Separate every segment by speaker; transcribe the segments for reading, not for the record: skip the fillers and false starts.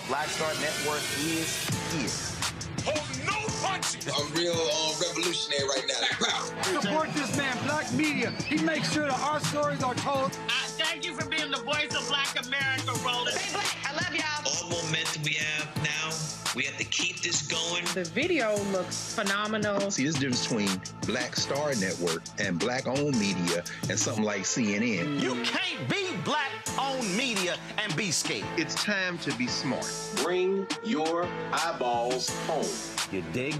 Speaker 1: Black Star Network is here.
Speaker 2: Oh, no punches!
Speaker 3: I'm real revolutionary right now.
Speaker 4: Support this man, Black Media. He makes sure that our stories are told.
Speaker 5: Thank you for being the voice of Black America, Roland.
Speaker 6: Stay black. I love y'all.
Speaker 7: All momentum we have now, we have to keep this going.
Speaker 8: The video looks phenomenal.
Speaker 9: See, there's a difference between Black Star Network and Black-owned media and something like CNN.
Speaker 1: You can't be Black-owned media and be scared.
Speaker 9: It's time to be smart.
Speaker 10: Bring your eyeballs home.
Speaker 1: You dig?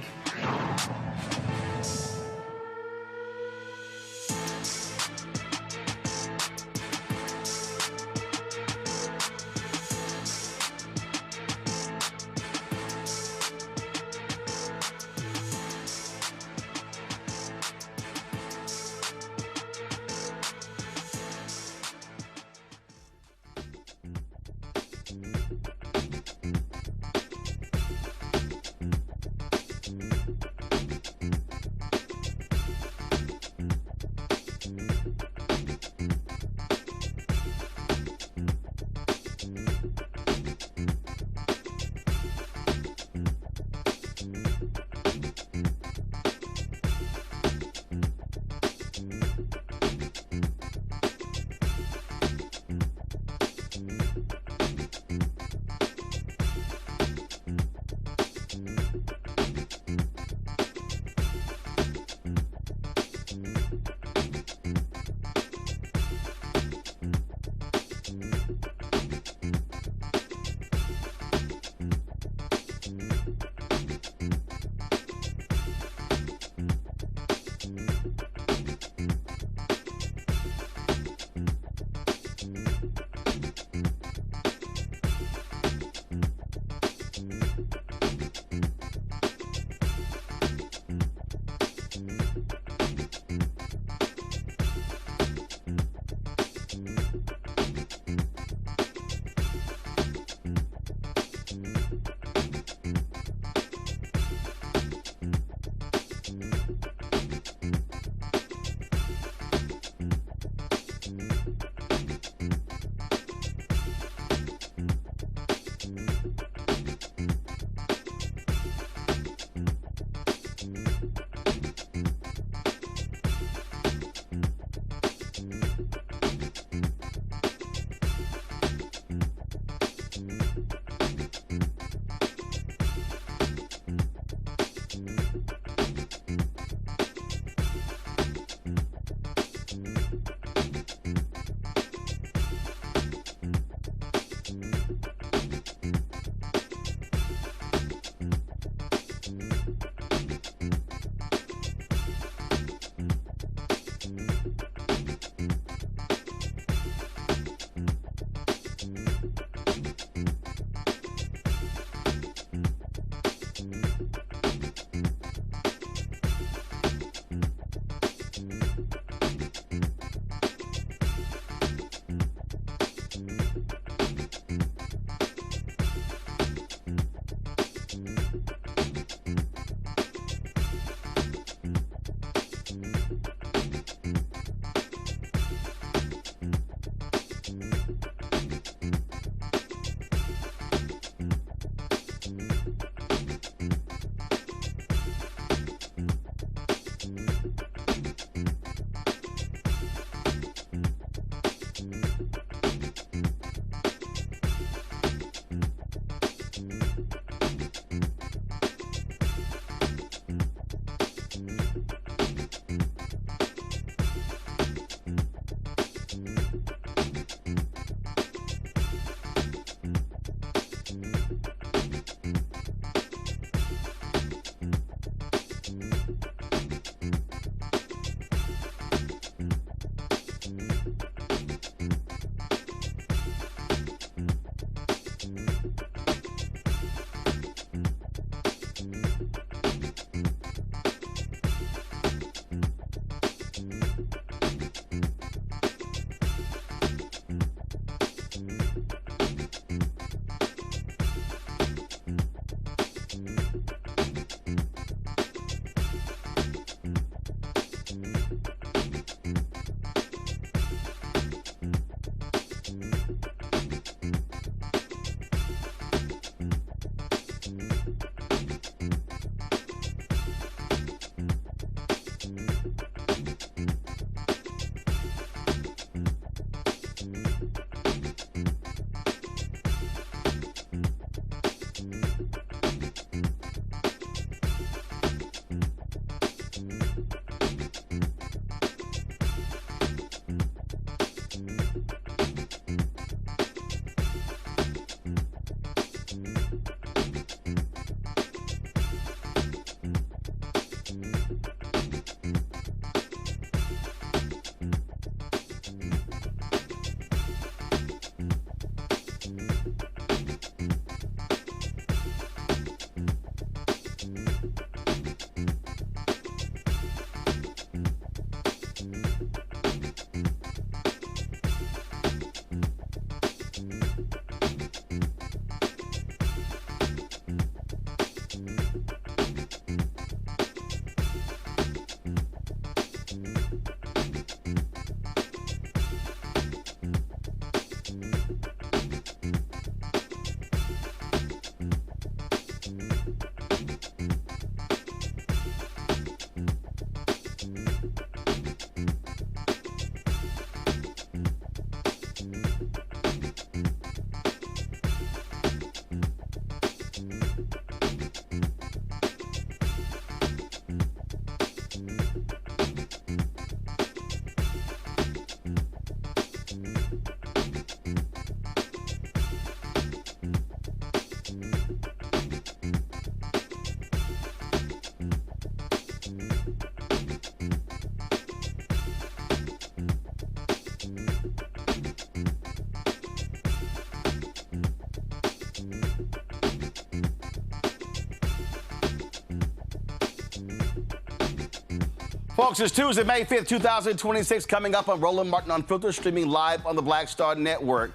Speaker 1: Folks, it's Tuesday, May 5th, 2026, coming up on Roland Martin Unfiltered, streaming live on the Black Star Network.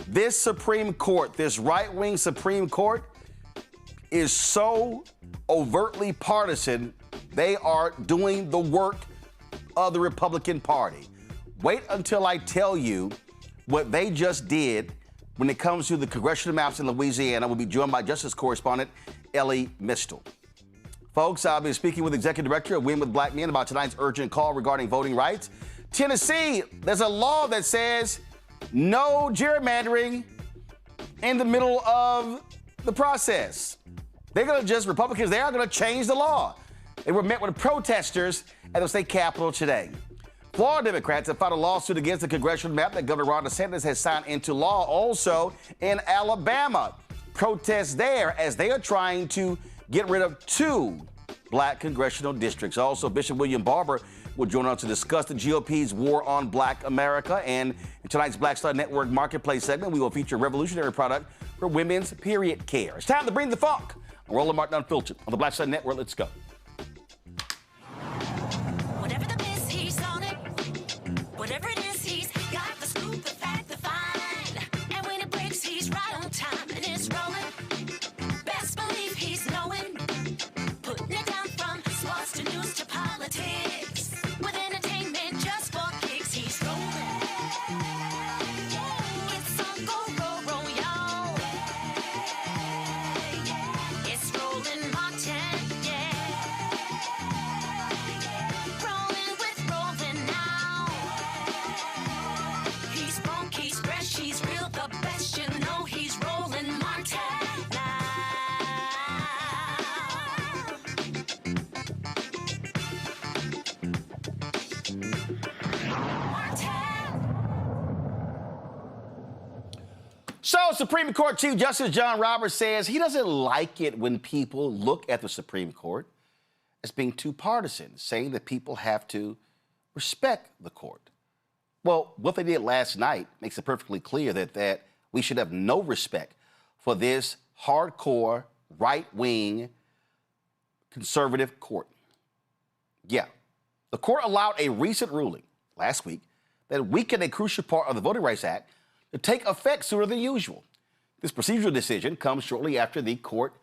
Speaker 1: This Supreme Court, this right-wing Supreme Court, is so overtly partisan, they are doing the work of the Republican Party. Wait until I tell you what they just did when it comes to the congressional maps in Louisiana. We'll be joined by Justice Correspondent Elie Mystal. Folks, I'll be speaking with Executive Director of Win with Black Men about tonight's urgent call regarding voting rights. Tennessee, there's a law that says no gerrymandering in the middle of the process. They're going to just, Republicans, they are going to change the law. They were met with protesters at the state capitol today. Florida Democrats have filed a lawsuit against the congressional map that Governor Ron DeSantis has signed into law. Also in Alabama, protests there as they are trying to get rid of 2 black congressional districts. Also, Bishop William Barber will join us to discuss the GOP's war on Black America. And in tonight's Black Star Network Marketplace segment, we will feature a revolutionary product for women's period care. It's time to bring the funk on Roland Martin Unfiltered on the Black Star Network. Let's go.
Speaker 6: Whatever the miss, he's on it. Whatever it is, he's got the scoop, the fact, the find. And when it breaks, he's right on time and it's rolling. Best believe he's knowing. Putting it down from sports to news to politics. With entertainment just for kicks, he's rolling. It's on go, y'all. It's Roland Martin, yeah. Rolling with Roland now. He's funky, he's fresh, he's real, the best, you know he's Roland Martin now.
Speaker 1: So, Supreme Court Chief Justice John Roberts says he doesn't like it when people look at the Supreme Court as being too partisan, saying that people have to respect the court. Well, what they did last night makes it perfectly clear that we should have no respect for this hardcore, right-wing, conservative court. Yeah, the court allowed a recent ruling last week that weakened a crucial part of the Voting Rights Act to take effect sooner than usual. This procedural decision comes shortly after the court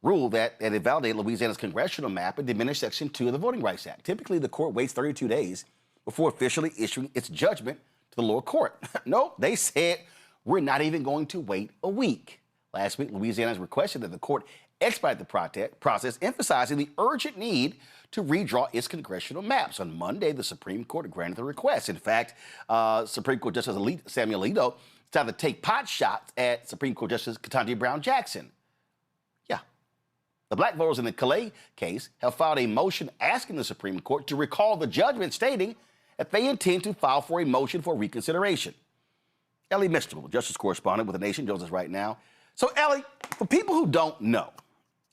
Speaker 1: ruled that it invalidated Louisiana's congressional map and diminished Section 2 of the Voting Rights Act. Typically, the court waits 32 days before officially issuing its judgment to the lower court. No, they said, we're not even going to wait a week. Last week, Louisiana has requested that the court expedite the process, emphasizing the urgent need to redraw its congressional maps. On Monday, the Supreme Court granted the request. In fact, Supreme Court Justice Samuel Alito decided to take pot shots at Supreme Court Justice Ketanji Brown Jackson. Yeah. The black voters in the Calais case have filed a motion asking the Supreme Court to recall the judgment, stating that they intend to file for a motion for reconsideration. Elie Mystal, Justice Correspondent with The Nation, joins us right now. So, Elie, for people who don't know,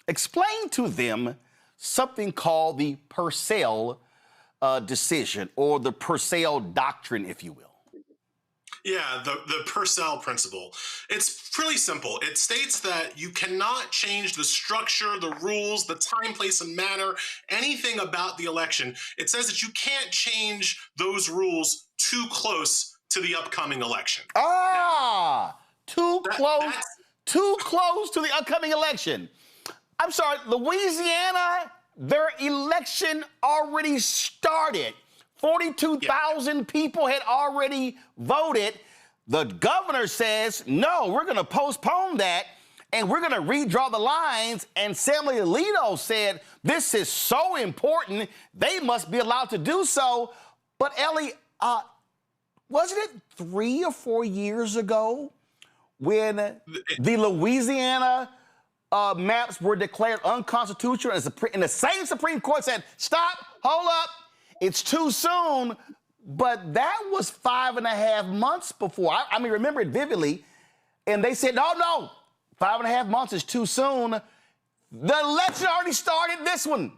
Speaker 1: explain to them something called the Purcell decision, or the Purcell doctrine, if you will.
Speaker 11: Yeah, the Purcell principle. It's pretty simple. It states that you cannot change the structure, the rules, the time, place, and manner, anything about the election. It says that you can't change those rules too close to the upcoming election.
Speaker 1: Too close to the upcoming election. I'm sorry, Louisiana, their election already started. 42,000 people had already voted. The governor says, no, we're going to postpone that, and we're going to redraw the lines. And Samuel Alito said, this is so important, they must be allowed to do so. But, Elie, wasn't it 3 or 4 years ago when the Louisiana maps were declared unconstitutional, and the same Supreme Court said, stop, hold up, it's too soon? But that was 5.5 months before. I mean, remember it vividly. And they said, no, 5.5 months is too soon. The election already started, this one.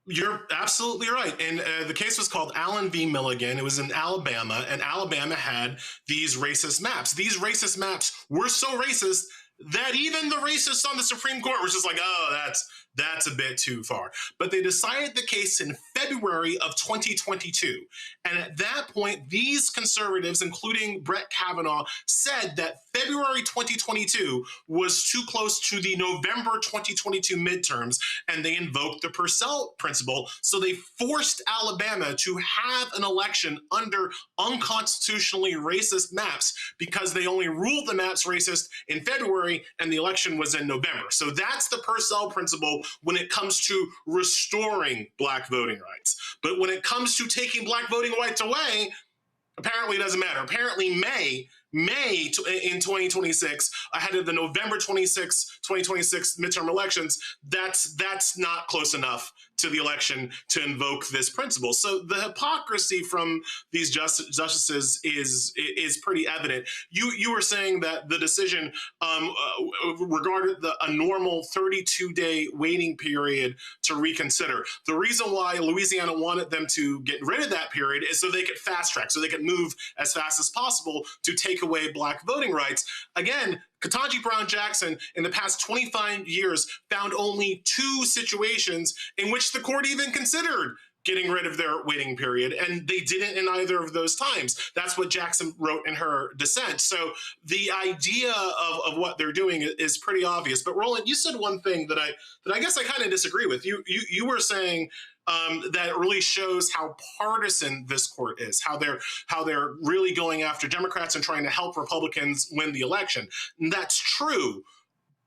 Speaker 11: You're absolutely right. And the case was called Allen v. Milligan. It was in Alabama, and Alabama had these racist maps. These racist maps were so racist that even the racists on the Supreme Court was just like, oh, that's a bit too far. But they decided the case in February February of 2022. And at that point, these conservatives, including Brett Kavanaugh, said that February 2022 was too close to the November 2022 midterms, and they invoked the Purcell principle. So they forced Alabama to have an election under unconstitutionally racist maps because they only ruled the maps racist in February and the election was in November. So that's the Purcell principle when it comes to restoring Black voting rights. But when it comes to taking Black voting rights away, apparently it doesn't matter. Apparently May in 2026, ahead of the November 2026 midterm elections, that's not close enough to the election to invoke this principle. So the hypocrisy from these justices is pretty evident. You were saying that the decision regarded a normal 32-day waiting period to reconsider. The reason why Louisiana wanted them to get rid of that period is so they could fast track, so they could move as fast as possible to take away Black voting rights. Again, Ketanji Brown Jackson in the past 25 years found only 2 situations in which the court even considered getting rid of their waiting period, and they didn't in either of those times. That's what Jackson wrote in her dissent. So the idea of what they're doing is pretty obvious. But Roland, you said one thing that I guess I kind of disagree with. You were saying that it really shows how partisan this court is, how they're really going after Democrats and trying to help Republicans win the election. And that's true.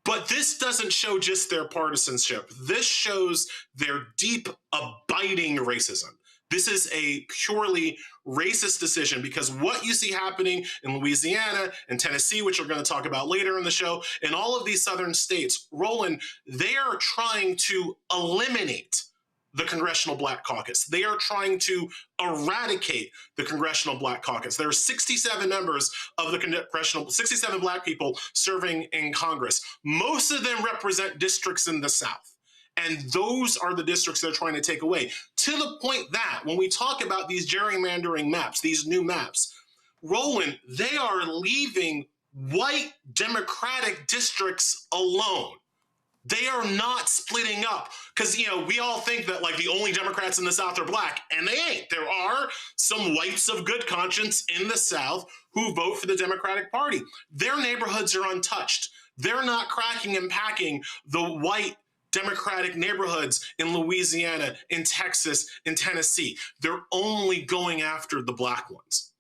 Speaker 11: But this doesn't show just their partisanship. This shows their deep, abiding racism. This is a purely racist decision because what you see happening in Louisiana and Tennessee, which we're going to talk about later in the show, and all of these southern states, Roland, they are trying to eliminate the Congressional Black Caucus. They are trying to eradicate the Congressional Black Caucus. There are 67 members of the Congressional, 67 Black people serving in Congress. Most of them represent districts in the South. And those are the districts they're trying to take away. To the point that when we talk about these gerrymandering maps, these new maps, Roland, they are leaving white Democratic districts alone. They are not splitting up because, we all think that like the only Democrats in the South are Black, and they ain't. There are some whites of good conscience in the South who vote for the Democratic Party. Their neighborhoods are untouched. They're not cracking and packing the white Democratic neighborhoods in Louisiana, in Texas, in Tennessee. They're only going after the Black ones.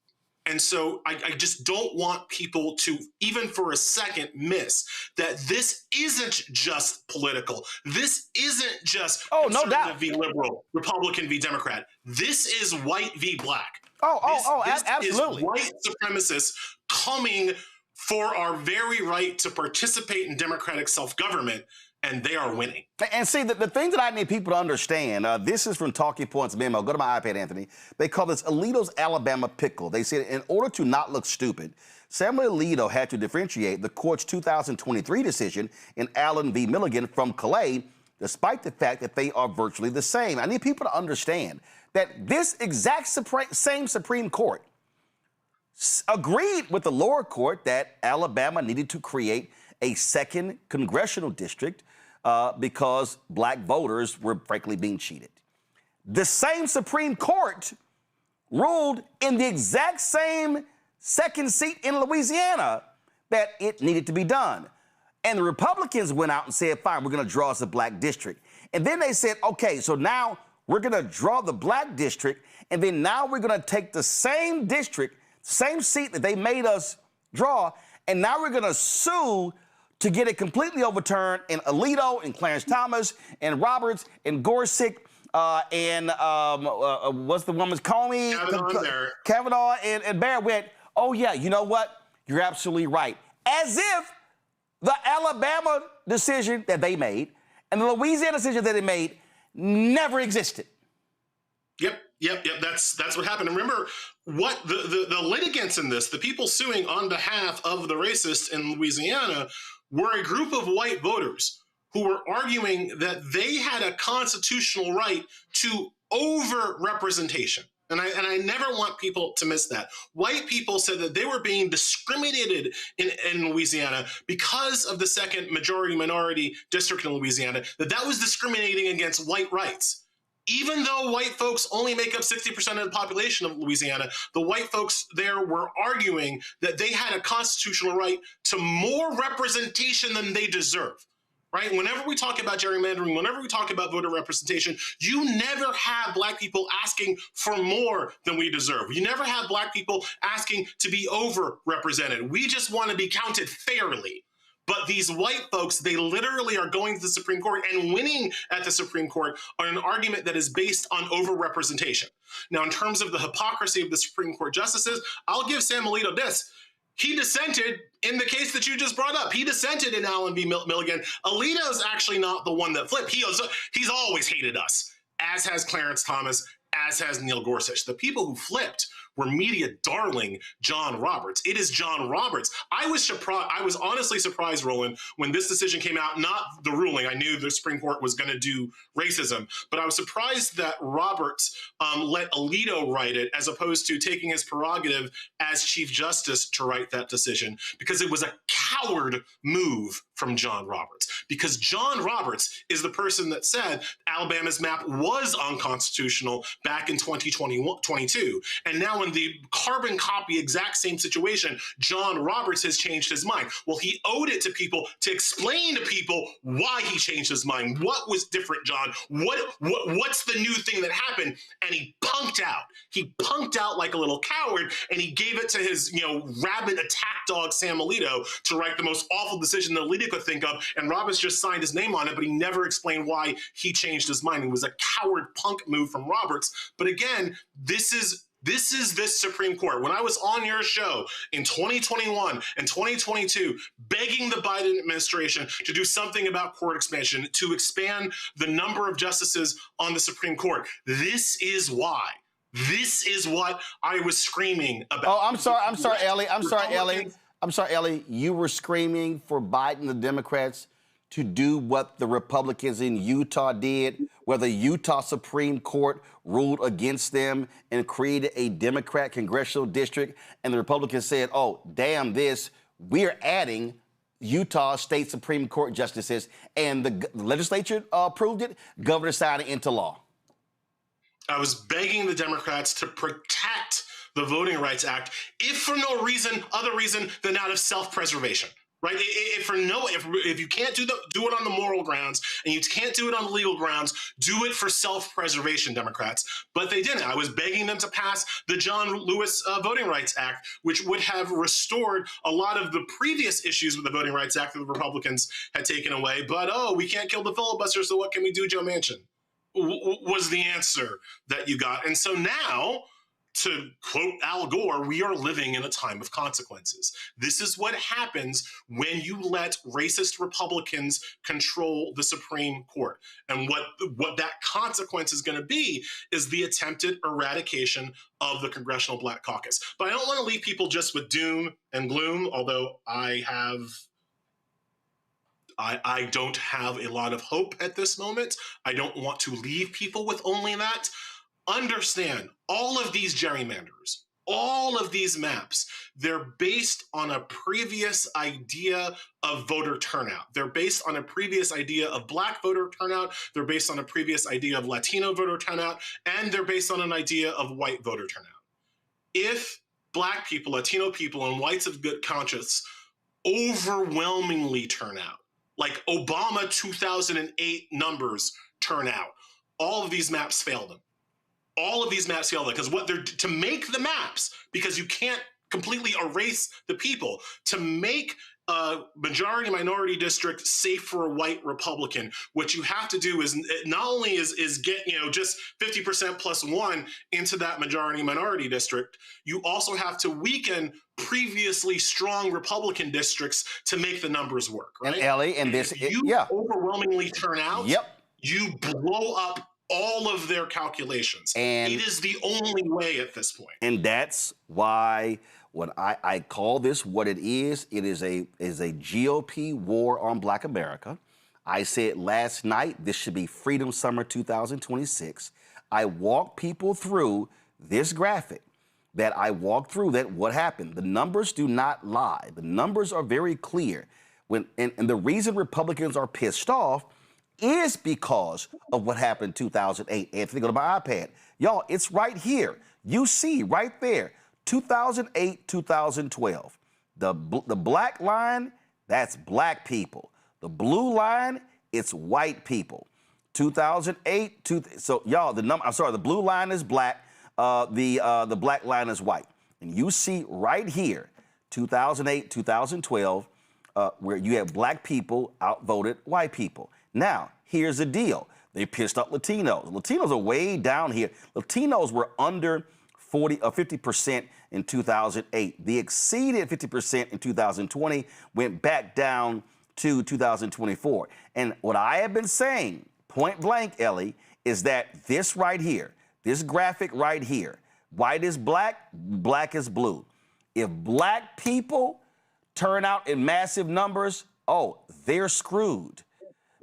Speaker 11: And so I just don't want people to, even for a second, miss that this isn't just political. This isn't just conservative v. liberal, Republican v. Democrat. This is white v. Black.
Speaker 1: Absolutely.
Speaker 11: This is white supremacists coming for our very right to participate in democratic self-government, and they are winning.
Speaker 1: And see, the thing that I need people to understand, this is from Talking Points Memo. Go to my iPad, Anthony. They call this Alito's Alabama pickle. They said in order to not look stupid, Samuel Alito had to differentiate the court's 2023 decision in Allen v. Milligan from Calais, despite the fact that they are virtually the same. I need people to understand that this exact same Supreme Court agreed with the lower court that Alabama needed to create a second congressional district because Black voters were frankly being cheated. The same Supreme Court ruled in the exact same second seat in Louisiana that it needed to be done. And the Republicans went out and said, fine, we're going to draw us a Black district. And then they said, okay, so now we're going to draw the Black district, and then now we're going to take the same district, same seat that they made us draw, and now we're going to sue to get it completely overturned in Alito and Clarence Thomas and Roberts and Gorsuch and what's the woman's Comey? Kavanaugh and Barber went, oh yeah, you know what? You're absolutely right. As if the Alabama decision that they made and the Louisiana decision that they made never existed.
Speaker 11: Yep. That's what happened. And remember, what the litigants in this, the people suing on behalf of the racists in Louisiana, were a group of white voters who were arguing that they had a constitutional right to over-representation. And I never want people to miss that. White people said that they were being discriminated in Louisiana because of the second majority-minority district in Louisiana, that was discriminating against white rights. even though white folks only make up 60% of the population of Louisiana, the white folks there were arguing that they had a constitutional right to more representation than they deserve. Right? Whenever we talk about gerrymandering, whenever we talk about voter representation, you never have Black people asking for more than we deserve. You never have Black people asking to be overrepresented. We just want to be counted fairly. But these white folks, they literally are going to the Supreme Court and winning at the Supreme Court on an argument that is based on overrepresentation. Now, in terms of the hypocrisy of the Supreme Court justices, I'll give Sam Alito this. He dissented in the case that you just brought up. He dissented in Allen v. Milligan. Alito's actually not the one that flipped. He's always hated us, as has Clarence Thomas, as has Neil Gorsuch. The people who flipped were media darling John Roberts. It is John Roberts. I was honestly surprised, Roland, when this decision came out, not the ruling. I knew the Supreme Court was going to do racism, but I was surprised that Roberts let Alito write it as opposed to taking his prerogative as Chief Justice to write that decision, because it was a coward move from John Roberts. Because John Roberts is the person that said Alabama's map was unconstitutional back in 2022. And now in the carbon copy exact same situation, John Roberts has changed his mind. Well, he owed it to people to explain to people why he changed his mind. What was different, John? What's the new thing that happened? And he punked out. He punked out like a little coward, and he gave it to his, rabid attack dog, Sam Alito, to write the most awful decision that Alito could think of. And Roberts just signed his name on it, but he never explained why he changed his mind. It was a coward punk move from Roberts. But again, this is this Supreme Court. When I was on your show in 2021 and 2022, begging the Biden administration to do something about court expansion, to expand the number of justices on the Supreme Court, this is why. This is what I was screaming about.
Speaker 1: Oh, I'm sorry, Elie. You were screaming for Biden and the Democrats to do what the Republicans in Utah did, where the Utah Supreme Court ruled against them and created a Democrat congressional district, and the Republicans said, oh, damn this, we're adding Utah State Supreme Court justices, and the legislature approved it, governor signed it into law.
Speaker 11: I was begging the Democrats to protect the Voting Rights Act, if for no other reason than out of self-preservation. Right? If you can't do it on the moral grounds and you can't do it on the legal grounds, do it for self-preservation, Democrats. But they didn't. I was begging them to pass the John Lewis Voting Rights Act, which would have restored a lot of the previous issues with the Voting Rights Act that the Republicans had taken away. But, we can't kill the filibuster, so what can we do, Joe Manchin? Was the answer that you got. And so now, to quote Al Gore, we are living in a time of consequences. This is what happens when you let racist Republicans control the Supreme Court. And what that consequence is going to be is the attempted eradication of the Congressional Black Caucus. But I don't want to leave people just with doom and gloom, although I don't have a lot of hope at this moment. I don't want to leave people with only that. Understand, all of these gerrymanders, all of these maps, they're based on a previous idea of voter turnout. They're based on a previous idea of Black voter turnout. They're based on a previous idea of Latino voter turnout, and they're based on an idea of white voter turnout. If Black people, Latino people, and whites of good conscience overwhelmingly turn out, like Obama 2008 numbers turn out, all of these maps fail them. All of these maps fail them because to make the maps, because you can't completely erase the people, to make a majority minority district safe for a white Republican, what you have to do is not only is get just 50% plus one into that majority minority district, you also have to weaken previously strong Republican districts to make the numbers work. Right?
Speaker 1: And Elie, and this,
Speaker 11: if you overwhelmingly turn out, you blow up all of their calculations. And it is the only way at this point.
Speaker 1: And that's why when I call this what it is a GOP war on Black America. I said last night, this should be Freedom Summer 2026. I walked people through this graphic that what happened. The numbers do not lie. The numbers are very clear. And the reason Republicans are pissed off, is because of what happened in 2008. Anthony, go to my iPad. Y'all, it's right here. You see right there, 2008, 2012. The black line, that's black people. The blue line, it's white people. 2008, so y'all, the blue line is black, the black line is white. And you see right here, 2008, 2012, where you have black people outvoted white people. Now, here's the deal. They pissed off Latinos. Latinos are way down here. Latinos were under 50% in 2008. They exceeded 50% in 2020, went back down to 2024. And what I have been saying, point blank, Elie, is that this right here, this graphic right here, white is black, black is blue. If black people turn out in massive numbers, oh, they're screwed.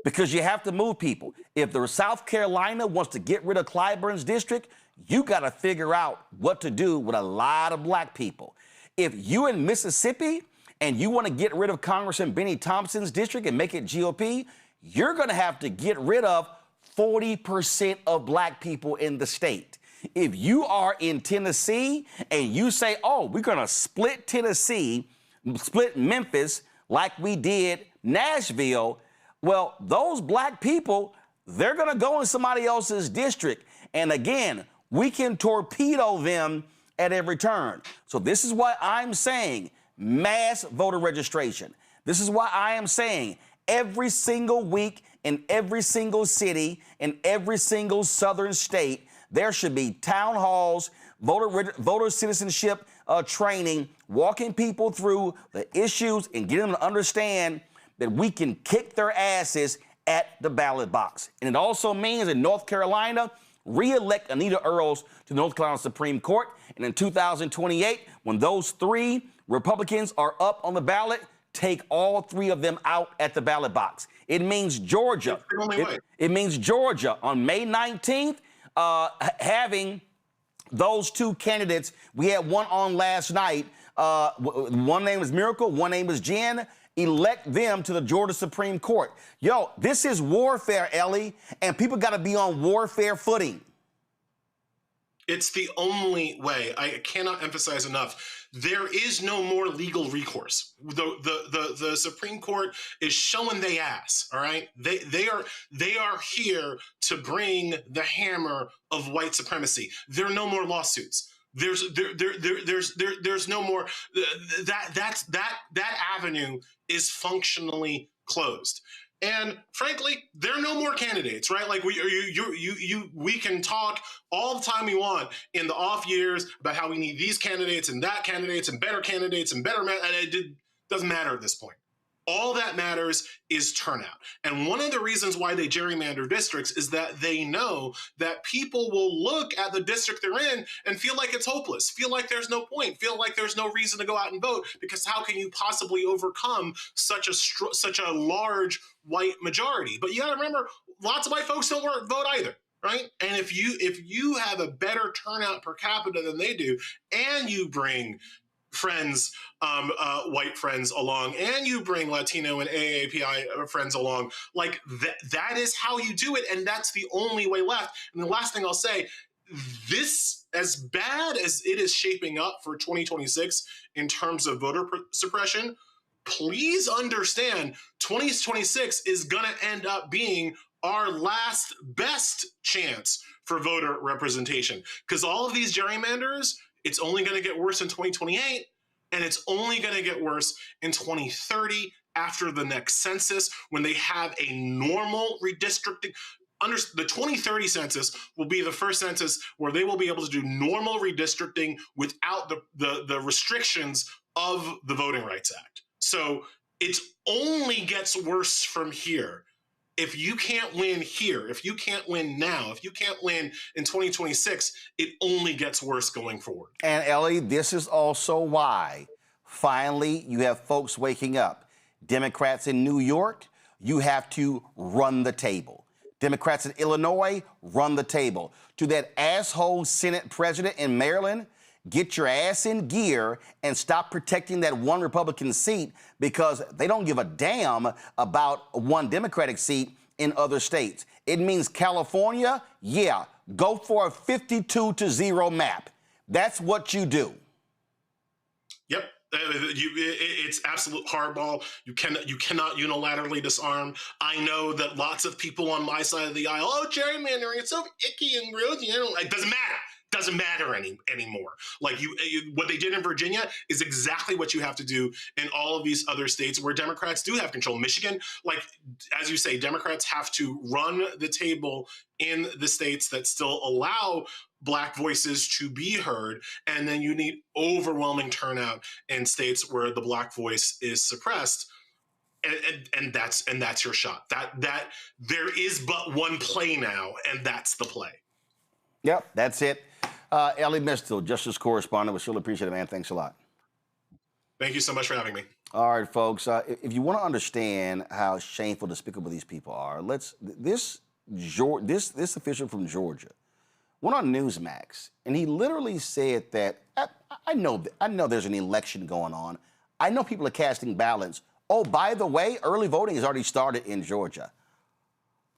Speaker 1: Because you have to move people. If the South Carolina wants to get rid of Clyburn's district, you got to figure out what to do with a lot of black people. If you in Mississippi and you want to get rid of Congressman Benny Thompson's district and make it GOP, you're going to have to get rid of 40% of black people in the state. If you are in Tennessee and you say, oh, we're going to split Tennessee, split Memphis like we did Nashville, well, those black people, they're going to go in somebody else's district. And again, we can torpedo them at every turn. So this is why I'm saying mass voter registration. This is why I am saying every single week in every single city, in every single southern state, there should be town halls, voter citizenship training, walking people through the issues and getting them to understand that we can kick their asses at the ballot box. And it also means in North Carolina, re-elect Anita Earls to the North Carolina Supreme Court. And in 2028, when those 3 Republicans are up on the ballot, take all 3 of them out at the ballot box. It means Georgia. It means Georgia on May 19th, having those 2 candidates. We had one on last night. One name is Miracle, one name is Jen. Elect them to the Georgia Supreme Court. Yo, this is warfare, Elie, and people got to be on warfare footing.
Speaker 11: It's the only way. I cannot emphasize enough. There is no more legal recourse. The Supreme Court is showing they ass. All right, they are here to bring the hammer of white supremacy. There are no more lawsuits. There's no more. That avenue is functionally closed. And frankly, there are no more candidates, right? Like we can talk all the time we want in the off years about how we need these candidates and that candidates and better candidates and better, and it doesn't matter at this point. All that matters is turnout. And one of the reasons why they gerrymander districts is that they know that people will look at the district they're in and feel like it's hopeless, feel like there's no point, feel like there's no reason to go out and vote, because how can you possibly overcome such a large white majority? But you got to remember, lots of white folks don't vote either. Right? And if you have a better turnout per capita than they do, and you bring friends, white friends along, and you bring Latino and AAPI friends along, like that is how you do it, and that's the only way left. And the last thing I'll say, this, as bad as it is shaping up for 2026 in terms of voter suppression, please understand 2026 is going to end up being our last best chance for voter representation, because all of these gerrymanders, it's only going to get worse in 2028, and it's only going to get worse in 2030 after the next census, when they have a normal redistricting. The 2030 census will be the first census where they will be able to do normal redistricting without the restrictions of the Voting Rights Act. So it only gets worse from here. If you can't win here, if you can't win now, if you can't win in 2026, it only gets worse going forward.
Speaker 1: And Elie, this is also why finally you have folks waking up. Democrats in New York, you have to run the table. Democrats in Illinois, run the table. To that asshole Senate president in Maryland, get your ass in gear and stop protecting that one Republican seat, because they don't give a damn about one Democratic seat. in other states. It means California, yeah, go for a 52-0 map. That's what you do.
Speaker 11: Yep. It's absolute hardball. You cannot unilaterally disarm. I know that lots of people on my side of the aisle, oh, gerrymandering, it's so icky and gross. It doesn't matter. Doesn't matter anymore. Like what they did in Virginia is exactly what you have to do in all of these other states where Democrats do have control. Michigan, like as you say, Democrats have to run the table in the states that still allow Black voices to be heard, and then you need overwhelming turnout in states where the Black voice is suppressed. And that's your shot. That there is but one play now, and that's the play.
Speaker 1: Yep, that's it. Elie Mystal, Justice Correspondent. We still appreciate it, man. Thanks a lot.
Speaker 11: Thank you so much for having me.
Speaker 1: All right, folks. If you want to understand how shameful, despicable these people are, this official from Georgia went on Newsmax, and he literally said that I know there's an election going on. I know people are casting ballots. Oh, by the way, early voting has already started in Georgia.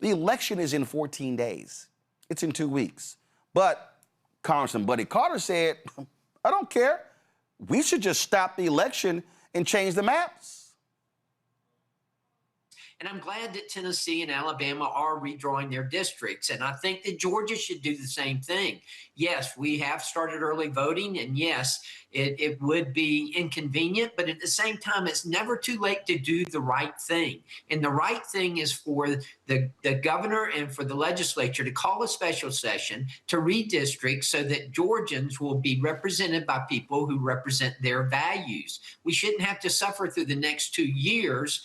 Speaker 1: The election is in 14 days. It's in 2 weeks. But Congressman Buddy Carter said, I don't care. We should just stop the election and change the maps.
Speaker 12: And I'm glad that Tennessee and Alabama are redrawing their districts. And I think that Georgia should do the same thing. Yes, we have started early voting. And yes, it would be inconvenient. But at the same time, it's never too late to do the right thing. And the right thing is for the governor and for the legislature to call a special session to redistrict so that Georgians will be represented by people who represent their values. We shouldn't have to suffer through the next 2 years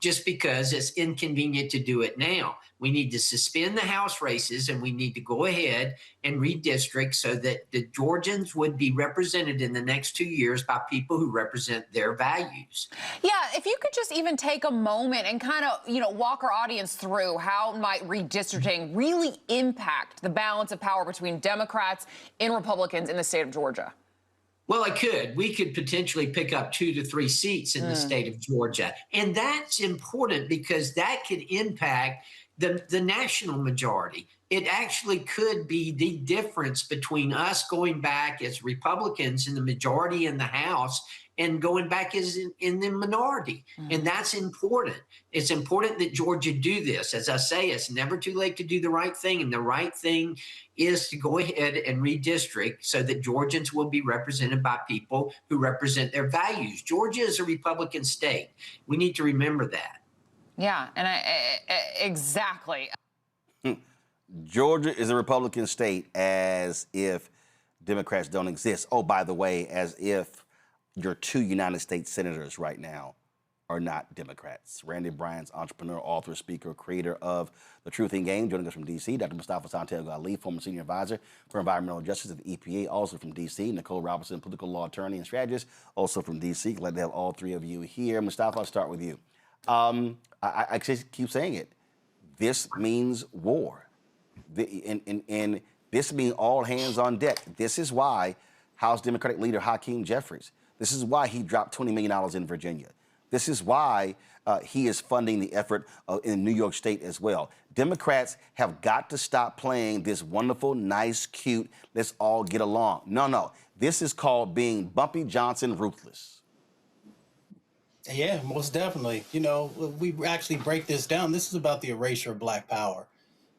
Speaker 12: just because it's inconvenient to do it now. We need to suspend the House races, and we need to go ahead and redistrict so that the Georgians would be represented in the next 2 years by people who represent their values.
Speaker 13: Yeah, if you could just even take a moment and kind of, walk our audience through how might redistricting really impact the balance of power between Democrats and Republicans in the state of Georgia.
Speaker 12: Well, we could potentially pick up 2 to 3 seats in the state of Georgia. And that's important because that could impact the national majority. It actually could be the difference between us going back as Republicans in the majority in the House and going back as in the minority. And that's important. It's important that Georgia do this. As I say, it's never too late to do the right thing. And the right thing is to go ahead and redistrict so that Georgians will be represented by people who represent their values. Georgia is a Republican state. We need to remember that.
Speaker 13: Yeah, and exactly.
Speaker 1: Georgia is a Republican state, as if Democrats don't exist. Oh, by the way, as if your 2 United States senators right now are not Democrats. Randy Bryan's entrepreneur, author, speaker, creator of The Truth in Game, joining us from D.C. Dr. Mustafa Santiago Ali, former senior advisor for environmental justice at the EPA, also from D.C. Nicole Robinson, political law attorney and strategist, also from D.C. Glad to have all 3 of you here. Mustafa, I'll start with you. I just keep saying it. This means war. And this means all hands on deck. This is why House Democratic leader Hakeem Jeffries, this is why he dropped $20 million in Virginia. This is why he is funding the effort in New York State as well. Democrats have got to stop playing this wonderful, nice, cute, let's all get along. No. This is called being Bumpy Johnson ruthless.
Speaker 14: Yeah, most definitely. We actually break this down. This is about the erasure of Black power.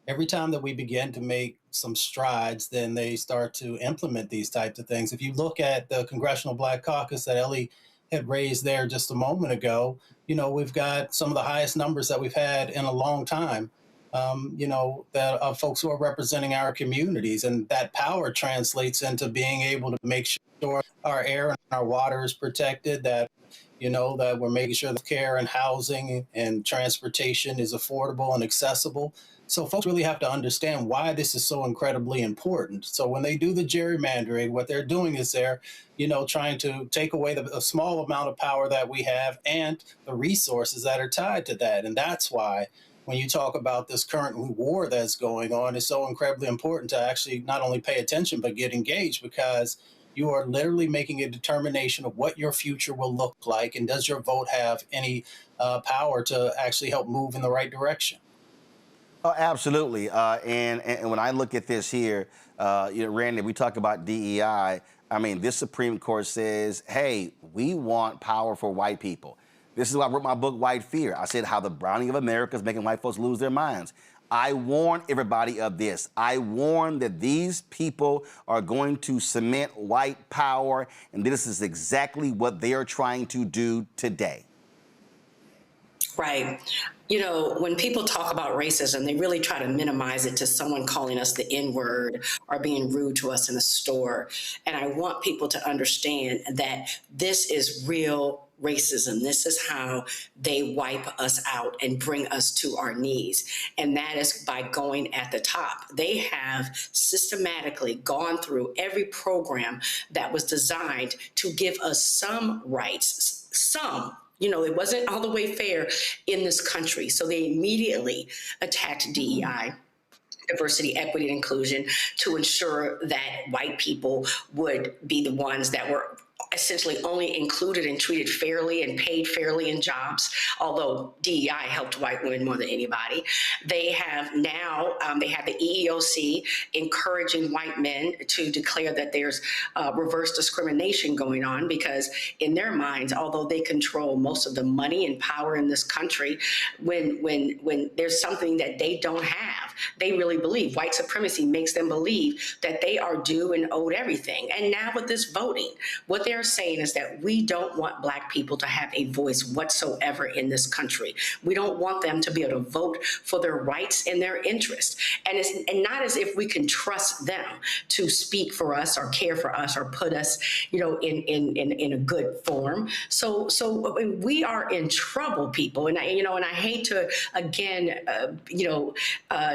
Speaker 14: Every time that we begin to make some strides, then they start to implement these types of things. If you look at the Congressional Black Caucus that Elie had raised there just a moment ago, we've got some of the highest numbers that we've had in a long time, that of folks who are representing our communities. And that power translates into being able to make sure our air and our water is protected, that that we're making sure the care and housing and transportation is affordable and accessible. So folks really have to understand why this is so incredibly important. So when they do the gerrymandering, what they're doing is they're, trying to take away the small amount of power that we have and the resources that are tied to that. And that's why when you talk about this current war that's going on, it's so incredibly important to actually not only pay attention, but get engaged, because you are literally making a determination of what your future will look like, and does your vote have any power to actually help move in the right direction?
Speaker 1: Oh, absolutely. And when I look at this here, Randy, we talk about DEI. I mean, this Supreme Court says, hey, we want power for white people. This is why I wrote my book, White Fear. I said how the browning of America is making white folks lose their minds. I warn everybody of this. I warn that these people are going to cement white power, and this is exactly what they are trying to do today.
Speaker 15: Right. You know, when people talk about racism, they really try to minimize it to someone calling us the N-word or being rude to us in a store. And I want people to understand that this is real racism. This is how they wipe us out and bring us to our knees. And that is by going at the top. They have systematically gone through every program that was designed to give us some rights, some. You know, it wasn't all the way fair in this country. So they immediately attacked DEI, diversity, equity, and inclusion, to ensure that white people would be the ones that were essentially only included and treated fairly and paid fairly in jobs, although DEI helped white women more than anybody. They have now, they have the EEOC encouraging white men to declare that there's reverse discrimination going on, because in their minds, although they control most of the money and power in this country, when there's something that they don't have, they really believe white supremacy makes them believe that they are due and owed everything. And now with this voting, what they're saying is that we don't want Black people to have a voice whatsoever in this country. We don't want them to be able to vote for their rights and their interests. And not as if we can trust them to speak for us or care for us or put us, you know, in a good form. So we are in trouble, people. And I hate to again,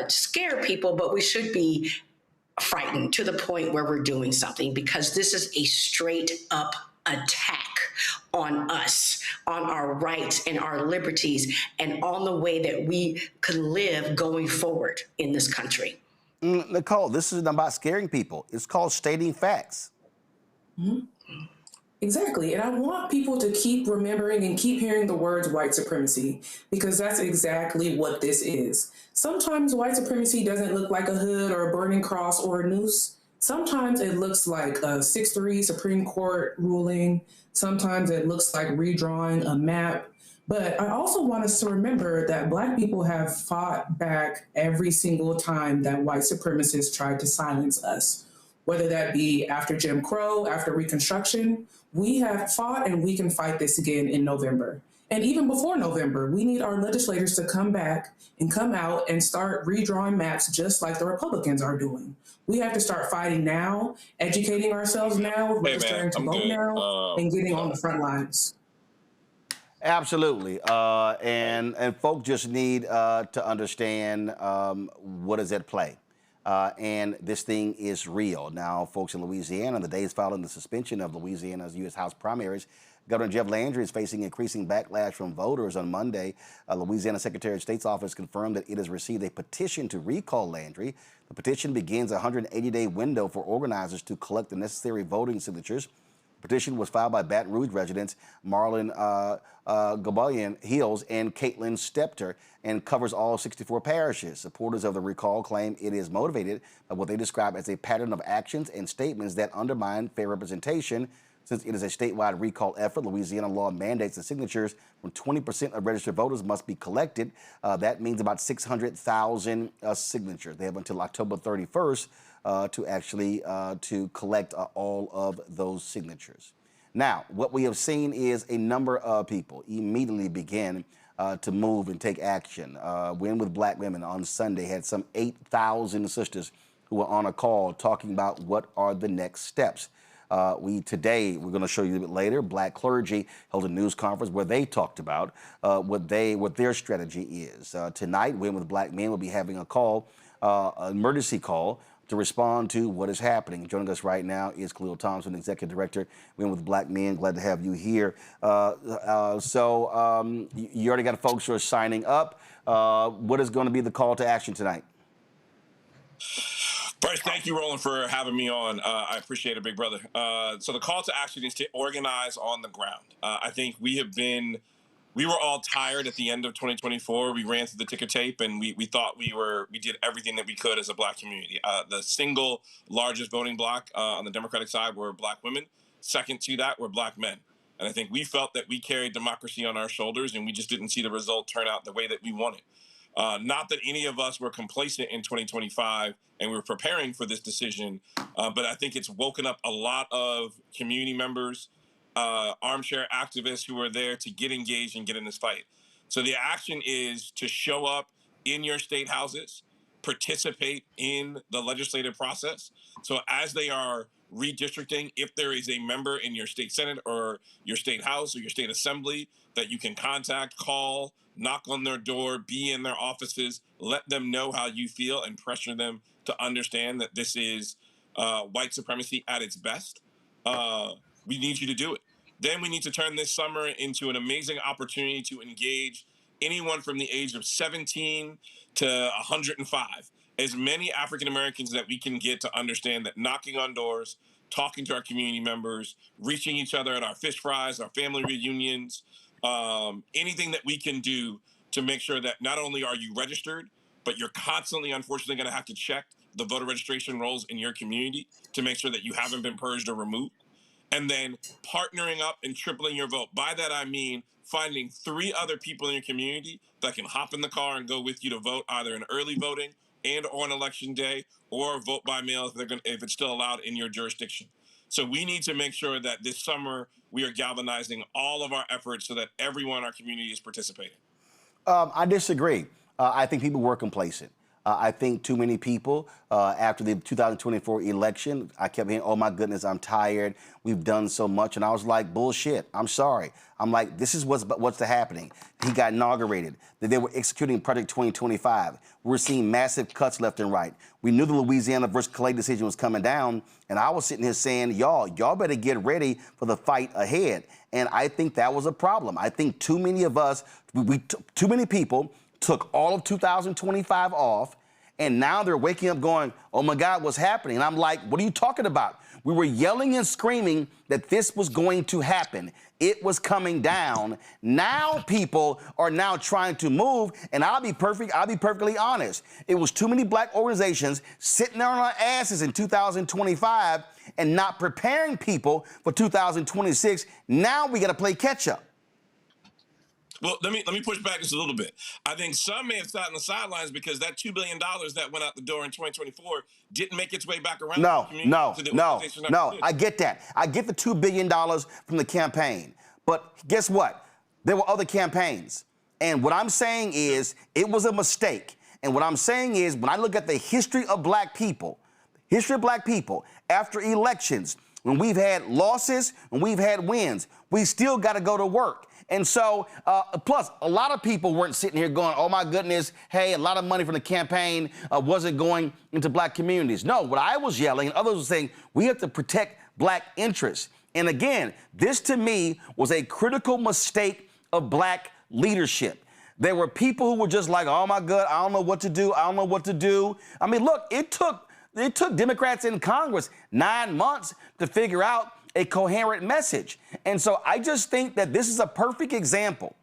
Speaker 15: scare people, but we should be frightened to the point where we're doing something, because this is a straight up attack on us, on our rights and our liberties, and on the way that we can live going forward in this country.
Speaker 1: Nicole, this isn't about scaring people. It's called stating facts.
Speaker 16: Mm-hmm. Exactly. And I want people to keep remembering and keep hearing the words white supremacy, because that's exactly what this is. Sometimes white supremacy doesn't look like a hood or a burning cross or a noose. Sometimes it looks like a 6-3 Supreme Court ruling. Sometimes it looks like redrawing a map. But I also want us to remember that Black people have fought back every single time that white supremacists tried to silence us, whether that be after Jim Crow, after Reconstruction. We have fought, and we can fight this again in November. And even before November, we need our legislators to come back and come out and start redrawing maps just like the Republicans are doing. We have to start fighting now, educating ourselves now, registering to vote now, and getting on the front lines.
Speaker 1: Absolutely. And folk just need to understand what is at play. And this thing is real. Now, folks in Louisiana, the days following the suspension of Louisiana's U.S. House primaries, Governor Jeff Landry is facing increasing backlash from voters. On Monday, Louisiana Secretary of State's office confirmed that it has received a petition to recall Landry. The petition begins a 180-day window for organizers to collect the necessary voting signatures. The petition was filed by Baton Rouge residents Marlon Gabalian Hills and Caitlin Stepter, and covers all 64 parishes. Supporters of the recall claim it is motivated by what they describe as a pattern of actions and statements that undermine fair representation. Since it is a statewide recall effort, Louisiana law mandates the signatures from 20% of registered voters must be collected. That means about 600,000 signatures. They have until October 31st to actually to collect all of those signatures. Now, what we have seen is a number of people immediately begin to move and take action. Win with Black Women on Sunday had some 8,000 sisters who were on a call talking about what are the next steps. Today, we're going to show you a bit later, Black clergy held a news conference where they talked about what their strategy is. Tonight, Win with Black Men will be having a call, an emergency call, to respond to what is happening. Joining us right now is Khalil Thompson, Executive Director, Win with Black Men. Glad to have you here. You already got folks who are signing up. What is going to be the call to action tonight?
Speaker 17: First, thank you, Roland, for having me on. I appreciate it, big brother. So the call to action is to organize on the ground. I think we have been we were all tired at the end of 2024. We ran through the ticker tape, and we thought we did everything that we could as a Black community. The single largest voting bloc on the Democratic side were Black women. Second to that were Black men. And I think we felt that we carried democracy on our shoulders, and we just didn't see the result turn out the way that we wanted. Not that any of us were complacent in 2025 and we were preparing for this decision, but I think it's woken up a lot of community members, armchair activists who are there to get engaged and get in this fight. So the action is to show up in your state houses, participate in the legislative process. So as they are redistricting, if there is a member in your state senate or your state house or your state assembly that you can contact, call, knock on their door, be in their offices, let them know how you feel and pressure them to understand that this is white supremacy at its best. We need you to do it. Then we need to turn this summer into an amazing opportunity to engage anyone from the age of 17 to 105. As many African Americans that we can get to understand that knocking on doors, talking to our community members, reaching each other at our fish fries, our family reunions, anything that we can do to make sure that not only are you registered, but you're constantly, unfortunately, going to have to check the voter registration rolls in your community to make sure that you haven't been purged or removed. And then partnering up and tripling your vote. By that, I mean finding 3 other people in your community that can hop in the car and go with you to vote, either in early voting and on election day, or vote by mail if it's still allowed in your jurisdiction. So we need to make sure that this summer we are galvanizing all of our efforts so that everyone in our community is participating.
Speaker 1: I disagree. I think people were complacent. I think too many people, after the 2024 election, I kept hearing, oh my goodness, I'm tired. We've done so much. And I was like, bullshit. I'm sorry. I'm like, this is what's happening. He got inaugurated. They were executing Project 2025. We're seeing massive cuts left and right. We knew the Louisiana versus Clay decision was coming down. And I was sitting here saying, y'all better get ready for the fight ahead. And I think that was a problem. I think too many of us, too many people took all of 2025 off, and now they're waking up going, oh my God, what's happening? And I'm like, what are you talking about? We were yelling and screaming that this was going to happen. It was coming down. Now people are now trying to move, and I'll be perfectly honest. It was too many Black organizations sitting there on our asses in 2025 and not preparing people for 2026. Now we got to play catch up.
Speaker 17: Well, let me push back just a little bit. I think some may have sat on the sidelines because that $2 billion that went out the door in 2024 didn't make its way back around.
Speaker 1: No. I get that. I get the $2 billion from the campaign. But guess what? There were other campaigns. And what I'm saying is it was a mistake. And what I'm saying is when I look at the history of Black people, after elections, when we've had losses and we've had wins, we still got to go to work. And so, plus, a lot of people weren't sitting here going, oh, my goodness, hey, a lot of money from the campaign wasn't going into Black communities. No, what I was yelling and others were saying, we have to protect Black interests. And again, this to me was a critical mistake of Black leadership. There were people who were just like, oh, my God, I don't know what to do. I don't know what to do. I mean, look, it took Democrats in Congress 9 months to figure out a coherent message. And so I just think that this is a perfect example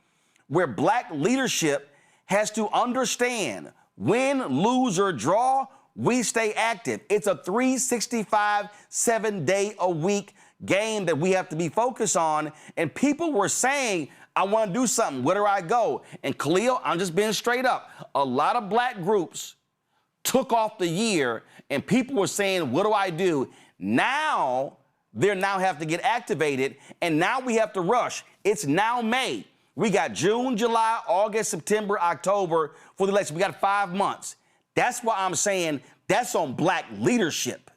Speaker 1: where Black leadership has to understand win, lose, or draw, we stay active. It's a 365, 7-day-a-week game that we have to be focused on. And people were saying, I want to do something. Where do I go? And Khalil, I'm just being straight up. A lot of Black groups took off the year and people were saying, what do I do? Now, they now have to get activated, and now we have to rush. It's now May. We got June, July, August, September, October for the election. We got 5 months. That's why I'm saying that's on Black leadership.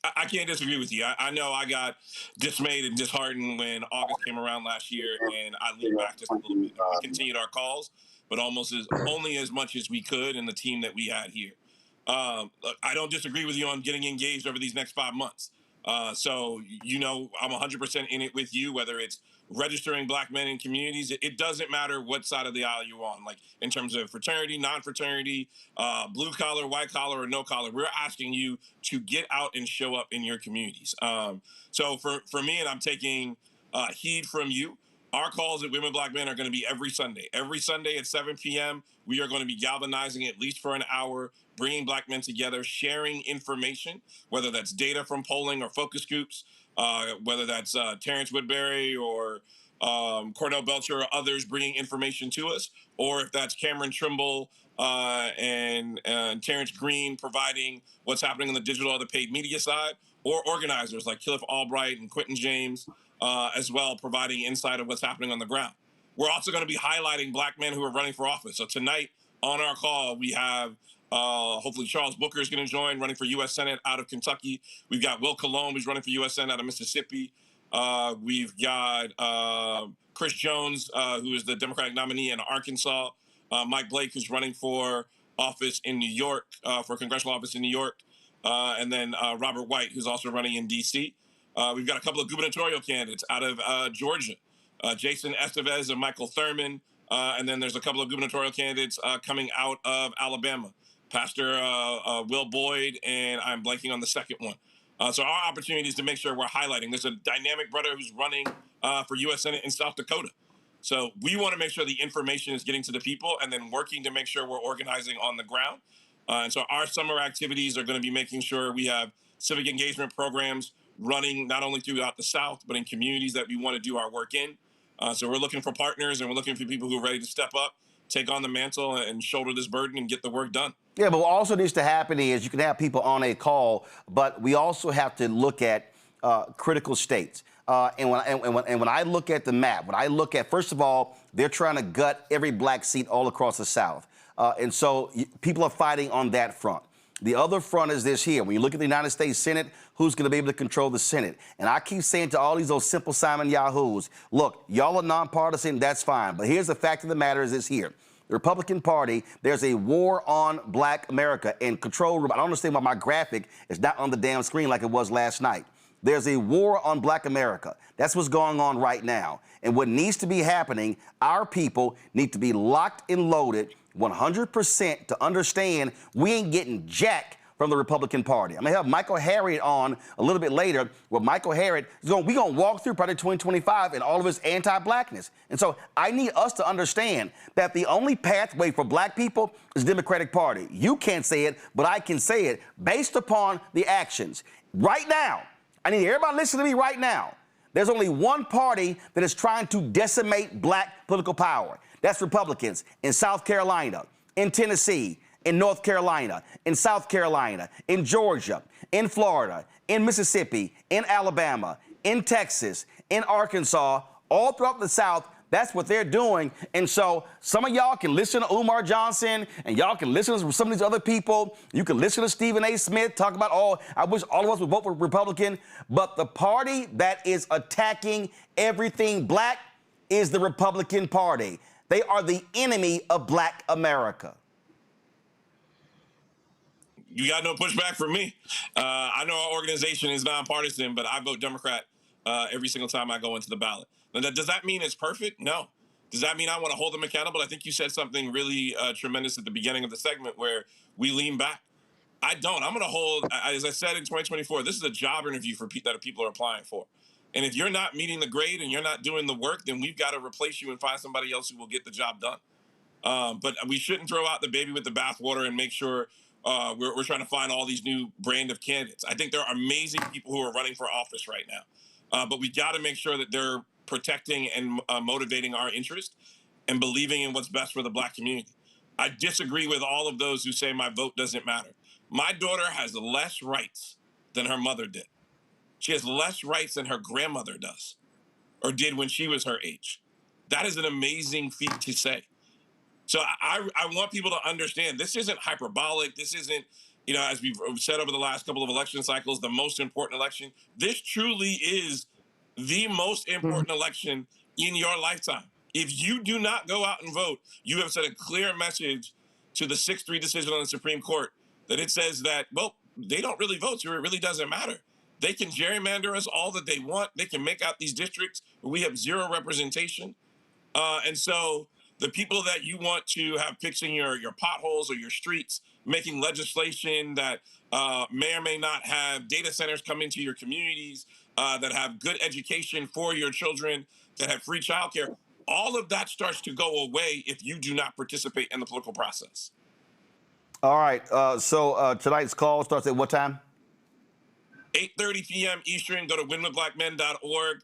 Speaker 17: I can't disagree with you. I know I got dismayed and disheartened when August came around last year, and I leaned back just a little bit. We continued our calls, but only as much as we could in the team that we had here. Look, I don't disagree with you on getting engaged over these next 5 months. So, I'm 100% in it with you, whether it's registering Black men in communities. It doesn't matter what side of the aisle you're on, like in terms of fraternity, non-fraternity, blue collar, white collar, or no collar. We're asking you to get out and show up in your communities. So for me, and I'm taking heed from you, Our calls at Women Black Men are going to be every Sunday. Every Sunday at 7 p.m., we are going to be galvanizing at least for an hour, bringing Black men together, sharing information, whether that's data from polling or focus groups, whether that's Terrence Woodbury or Cornell Belcher or others bringing information to us, or if that's Cameron Trimble and Terrence Green providing what's happening on the digital or the paid media side, or organizers like Cliff Albright and Quentin James, as well, providing insight of what's happening on the ground. We're also going to be highlighting Black men who are running for office. So tonight on our call, we have hopefully Charles Booker is going to join, running for U.S. Senate out of Kentucky. We've got Will Colomb, who's running for U.S. Senate out of Mississippi. We've got Chris Jones, who is the Democratic nominee in Arkansas. Mike Blake, who's running for office in New York, for congressional office in New York. And then Robert White, who's also running in D.C. We've got a couple of gubernatorial candidates out of Georgia, Jason Estevez and Michael Thurman. And then there's a couple of gubernatorial candidates coming out of Alabama, Pastor Will Boyd, and I'm blanking on the second one. So our opportunity is to make sure we're highlighting. There's a dynamic brother who's running for U.S. Senate in South Dakota. So we want to make sure the information is getting to the people and then working to make sure we're organizing on the ground. And so our summer activities are going to be making sure we have civic engagement programs running not only throughout the South, but in communities that we want to do our work in. So we're looking for partners and we're looking for people who are ready to step up, take on the mantle and shoulder this burden and get the work done.
Speaker 1: Yeah, but what also needs to happen is you can have people on a call, but we also have to look at critical states. And when I look at the map, when I look at, first of all, they're trying to gut every black seat all across the South. And so people are fighting on that front. The other front is this here. When you look at the United States Senate, who's going to be able to control the Senate? And I keep saying to all those simple Simon Yahoos, look, y'all are nonpartisan, that's fine. But here's the fact of the matter is this here. The Republican Party, there's a war on black America and control room. I don't understand why my graphic is not on the damn screen like it was last night. There's a war on black America. That's what's going on right now. And what needs to be happening, our people need to be locked and loaded 100% to understand we ain't getting jack from the Republican Party. I'm going to have Michael Harriot on a little bit later, where Michael Harriot is we're going to walk through probably 2025 and all of his anti-blackness. And so I need us to understand that the only pathway for black people is the Democratic Party. You can't say it, but I can say it based upon the actions. Right now, I need everybody listen to me right now. There's only one party that is trying to decimate black political power. That's Republicans in South Carolina, in Tennessee, in North Carolina, in South Carolina, in Georgia, in Florida, in Mississippi, in Alabama, in Texas, in Arkansas, all throughout the South. That's what they're doing. And so some of y'all can listen to Umar Johnson and y'all can listen to some of these other people. You can listen to Stephen A. Smith talk about, I wish all of us would vote for Republican. But the party that is attacking everything black is the Republican Party. They are the enemy of black America.
Speaker 17: You got no pushback from me. I know our organization is nonpartisan, but I vote Democrat every single time I go into the ballot. Now, does that mean it's perfect? No. Does that mean I want to hold them accountable? I think you said something really tremendous at the beginning of the segment where we lean back. I don't. I'm going to hold, as I said in 2024, this is a job interview for that people are applying for. And if you're not meeting the grade and you're not doing the work, then we've got to replace you and find somebody else who will get the job done. But we shouldn't throw out the baby with the bathwater and make sure we're trying to find all these new brand of candidates. I think there are amazing people who are running for office right now. But we got to make sure that they're protecting and motivating our interest and believing in what's best for the black community. I disagree with all of those who say my vote doesn't matter. My daughter has less rights than her mother did. She has less rights than her grandmother does or did when she was her age. That is an amazing feat to say. So I want people to understand this isn't hyperbolic. This isn't, as we've said over the last couple of election cycles, the most important election. This truly is the most important election in your lifetime. If you do not go out and vote, you have sent a clear message to the 6-3 decision on the Supreme Court that it says that, well, they don't really vote, so it really doesn't matter. They can gerrymander us all that they want. They can make out these districts where we have zero representation. And so the people that you want to have fixing your potholes or your streets, making legislation that may or may not have data centers come into your communities, that have good education for your children, that have free childcare. All of that starts to go away if you do not participate in the political process.
Speaker 1: All right. So tonight's call starts at what time?
Speaker 17: 8:30 p.m. Eastern. Go to winwithblackmen.org.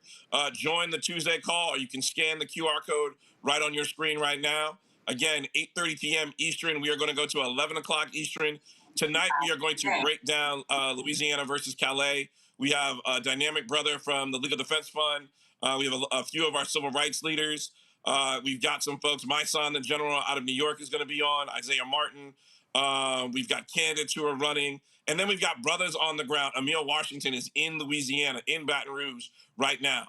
Speaker 17: Join the Tuesday call, or you can scan the QR code right on your screen right now. Again, 8:30 p.m. Eastern. We are going to go to 11 o'clock Eastern. Tonight, we are going to break down Louisiana versus Calais. We have a dynamic brother from the Legal Defense Fund. We have a few of our civil rights leaders. We've got some folks. My son, the general out of New York, is going to be on. Isaiah Martin. We've got candidates who are running. And then we've got brothers on the ground. Emil Washington is in Louisiana, in Baton Rouge right now.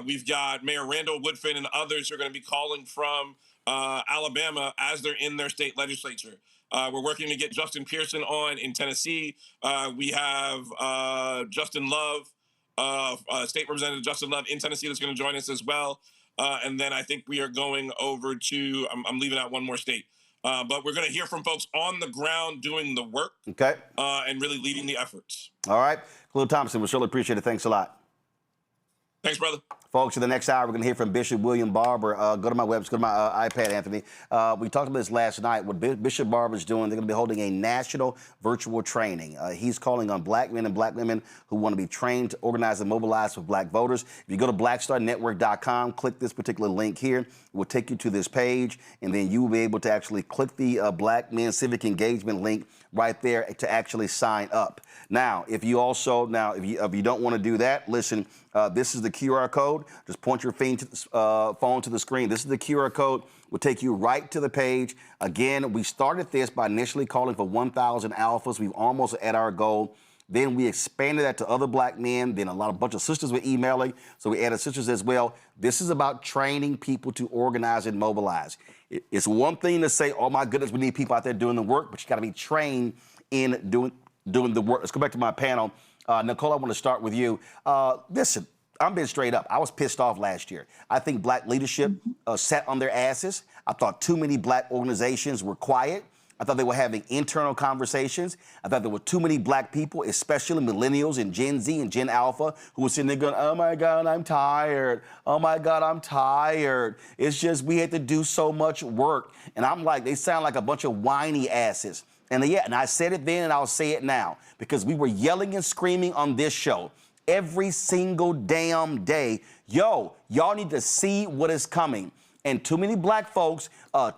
Speaker 17: We've got Mayor Randall Woodfin and others who are going to be calling from Alabama as they're in their state legislature. We're working to get Justin Pearson on in Tennessee. We have Justin Love, State Representative Justin Love in Tennessee that's going to join us as well. And then I think we are going over to, I'm leaving out one more state. But we're going to hear from folks on the ground doing the work,
Speaker 1: okay,
Speaker 17: and really leading the efforts.
Speaker 1: All right. Khalil Thompson, we surely appreciate it. Thanks a lot.
Speaker 17: Thanks, brother.
Speaker 1: Folks, in the next hour, we're going to hear from Bishop William Barber. Go to my website, go to my iPad, Anthony. We talked about this last night. What Bishop Barber's doing, they're going to be holding a national virtual training. He's calling on black men and black women who want to be trained to organize and mobilize for black voters. If you go to blackstarnetwork.com, click this particular link here. It will take you to this page, and then you will be able to actually click the Black Men Civic Engagement link right there to actually sign up. Now, if you don't want to do that, listen, this is the QR code. Just point your phone to the screen. This is the QR code. Will take you right to the page. Again, we started this by initially calling for 1,000 alphas. We've almost at our goal. Then we expanded that to other black men. Then a bunch of sisters were emailing, so we added sisters as well. This is about training people to organize and mobilize. It's one thing to say, oh my goodness, we need people out there doing the work, but you got to be trained in doing the work. Let's go back to my panel. Nicole, I want to start with you. Listen, I'm being straight up. I was pissed off last year. I think black leadership sat on their asses. I thought too many black organizations were quiet. I thought they were having internal conversations. I thought there were too many black people, especially millennials and Gen Z and Gen Alpha, who were sitting there going, oh my God, I'm tired. Oh my God, I'm tired. It's just we had to do so much work. And I'm like, they sound like a bunch of whiny asses. And I said it then and I'll say it now, because we were yelling and screaming on this show every single damn day. Yo, y'all need to see what is coming. And too many black folks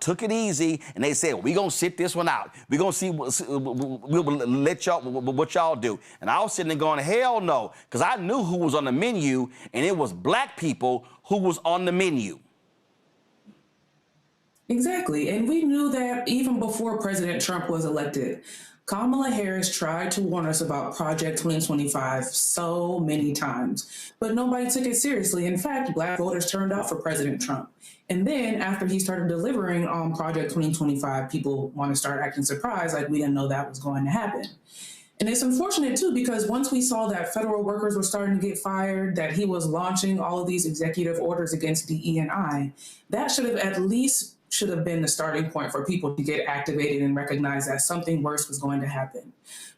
Speaker 1: took it easy, and they said, we're going to sit this one out. We're going to see, we'll let y'all, what y'all do. And I was sitting there going, hell no, because I knew who was on the menu, and it was black people who was on the menu.
Speaker 16: Exactly. And we knew that even before President Trump was elected. Kamala Harris tried to warn us about Project 2025 so many times, but nobody took it seriously. In fact, black voters turned out for President Trump. And then after he started delivering on Project 2025, people want to start acting surprised, like we didn't know that was going to happen. And it's unfortunate, too, because once we saw that federal workers were starting to get fired, that he was launching all of these executive orders against DE&I, that should have been the starting point for people to get activated and recognize that something worse was going to happen.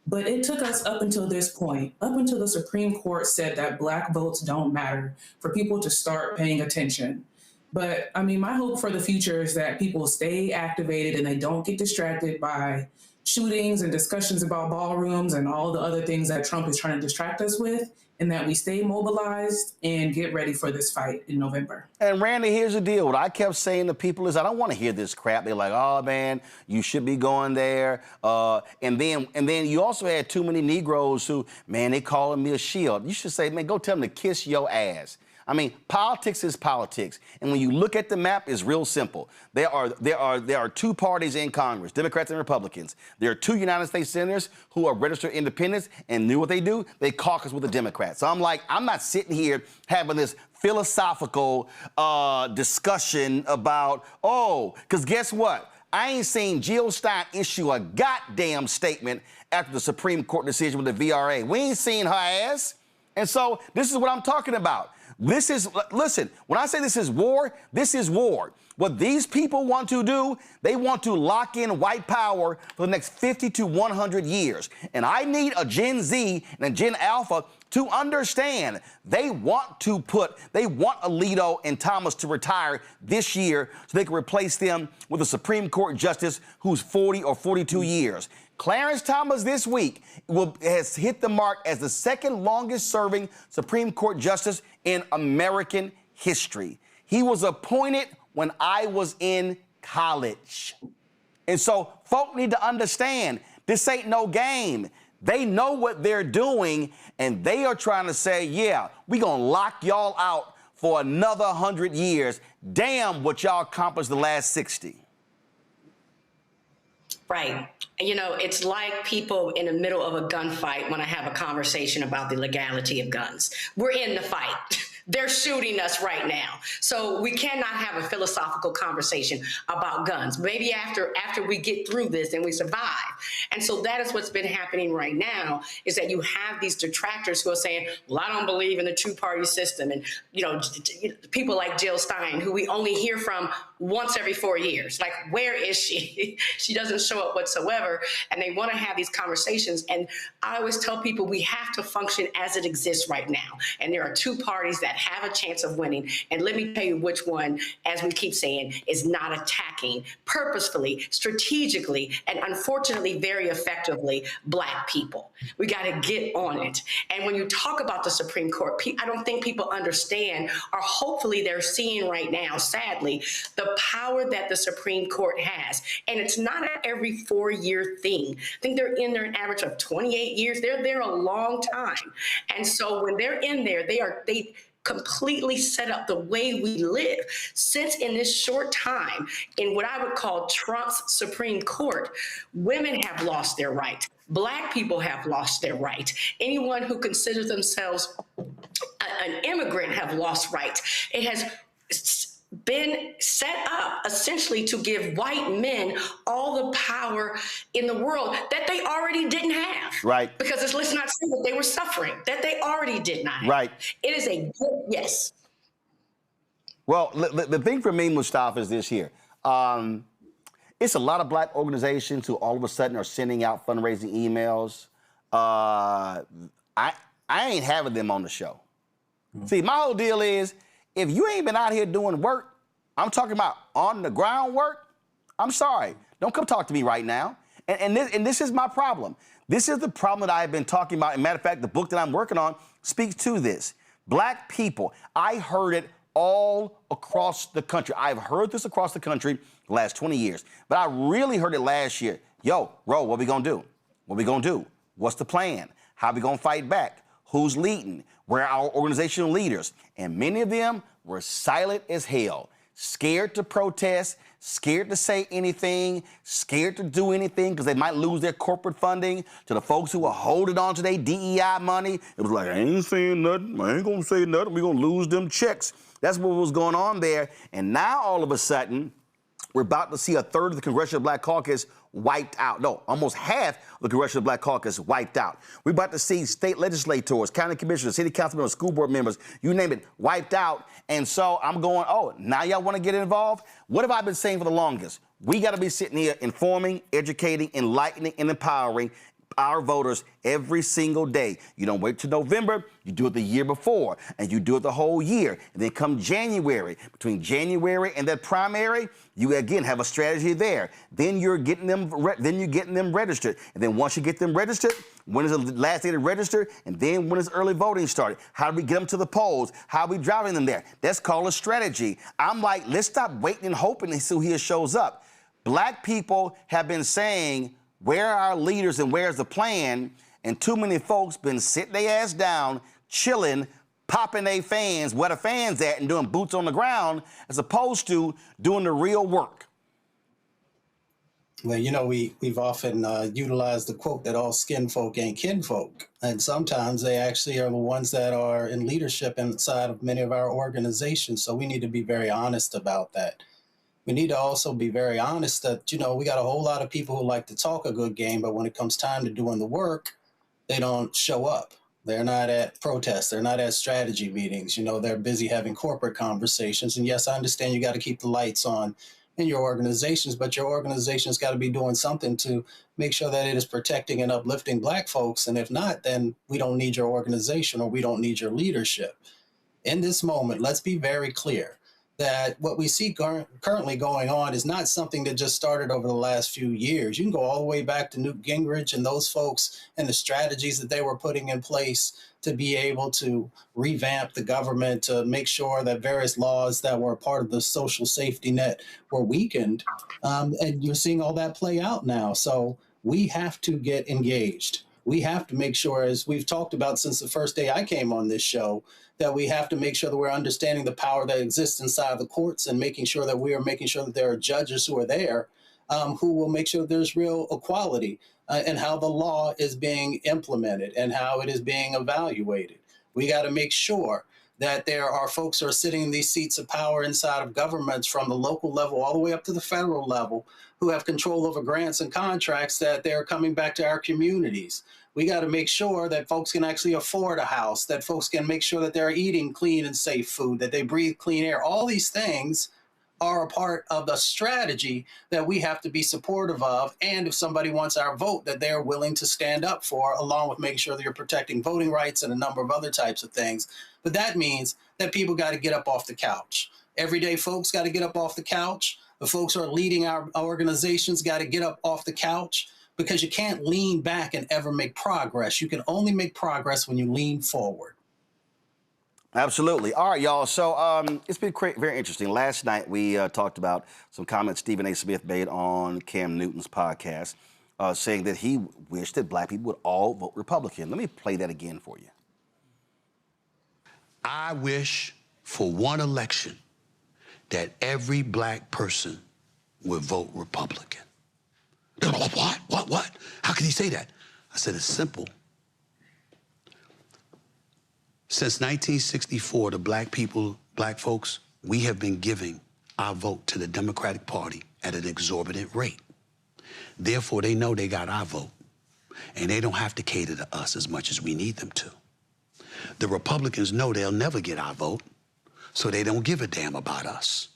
Speaker 16: But it took us up until this point, up until the Supreme Court said that black votes don't matter, for people to start paying attention. But I mean, my hope for the future is that people stay activated and they don't get distracted by shootings and discussions about ballrooms and all the other things that Trump is trying to distract us with, and that we stay mobilized and get ready for this fight in November.
Speaker 1: And Randy, here's the deal. What I kept saying to people is, I don't want to hear this crap. They're like, oh man, you should be going there. And then you also had too many Negroes who, man, they calling me a shield. You should say, man, go tell them to kiss your ass. I mean, politics is politics. And when you look at the map, it's real simple. There are two parties in Congress, Democrats and Republicans. There are two United States senators who are registered independents, and knew what they do? They caucus with the Democrats. So I'm like, I'm not sitting here having this philosophical discussion about, because guess what? I ain't seen Jill Stein issue a goddamn statement after the Supreme Court decision with the VRA. We ain't seen her ass. And so this is what I'm talking about. Listen, when I say this is war, What these people want to do, they want to lock in white power for the next 50 to 100 years. And I need a Gen Z and a Gen Alpha to understand they want Alito and Thomas to retire this year so they can replace them with a Supreme Court justice who's 40 or 42 years. Clarence Thomas this week has hit the mark as the second longest serving Supreme Court justice in American history. He was appointed when I was in college. And so folk need to understand this ain't no game. They know what they're doing, and they are trying to say, yeah, we're going to lock y'all out for another 100 years. Damn what y'all accomplished the last 60.
Speaker 15: Right. You know, it's like people in the middle of a gunfight when I have a conversation about the legality of guns. We're in the fight. They're shooting us right now. So we cannot have a philosophical conversation about guns. Maybe after we get through this and we survive. And so that is what's been happening right now, is that you have these detractors who are saying, well, I don't believe in the two-party system. And, you know, people like Jill Stein, who we only hear from once every 4 years. Like, where is she? She doesn't show up whatsoever. And they want to have these conversations. And I always tell people we have to function as it exists right now. And there are two parties that have a chance of winning. And let me tell you which one, as we keep saying, is not attacking purposefully, strategically, and unfortunately very effectively Black people. We got to get on it. And when you talk about the Supreme Court, I don't think people understand, or hopefully they're seeing right now, sadly, the power that the Supreme Court has. And it's not an every 4-year thing. I think they're in there an average of 28 years. They're there a long time. And so when they're in there, they completely set up the way we live. Since in this short time, in what I would call Trump's Supreme Court, women have lost their right. Black people have lost their right. Anyone who considers themselves an immigrant have lost rights. It has been set up essentially to give white men all the power in the world that they already didn't have.
Speaker 1: Right.
Speaker 15: Because let's not say that they were suffering, that they already did not have.
Speaker 1: Right.
Speaker 15: It is a good, yes.
Speaker 1: Well, the thing for me, Mustafa, is this here. It's a lot of Black organizations who all of a sudden are sending out fundraising emails. I ain't having them on the show. Mm-hmm. See, my whole deal is, if you ain't been out here doing work, I'm talking about on the ground work, I'm sorry. Don't come talk to me right now. And this is my problem. This is the problem that I've been talking about. As a matter of fact, the book that I'm working on speaks to this. Black people, I heard it all across the country. I've heard this across the country the last 20 years. But I really heard it last year. Yo, Ro, what we gonna do? What we gonna do? What's the plan? How we gonna fight back? Who's leading? Where are our organizational leaders? And many of them were silent as hell, scared to protest, scared to say anything, scared to do anything because they might lose their corporate funding. To the folks who were holding on to their DEI money, it was like, I ain't saying nothing. I ain't going to say nothing. We're going to lose them checks. That's what was going on there. And now all of a sudden, we're about to see a third of the Congressional Black Caucus wiped out. No, almost half of the Congressional Black Caucus wiped out. We're about to see state legislators, county commissioners, city council members, school board members, you name it, wiped out. And so I'm going, oh, now y'all want to get involved? What have I been saying for the longest? We got to be sitting here informing, educating, enlightening, and empowering our voters every single day. You don't wait till November, you do it the year before, and you do it the whole year. And then come January, between January and that primary, you again have a strategy there. Then you're getting them registered. And then once you get them registered, when is the last day to register? And then when is early voting started? How do we get them to the polls? How are we driving them there? That's called a strategy. I'm like, let's stop waiting and hoping until he shows up. Black people have been saying, where are our leaders and where's the plan? And too many folks been sitting their ass down, chilling, popping their fans, where the fans at, and doing boots on the ground, as opposed to doing the real work.
Speaker 14: Well, you know, we've often utilized the quote that all skin folk ain't kinfolk. And sometimes they actually are the ones that are in leadership inside of many of our organizations. So we need to be very honest about that. We need to also be very honest that, you know, we got a whole lot of people who like to talk a good game, but when it comes time to doing the work, they don't show up. They're not at protests. They're not at strategy meetings. You know, they're busy having corporate conversations. And yes, I understand you got to keep the lights on in your organizations, but your organization's got to be doing something to make sure that it is protecting and uplifting Black folks. And if not, then we don't need your organization or we don't need your leadership. In this moment, let's be very clear that what we see currently going on is not something that just started over the last few years. You can go all the way back to Newt Gingrich and those folks and the strategies that they were putting in place to be able to revamp the government, to make sure that various laws that were a part of the social safety net were weakened. And you're seeing all that play out now. So we have to get engaged. We have to make sure, as we've talked about since the first day I came on this show, that we have to make sure that we're understanding the power that exists inside of the courts and making sure that we are making sure that there are judges who are there who will make sure there's real equality and how the law is being implemented and how it is being evaluated. We got to make sure that there are folks who are sitting in these seats of power inside of governments from the local level all the way up to the federal level who have control over grants and contracts, that they're coming back to our communities. We got to make sure that folks can actually afford a house, that folks can make sure that they're eating clean and safe food, that they breathe clean air. All these things are a part of the strategy that we have to be supportive of. And if somebody wants our vote, that they're willing to stand up for, along with making sure that you're protecting voting rights and a number of other types of things. But that means that people got to get up off the couch. Everyday folks got to get up off the couch. The folks who are leading our organizations got to get up off the couch, because you can't lean back and ever make progress. You can only make progress when you lean forward.
Speaker 1: Absolutely. All right, y'all. So it's been very interesting. Last night we talked about some comments Stephen A. Smith made on Cam Newton's podcast, saying that he wished that Black people would all vote Republican. Let me play that again for you.
Speaker 18: I wish for one election that every Black person would vote Republican. What? How can he say that? I said, it's simple. Since 1964, the Black people, Black folks, we have been giving our vote to the Democratic Party at an exorbitant rate. Therefore, they know they got our vote, and they don't have to cater to us as much as we need them to. The Republicans know they'll never get our vote, so they don't give a damn about us.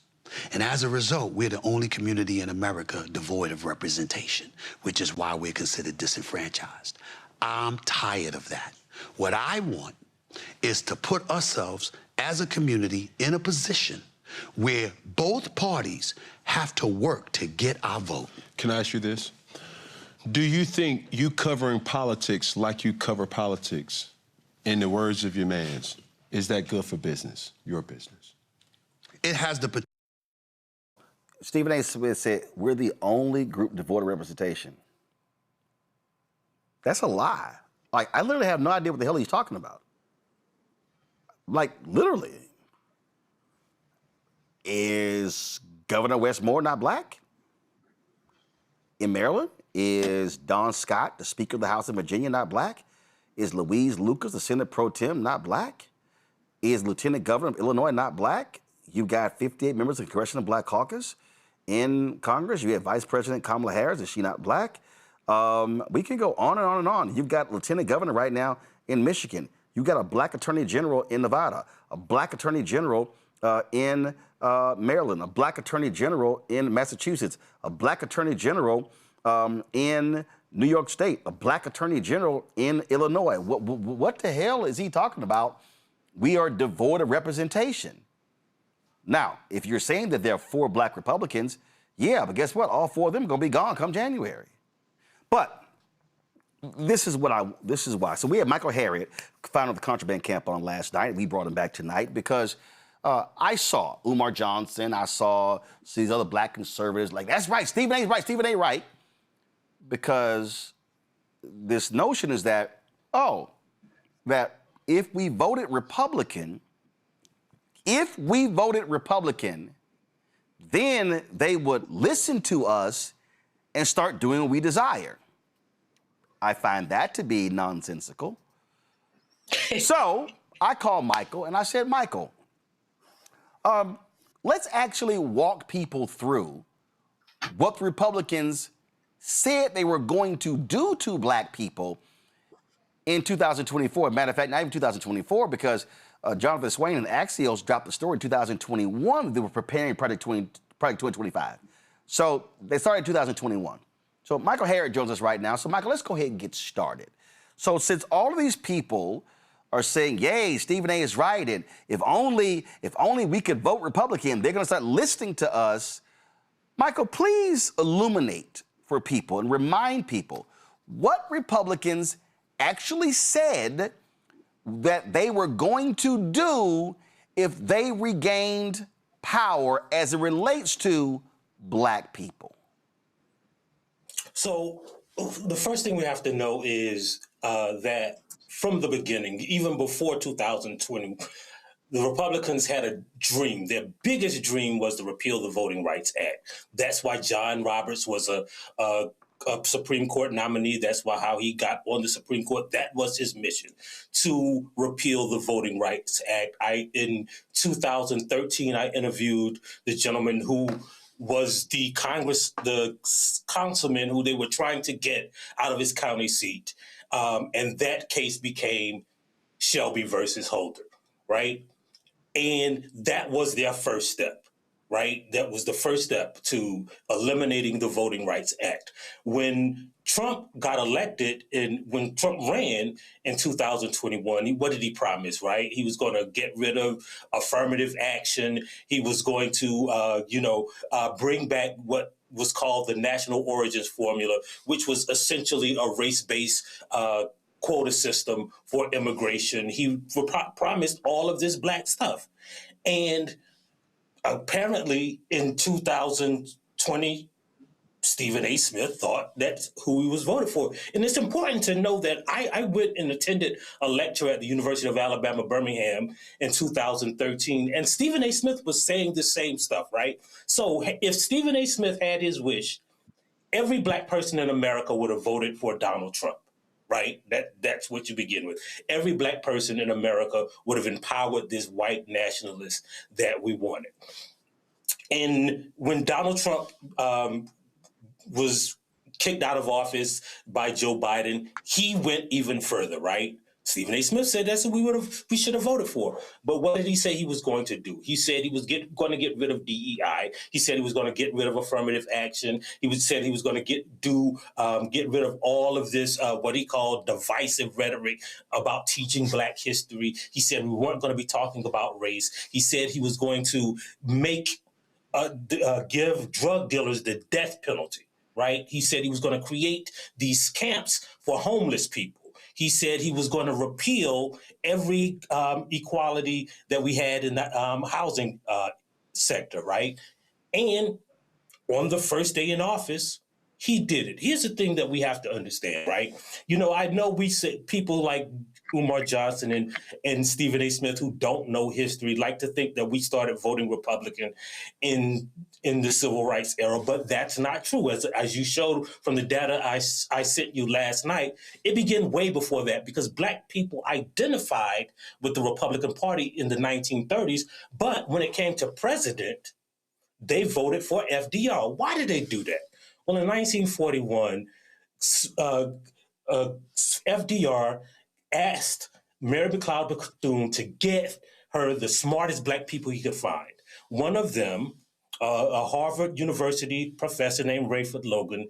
Speaker 18: And as a result, we're the only community in America devoid of representation, which is why we're considered disenfranchised. I'm tired of that. What I want is to put ourselves as a community in a position where both parties have to work to get our vote.
Speaker 19: Can I ask you this? Do you think you covering politics like you cover politics, in the words of your mans, is that good for business, your business?
Speaker 18: It has the potential.
Speaker 1: Stephen A. Smith said, we're the only group devoid of representation. That's a lie. Like, I literally have no idea what the hell he's talking about. Like, literally. Is Governor Westmore not Black? In Maryland? Is Don Scott, the Speaker of the House of Virginia, not Black? Is Louise Lucas, the Senate Pro Tem, not Black? Is Lieutenant Governor of Illinois not Black? You've got 58 members of the Congressional Black Caucus in Congress. You have Vice President Kamala Harris. Is she not Black? We can go on and on and on. You've got Lieutenant Governor right now in Michigan. You've got a Black Attorney General in Nevada, a Black Attorney General in Maryland, a Black Attorney General in Massachusetts, a Black Attorney General in New York State, a Black Attorney General in Illinois. What the hell is he talking about? We are devoid of representation. Now, if you're saying that there are 4 Black Republicans, yeah, but guess what? All 4 of them are going to be gone come January. But this is why. So we had Michael Harriot, founder of the Contraband Camp, on last night. We brought him back tonight because I saw Umar Johnson. I saw these other Black conservatives like, that's right, Stephen A. right, Stephen A. right. Because this notion is that, that if we voted Republican, then they would listen to us and start doing what we desire. I find that to be nonsensical. So I called Michael and I said, Michael, let's actually walk people through what Republicans said they were going to do to Black people in 2024. Matter of fact, not even 2024, because Jonathan Swain and Axios dropped the story in 2021. They were preparing Project 2025. So they started in 2021. So Michael Herod joins us right now. So Michael, let's go ahead and get started. So since all of these people are saying, yay, Stephen A is right, and if only we could vote Republican, they're going to start listening to us. Michael, please illuminate for people and remind people what Republicans actually said that they were going to do if they regained power as it relates to Black people.
Speaker 20: So the first thing we have to know is that from the beginning, even before 2020, the Republicans had a dream. Their biggest dream was to repeal the Voting Rights Act. That's why John Roberts was a Supreme Court nominee. That's why how he got on the Supreme Court. That was his mission, to repeal the Voting Rights Act. In 2013, I interviewed the gentleman who was the councilman who they were trying to get out of his county seat. And that case became Shelby versus Holder, right? And that was their first step, right? That was the first step to eliminating the Voting Rights Act. When Trump got elected and when Trump ran in 2021, what did he promise, right? He was going to get rid of affirmative action. He was going to, bring back what was called the National Origins Formula, which was essentially a race-based quota system for immigration. He promised all of this Black stuff. And apparently in 2020, Stephen A. Smith thought that's who he was voted for. And it's important to know that I went and attended a lecture at the University of Alabama, Birmingham in 2013, and Stephen A. Smith was saying the same stuff, right? So if Stephen A. Smith had his wish, every Black person in America would have voted for Donald Trump, right? That's what you begin with. Every Black person in America would have empowered this white nationalist that we wanted. And when Donald Trump was kicked out of office by Joe Biden, he went even further, right? Stephen A. Smith said that's what we should have voted for. But what did he say he was going to do? He said he was going to get rid of DEI. He said he was going to get rid of affirmative action. Said he was going to get rid of all of this, what he called divisive rhetoric about teaching Black history. He said we weren't going to be talking about race. He said he was going to give drug dealers the death penalty, right? He said he was going to create these camps for homeless people. He said he was going to repeal every equality that we had in the housing sector, right? And on the first day in office, he did it. Here's the thing that we have to understand, right? I know we say people like Umar Johnson and Stephen A. Smith, who don't know history, like to think that we started voting Republican in the civil rights era, but that's not true. As you showed from the data I sent you last night, it began way before that because Black people identified with the Republican Party in the 1930s, but when it came to president, they voted for FDR. Why did they do that? Well, in 1941, FDR asked Mary McLeod Bethune to get her the smartest Black people he could find. One of them, a Harvard University professor named Rayford Logan,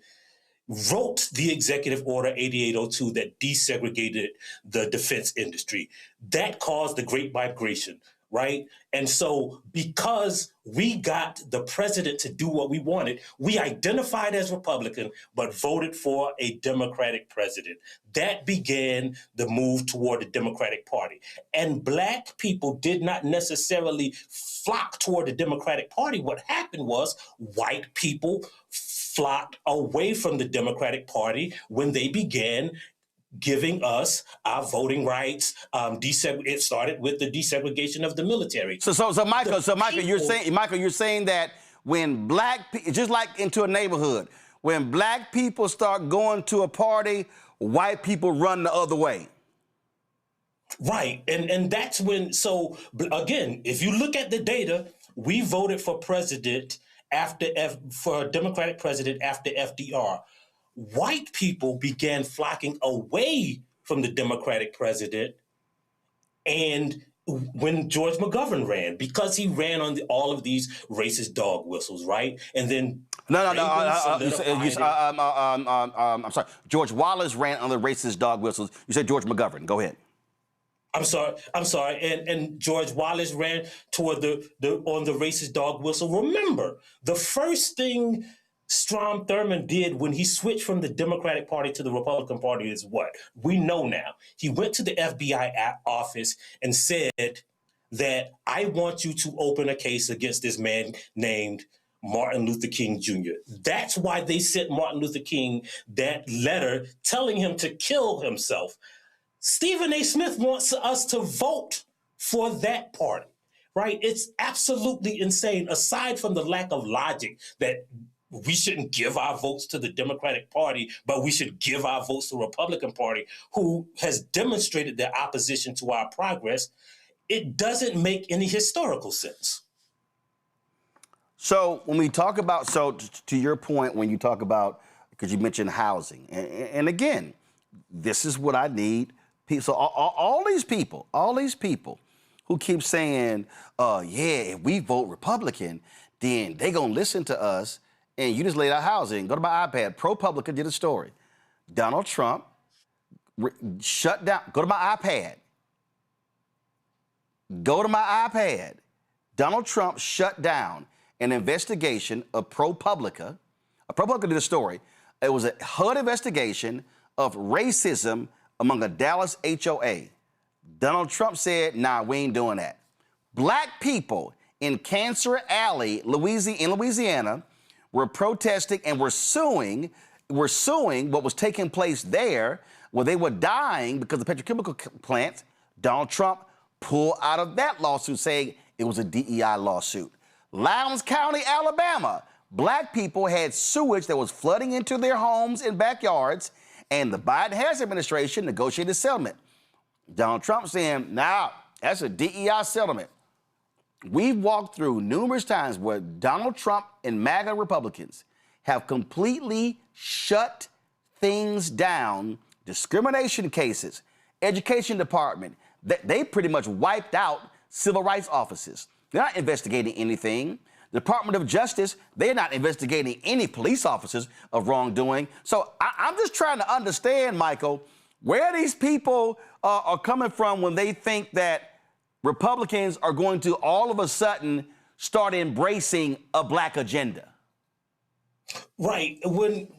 Speaker 20: wrote the executive order 8802 that desegregated the defense industry. That caused the Great Migration, right? And so because we got the president to do what we wanted, we identified as Republican, but voted for a Democratic president. That began the move toward the Democratic Party. And Black people did not necessarily flock toward the Democratic Party. What happened was white people flocked away from the Democratic Party when they began giving us our voting rights. It started with the desegregation of the military.
Speaker 1: So Michael, you're saying that when just like into a neighborhood, when Black people start going to a party, white people run the other way.
Speaker 20: Right, and that's when. So again, if you look at the data, we voted for president for a Democratic president after FDR. White people began flocking away from the Democratic president and when George McGovern ran, because he ran on all of these racist dog whistles, right? And then
Speaker 1: I'm sorry. George Wallace ran on the racist dog whistles. You said George McGovern. Go ahead.
Speaker 20: I'm sorry. And George Wallace ran toward on the racist dog whistle. Remember, the first thing Strom Thurmond did when he switched from the Democratic Party to the Republican Party is what? We know now. He went to the FBI office and said that I want you to open a case against this man named Martin Luther King Jr. That's why they sent Martin Luther King that letter telling him to kill himself. Stephen A. Smith wants us to vote for that party, right? It's absolutely insane, aside from the lack of logic that we shouldn't give our votes to the Democratic Party, but we should give our votes to the Republican Party, who has demonstrated their opposition to our progress. It doesn't make any historical sense.
Speaker 1: So when we talk about, to your point, when you talk about, because you mentioned housing, and again, this is what I need. So all these people who keep saying, yeah, if we vote Republican, then they gonna listen to us. And you just laid out housing. Go to my iPad. ProPublica did a story. Donald Trump shut down. Go to my iPad. Go to my iPad. Donald Trump shut down an investigation of ProPublica. ProPublica did a story. It was a HUD investigation of racism among a Dallas HOA. Donald Trump said, nah, we ain't doing that. Black people in Cancer Alley, Louisiana, were protesting and were suing what was taking place there, where they were dying because of the petrochemical plants. Donald Trump pulled out of that lawsuit, saying it was a DEI lawsuit. Lowndes County, Alabama, black people had sewage that was flooding into their homes and backyards, and the Biden-Harris administration negotiated a settlement. Donald Trump saying, nah, that's a DEI settlement. We've walked through numerous times where Donald Trump and MAGA Republicans have completely shut things down, discrimination cases, education department. They pretty much wiped out civil rights offices. They're not investigating anything. The Department of Justice, they're not investigating any police officers of wrongdoing. So I'm just trying to understand, Michael, where these people are coming from when they think that Republicans are going to all of a sudden start embracing a black agenda.
Speaker 20: Right.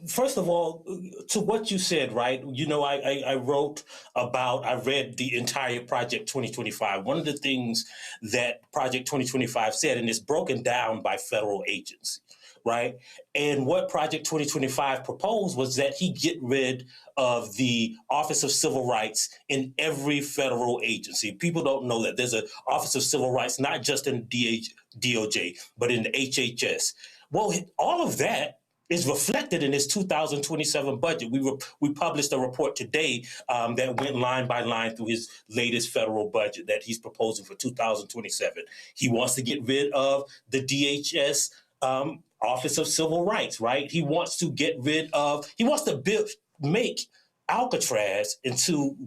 Speaker 20: First of all, to what you said, right? You know, I read the entire Project 2025. One of the things that Project 2025 said, and it's broken down by federal agency, right? And what Project 2025 proposed was that he get rid of the Office of Civil Rights in every federal agency. People don't know that there's an Office of Civil Rights, not just in DOJ, but in the HHS. Well, all of that is reflected in his 2027 budget. We published a report today that went line by line through his latest federal budget that he's proposing for 2027. He wants to get rid of the DHS Office of Civil Rights, right? He wants to make Alcatraz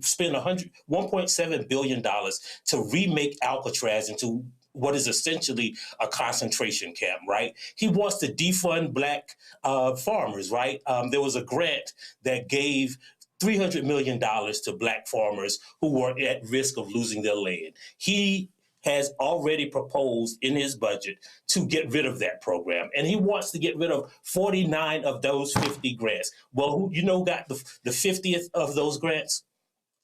Speaker 20: spend $1.7 billion to remake Alcatraz into what is essentially a concentration camp, right? He wants to defund black farmers, right? There was a grant that gave $300 million to black farmers who were at risk of losing their land. He has already proposed in his budget to get rid of that program. And he wants to get rid of 49 of those 50 grants. Well, who got the 50th of those grants?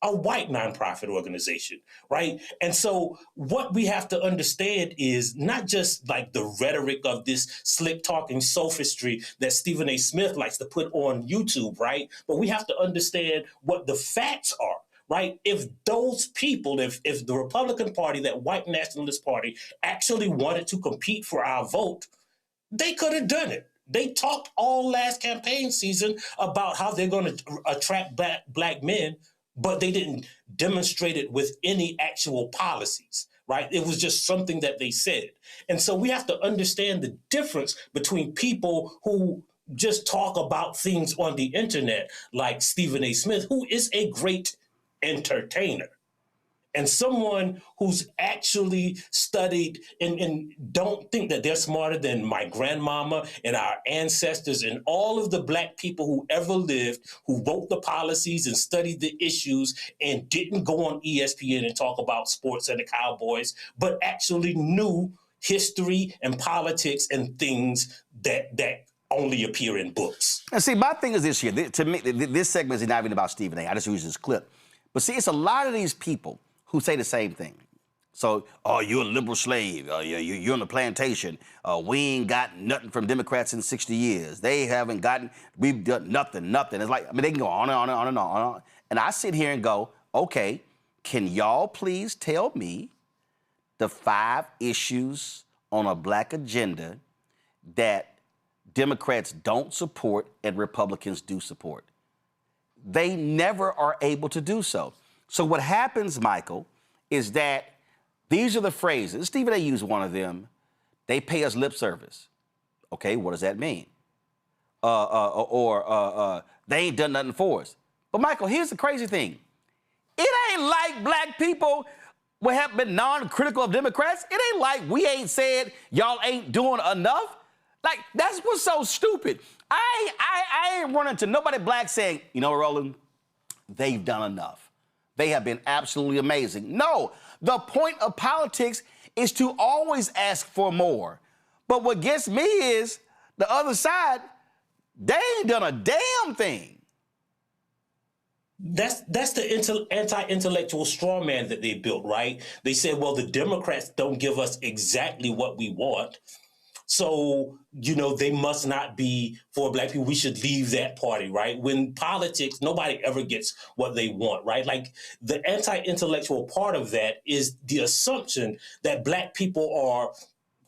Speaker 20: A white nonprofit organization, right? And so what we have to understand is not just like the rhetoric of this slick talking sophistry that Stephen A. Smith likes to put on YouTube, right? But we have to understand what the facts are. Right? If those people, if the Republican Party, that white nationalist party, actually wanted to compete for our vote, they could have done it. They talked all last campaign season about how they're going to attract black men, but they didn't demonstrate it with any actual policies, right? It was just something that they said. And so we have to understand the difference between people who just talk about things on the internet, like Stephen A. Smith, who is a great entertainer. And someone who's actually studied and don't think that they're smarter than my grandmama and our ancestors and all of the Black people who ever lived, who wrote the policies and studied the issues and didn't go on ESPN and talk about sports and the Cowboys, but actually knew history and politics and things that only appear in books.
Speaker 1: And see, my thing is this here. To me, this segment is not even about Stephen A. I just use this clip. But see, it's a lot of these people who say the same thing. So, oh, you're a liberal slave. You're on the plantation. We ain't got nothing from Democrats in 60 years. They haven't gotten, we've done nothing. It's like, I mean, they can go on and on and on and on. And I sit here and go, okay, can y'all please tell me the 5 issues on a Black agenda that Democrats don't support and Republicans do support? They never are able to do so. So what happens, Michael, is that these are the phrases. Stephen A. used one of them. They pay us lip service. Okay, what does that mean? They ain't done nothing for us. But Michael, here's the crazy thing. It ain't like Black people have been non-critical of Democrats. It ain't like we ain't said y'all ain't doing enough. Like, that's what's so stupid. I ain't running to nobody Black saying, you know, Roland, they've done enough. They have been absolutely amazing. No, the point of politics is to always ask for more. But what gets me is the other side, they ain't done a damn thing.
Speaker 20: That's the anti-intellectual straw man that they built, right? They said, well, the Democrats don't give us exactly what we want. So, you know, they must not be for Black people. We should leave that party, right? When politics, nobody ever gets what they want, right? Like, the anti-intellectual part of that is the assumption that Black people are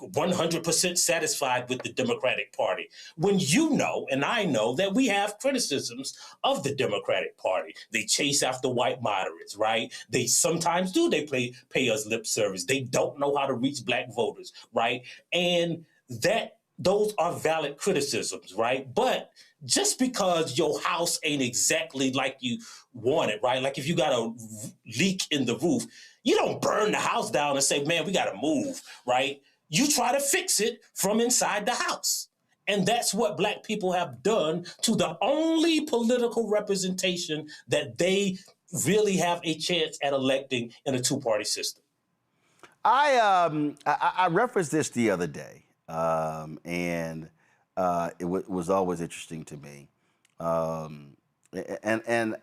Speaker 20: 100% satisfied with the Democratic Party. When you know, and I know, that we have criticisms of the Democratic Party. They chase after white moderates, right? They sometimes do. They pay us lip service. They don't know how to reach Black voters, right? And those are valid criticisms, right? But just because your house ain't exactly like you want it, right? Like if you got a leak in the roof, you don't burn the house down and say, man, we got to move, right? You try to fix it from inside the house. And that's what Black people have done to the only political representation that they really have a chance at electing in a two-party system.
Speaker 1: I referenced this the other day. It was always interesting to me. And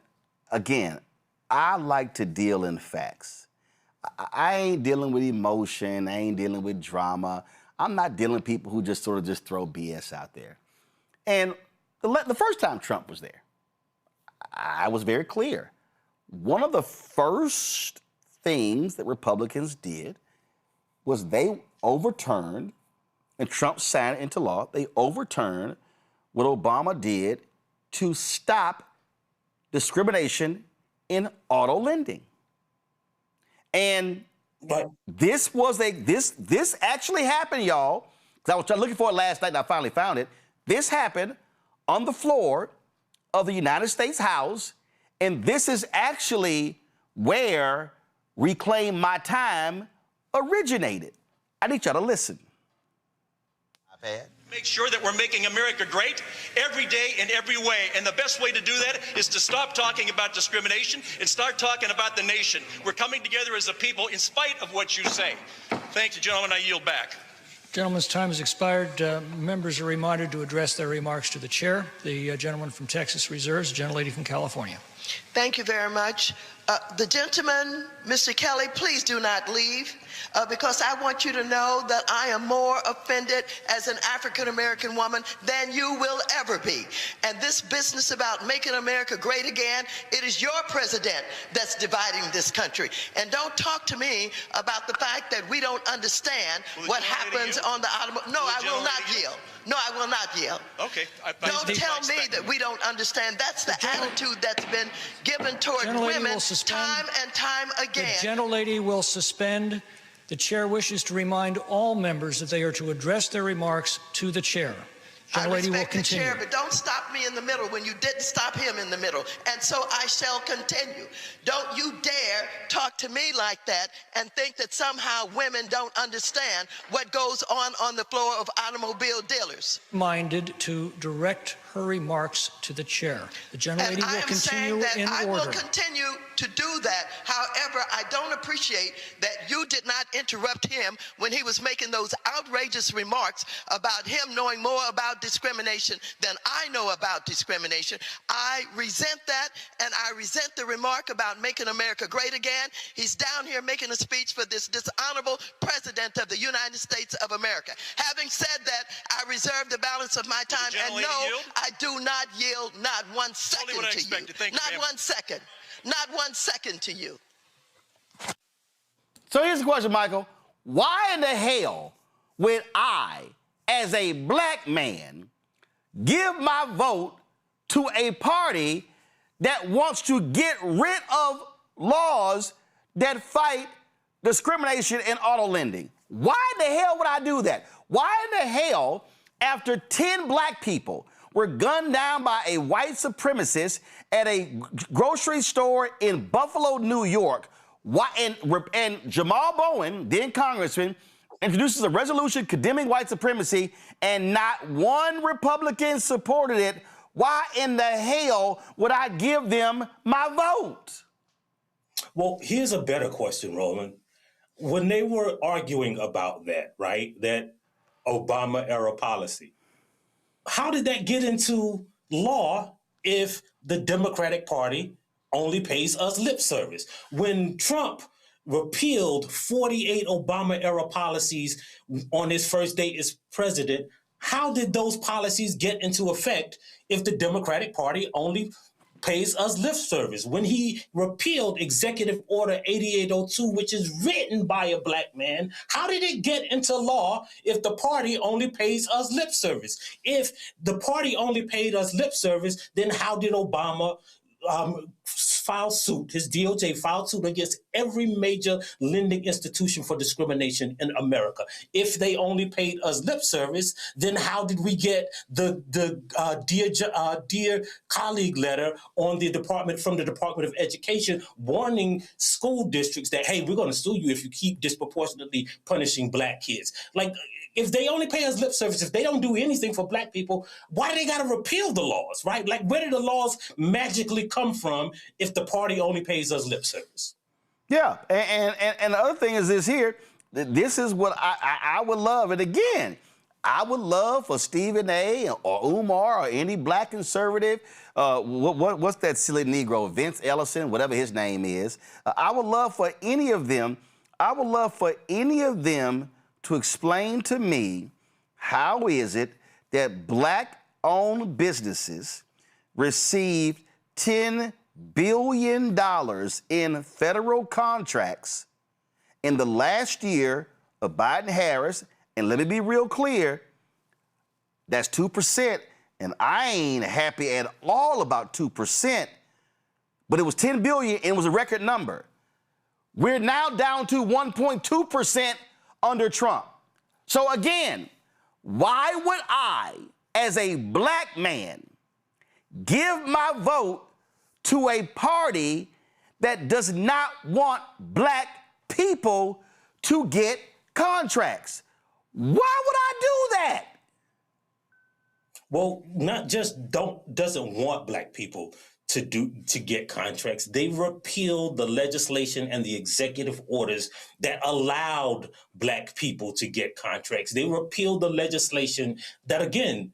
Speaker 1: again, I like to deal in facts. I ain't dealing with emotion. I ain't dealing with drama. I'm not dealing with people who just sort of just throw BS out there. And the first time Trump was there, I was very clear. One of the first things that Republicans did was they overturned, and Trump signed it into law, they overturned what Obama did to stop discrimination in auto lending. And this actually happened, y'all, because I was looking for it last night and I finally found it. This happened on the floor of the United States House, and this is actually where Reclaim My Time originated. I need y'all to listen.
Speaker 21: Make sure that we're making America great every day in every way. And the best way to do that is to stop talking about discrimination and start talking about the nation. We're coming together as a people in spite of what you say. Thank you, gentlemen. I yield back.
Speaker 22: Gentleman's time has expired. Members are reminded to address their remarks to the chair. The gentleman from Texas reserves, the gentlelady from California.
Speaker 23: Thank you very much. The gentleman, Mr. Kelly, please do not leave because I want you to know that I am more offended as an African-American woman than you will ever be. And this business about making America great again, it is your president that's dividing this country. And don't talk to me about the fact that we don't understand what happens on the automobile. No, I will not yield. No, I will not yield.
Speaker 21: Okay.
Speaker 23: Don't tell me that we don't understand. That's the attitude that's been given toward women time and time again.
Speaker 22: The gentlelady will suspend. The chair wishes to remind all members that they are to address their remarks to the chair.
Speaker 23: I
Speaker 22: Gentlelady will
Speaker 23: respect the
Speaker 22: continue.
Speaker 23: chair, but don't stop me in the middle when you didn't stop him in the middle. And so I shall continue. Don't you dare talk to me like that and think that somehow women don't understand what goes on the floor of automobile dealers.
Speaker 22: Minded to direct her remarks to the chair. The gentlelady
Speaker 23: And I
Speaker 22: will
Speaker 23: am
Speaker 22: continue
Speaker 23: saying that
Speaker 22: in
Speaker 23: I
Speaker 22: order.
Speaker 23: will continue to do that. However, I don't appreciate that you did not interrupt him when he was making those outrageous remarks about him knowing more about discrimination than I know about discrimination. I resent that, and I resent the remark about making America great again. He's down here making a speech for this dishonorable president of the United States of America. Having said that, I reserve the balance of my time, and no, I do not yield not 1 second
Speaker 21: what I
Speaker 23: to you.
Speaker 21: expected. Thank you,
Speaker 23: Not
Speaker 21: ma'am.
Speaker 23: 1 second. Not 1 second to you.
Speaker 1: So here's the question, Michael. Why in the hell would I, as a black man, give my vote to a party that wants to get rid of laws that fight discrimination in auto lending? Why in the hell would I do that? Why in the hell, after 10 black people were gunned down by a white supremacist at a grocery store in Buffalo, New York, and Jamal Bowen, then congressman, introduces a resolution condemning white supremacy, and not one Republican supported it, why in the hell would I give them my vote?
Speaker 20: Well, here's a better question, Roland. When they were arguing about that, right, that Obama-era policy, how did that get into law if the Democratic Party only pays us lip service? When Trump repealed 48 Obama-era policies on his first day as president, how did those policies get into effect if the Democratic Party only pays us lip service? When he repealed Executive Order 8802, which is written by a black man, how did it get into law if the party only pays us lip service? If the party only paid us lip service, then how did Obama file suit, his DOJ filed suit against every major lending institution for discrimination in America? If they only paid us lip service, then how did we get the dear colleague letter on the from the Department of Education warning school districts that, hey, we're going to sue you if you keep disproportionately punishing black kids? Like, if they only pay us lip service, if they don't do anything for black people, why do they got to repeal the laws, right? Like, where did the laws magically come from if the party only pays us lip service?
Speaker 1: Yeah, and the other thing is this here, this is what I would love. And again, I would love for Stephen A. or Umar or any black conservative, what's that silly Negro, Vince Ellison, whatever his name is. I would love for any of them, to explain to me how is it that black-owned businesses received $10 billion in federal contracts in the last year of Biden-Harris. And let me be real clear, that's 2%, and I ain't happy at all about 2%, but it was $10 billion and it was a record number. We're now down to 1.2% under Trump. So again, why would I, as a black man, give my vote to a party that does not want black people to get contracts? Why would I do that?
Speaker 20: Well, not just doesn't want black people to get contracts. They repealed the legislation and the executive orders that allowed black people to get contracts. They repealed the legislation that, again,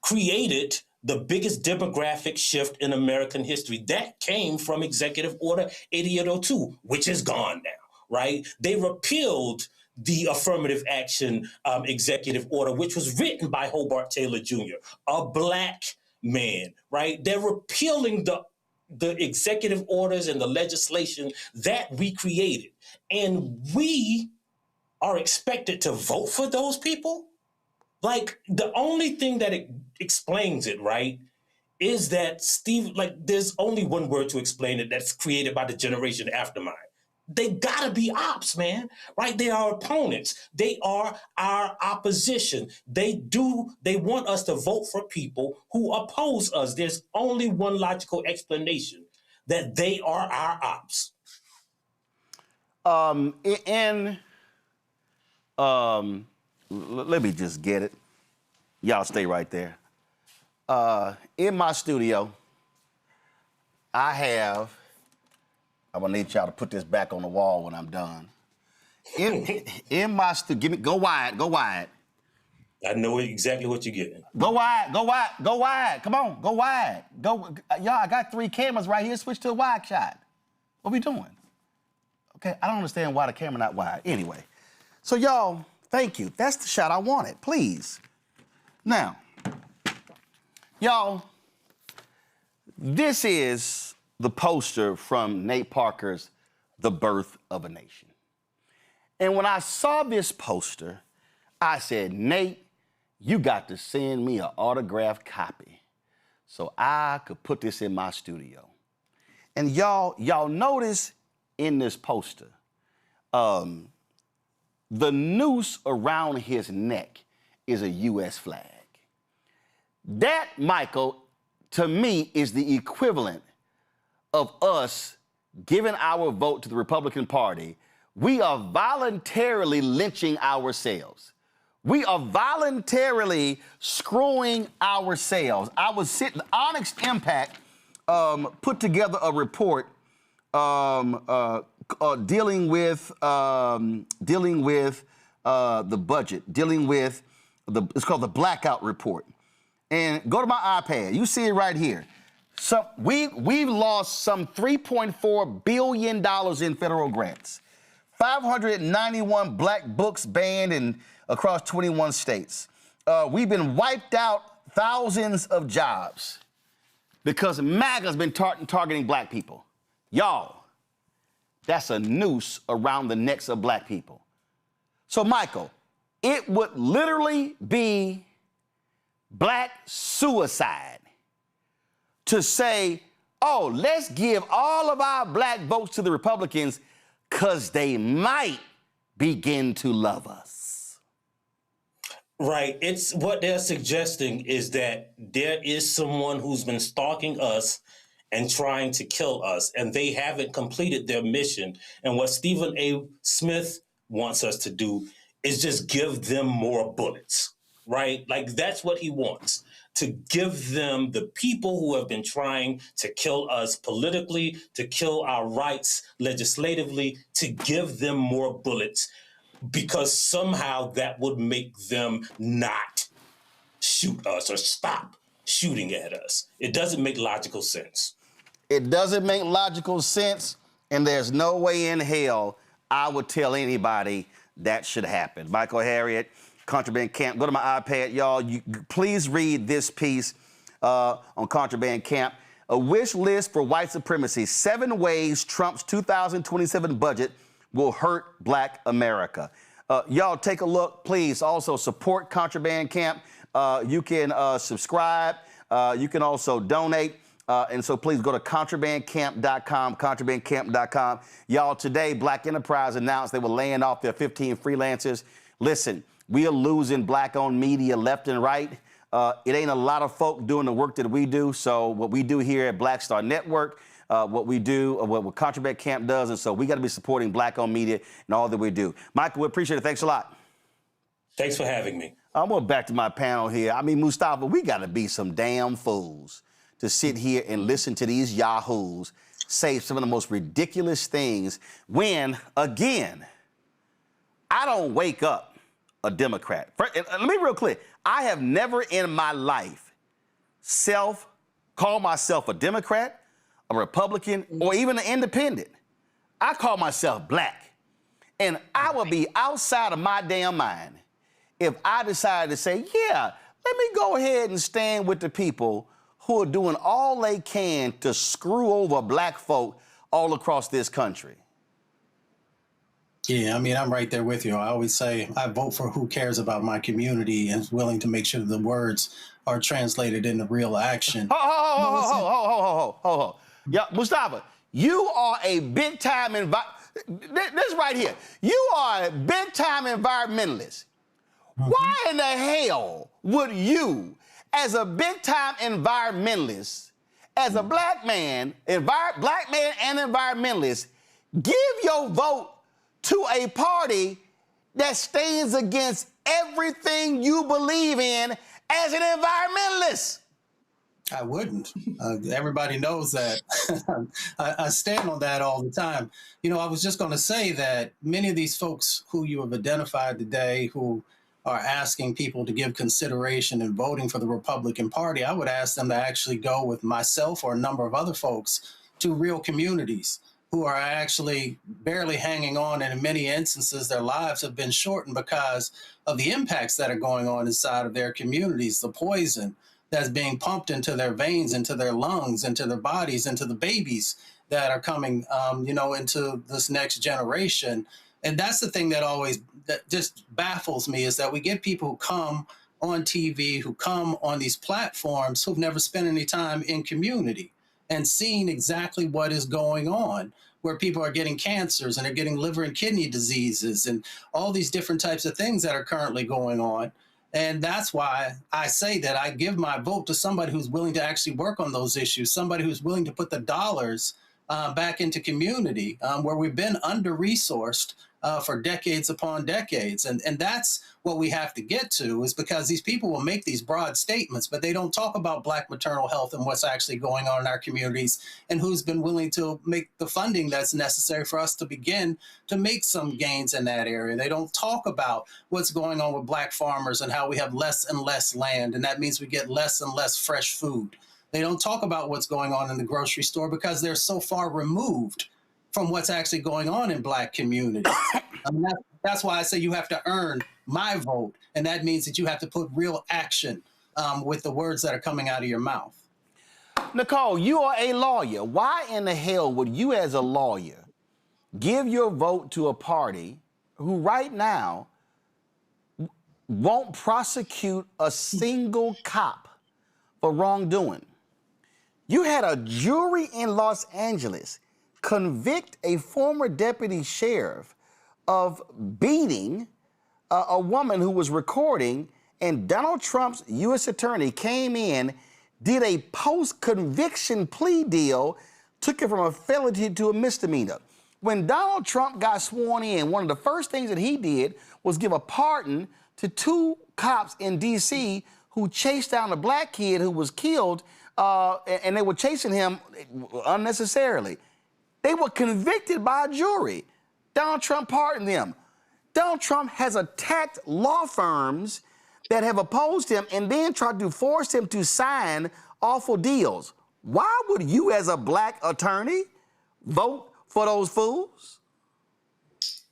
Speaker 20: created the biggest demographic shift in American history. That came from Executive Order 8802, which is gone now, right? They repealed the affirmative action executive order, which was written by Hobart Taylor Jr., a black man, right? They're repealing the executive orders and the legislation that we created. And we are expected to vote for those people? Like, the only thing that explains it, right, is that there's only one word to explain it that's created by the generation after mine. They gotta be ops, man, right? They are opponents. They are our opposition. They want us to vote for people who oppose us. There's only one logical explanation, that they are our ops.
Speaker 1: Let me just get it. Y'all stay right there. In my studio, I'm gonna need y'all to put this back on the wall when I'm done. In my studio, go wide.
Speaker 20: I know exactly what you're getting.
Speaker 1: Go wide. Come on, go wide. Y'all, I got 3 cameras right here. Switch to a wide shot. What we doing? Okay, I don't understand why the camera not wide. Anyway, so y'all, thank you. That's the shot I wanted, please. Now, y'all, this is the poster from Nate Parker's The Birth of a Nation. And when I saw this poster, I said, Nate, you got to send me an autographed copy so I could put this in my studio. And y'all notice in this poster, the noose around his neck is a U.S. flag. That, Michael, to me, is the equivalent of us giving our vote to the Republican Party. We are voluntarily lynching ourselves. We are voluntarily screwing ourselves. Onyx Impact put together a report dealing with the budget, it's called the Blackout Report. And go to my iPad. You see it right here. So we've lost some $3.4 billion in federal grants. 591 black books banned across 21 states. We've been wiped out thousands of jobs because MAGA's been targeting black people. Y'all, that's a noose around the necks of black people. So, Michael, it would literally be black suicide to say, oh, let's give all of our black votes to the Republicans because they might begin to love us.
Speaker 20: Right. It's what they're suggesting is that there is someone who's been stalking us and trying to kill us, and they haven't completed their mission. And what Stephen A. Smith wants us to do is just give them more bullets, right? Like, that's what he wants, to give them the people who have been trying to kill us politically, to kill our rights legislatively, to give them more bullets, because somehow that would make them not shoot us or stop shooting at us. It doesn't make logical sense.
Speaker 1: It doesn't make logical sense, and there's no way in hell I would tell anybody that should happen. Michael Harriot, Contraband Camp. Go to my iPad, y'all. Please read this piece on Contraband Camp. A wish list for white supremacy. 7 ways Trump's 2027 budget will hurt black America. Y'all take a look, please. Also support Contraband Camp. You can subscribe. You can also donate. And so please go to contrabandcamp.com, contrabandcamp.com. Y'all, today, Black Enterprise announced they were laying off their 15 freelancers. Listen, we are losing black-owned media left and right. It ain't a lot of folk doing the work that we do. So what we do here at Black Star Network, what we do, what Contraband Camp does, and so we got to be supporting black-owned media and all that we do. Michael, we appreciate it. Thanks a lot.
Speaker 20: Thanks for having me.
Speaker 1: I'm going back to my panel here. I mean, Mustafa, we got to be some damn fools to sit here and listen to these yahoos say some of the most ridiculous things when, again, I don't wake up a Democrat. Let me be real clear. I have never in my life called myself a Democrat, a Republican, or even an independent. I call myself black. And I would be outside of my damn mind if I decided to say, yeah, let me go ahead and stand with the people who are doing all they can to screw over black folk all across this country.
Speaker 14: Yeah, I mean, I'm right there with you. I always say I vote for who cares about my community and is willing to make sure the words are translated into real action.
Speaker 1: Yeah, Mustafa, you are a big time this right here. You are a big-time environmentalist. Why in the hell would you, as a big-time environmentalist, as a black man and environmentalist, give your vote to a party that stands against everything you believe in as an environmentalist?
Speaker 14: I wouldn't. Everybody knows that. I stand on that all the time. You know, I was just going to say that many of these folks who you have identified today who are asking people to give consideration in voting for the Republican Party, I would ask them to actually go with myself or a number of other folks to real communities who are actually barely hanging on, and in many instances, their lives have been shortened because of the impacts that are going on inside of their communities, the poison that's being pumped into their veins, into their lungs, into their bodies, into the babies that are coming, into this next generation. And that's the thing that just baffles me, is that we get people who come on TV, who come on these platforms, who've never spent any time in community and seen exactly what is going on, where people are getting cancers and are getting liver and kidney diseases and all these different types of things that are currently going on. And that's why I say that I give my vote to somebody who's willing to actually work on those issues, somebody who's willing to put the dollars back into community, where we've been under-resourced for decades upon decades. And that's what we have to get to, is because these people will make these broad statements, but they don't talk about Black maternal health and what's actually going on in our communities and who's been willing to make the funding that's necessary for us to begin to make some gains in that area. They don't talk about what's going on with Black farmers and how we have less and less land, and that means we get less and less fresh food. They don't talk about what's going on in the grocery store because they're so far removed from what's actually going on in Black communities. That's why I say you have to earn my vote, and that means that you have to put real action with the words that are coming out of your mouth.
Speaker 1: Nicole, you are a lawyer. Why in the hell would you, as a lawyer, give your vote to a party who right now won't prosecute a single cop for wrongdoing? You had a jury in Los Angeles convict a former deputy sheriff of beating a woman who was recording, and Donald Trump's U.S. attorney came in, did a post-conviction plea deal, took it from a felony to a misdemeanor. When Donald Trump got sworn in, one of the first things that he did was give a pardon to 2 cops in D.C. who chased down a Black kid who was killed, and they were chasing him unnecessarily. They were convicted by a jury. Donald Trump pardoned them. Donald Trump has attacked law firms that have opposed him and then tried to force him to sign awful deals. Why would you, as a Black attorney, vote for those fools?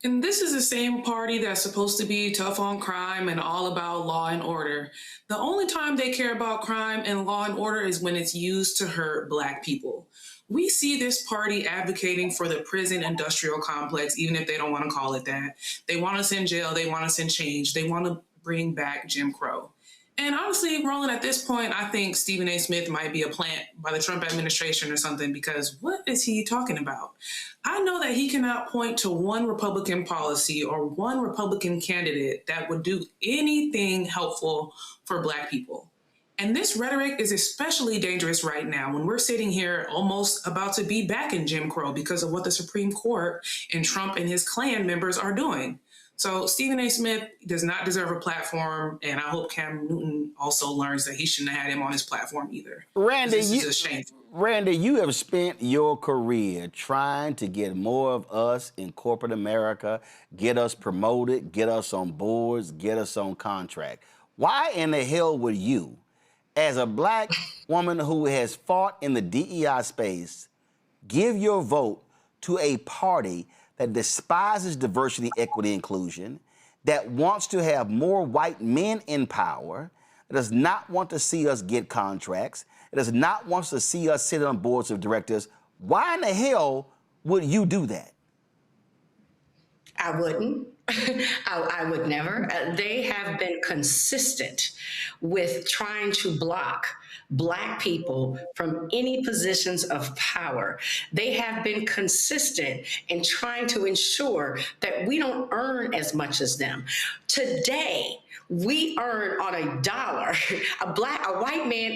Speaker 16: And this is the same party that's supposed to be tough on crime and all about law and order. The only time they care about crime and law and order is when it's used to hurt Black people. We see this party advocating for the prison industrial complex, even if they don't want to call it that. They want us in jail. They want us in change. They want to bring back Jim Crow. And honestly, Roland, at this point, I think Stephen A. Smith might be a plant by the Trump administration or something, because what is he talking about? I know that he cannot point to one Republican policy or one Republican candidate that would do anything helpful for Black people. And this rhetoric is especially dangerous right now when we're sitting here almost about to be back in Jim Crow because of what the Supreme Court and Trump and his Klan members are doing. So Stephen A. Smith does not deserve a platform, and I hope Cam Newton also learns that he shouldn't have had him on his platform either.
Speaker 1: Randy,
Speaker 16: this is a shame.
Speaker 1: Randy, you have spent your career trying to get more of us in corporate America, get us promoted, get us on boards, get us on contract. Why in the hell would you, as a Black woman who has fought in the DEI space, give your vote to a party that despises diversity, equity, inclusion, that wants to have more white men in power, that does not want to see us get contracts, that does not want to see us sit on boards of directors? Why in the hell would you do that?
Speaker 15: I wouldn't. I would never. They have been consistent with trying to block Black people from any positions of power. They have been consistent in trying to ensure that we don't earn as much as them. Today, we earn on $1. A white man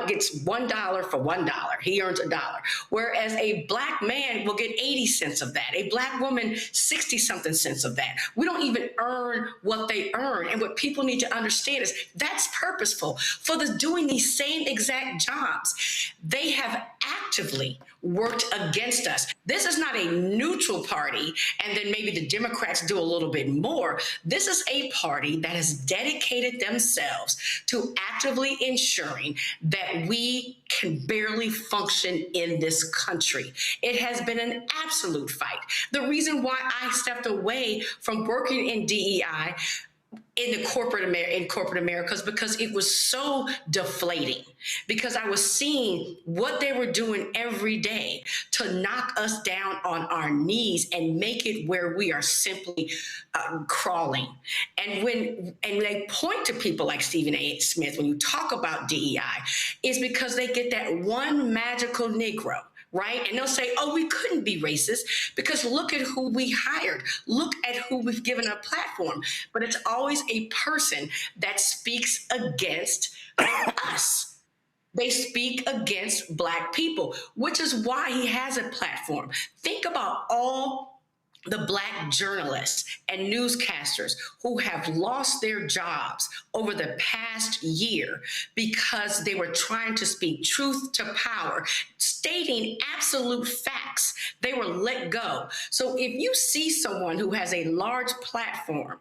Speaker 15: gets $1 for $1. He earns $1. Whereas a black man will get 80 cents of that. A black woman, 60 something cents of that. We don't even earn what they earn. And what people need to understand is that's purposeful. For doing these same exact jobs, they have actively worked against us. This is not a neutral party, and then maybe the Democrats do a little bit more. This is a party that has dedicated themselves to actively ensuring that we can barely function in this country. It has been an absolute fight. The reason why I stepped away from working in DEI in corporate America is because it was so deflating, because I was seeing what they were doing every day to knock us down on our knees and make it where we are simply crawling. And when they point to people like Stephen A. Smith, when you talk about DEI, is because they get that one magical Negro, right? And they'll say, oh, we couldn't be racist because look at who we hired. Look at who we've given a platform. But it's always a person that speaks against us. They speak against Black people, which is why he has a platform. Think about all the Black journalists and newscasters who have lost their jobs over the past year because they were trying to speak truth to power, stating absolute facts. They were let go. So if you see someone who has a large platform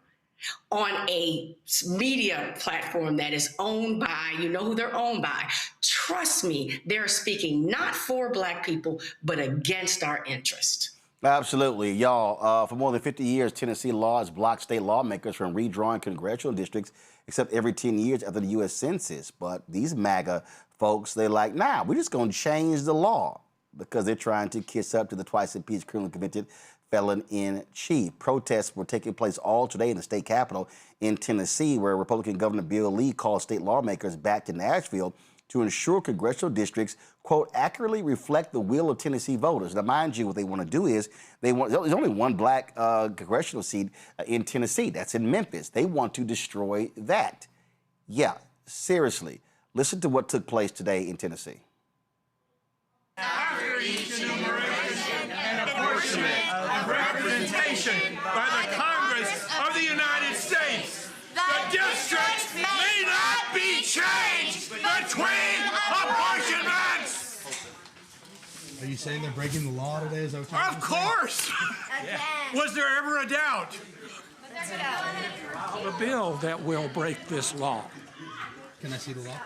Speaker 15: on a media platform that is owned by, you know who they're owned by, trust me, they're speaking not for Black people, but against our interest.
Speaker 1: Absolutely. Y'all, for more than 50 years, Tennessee law has blocked state lawmakers from redrawing congressional districts except every 10 years after the U.S. Census. But these MAGA folks, they're like, nah, we're just going to change the law because they're trying to kiss up to the twice-impeached criminally convicted felon-in-chief. Protests were taking place all today in the state capitol in Tennessee, where Republican Governor Bill Lee called state lawmakers back to Nashville to ensure congressional districts, quote, accurately reflect the will of Tennessee voters. Now, mind you, what they want to do is there's only one Black congressional seat in Tennessee. That's in Memphis. They want to destroy that. Yeah, seriously. Listen to what took place today in Tennessee.
Speaker 2: After each enumeration and apportionment of representation by the Congress of the United States, the districts may not be changed between apportionments.
Speaker 3: Are you saying they're breaking the law today? Is that what you're
Speaker 2: Of course. Was there ever a doubt?
Speaker 4: A bill that will break this law.
Speaker 3: Can I see the law?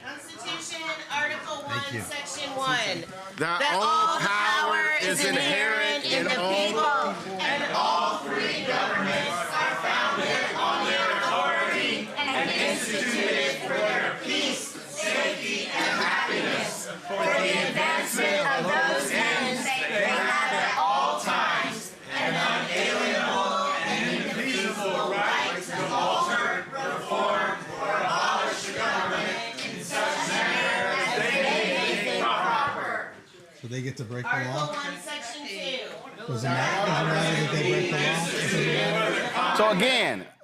Speaker 24: Constitution, Article 1, Section 1.
Speaker 2: That all power is inherent in the people,
Speaker 24: and all free governments are founded on their authority and instituted for their peace, safety, and happiness, for the advancement of those ends they have at all times an unalienable and indefeasible right to alter, reform, or abolish the government in such manner as they may think proper.
Speaker 3: So they get to break the
Speaker 24: Article
Speaker 3: law?
Speaker 24: 1, Section 2.
Speaker 3: Does it matter that they break the law?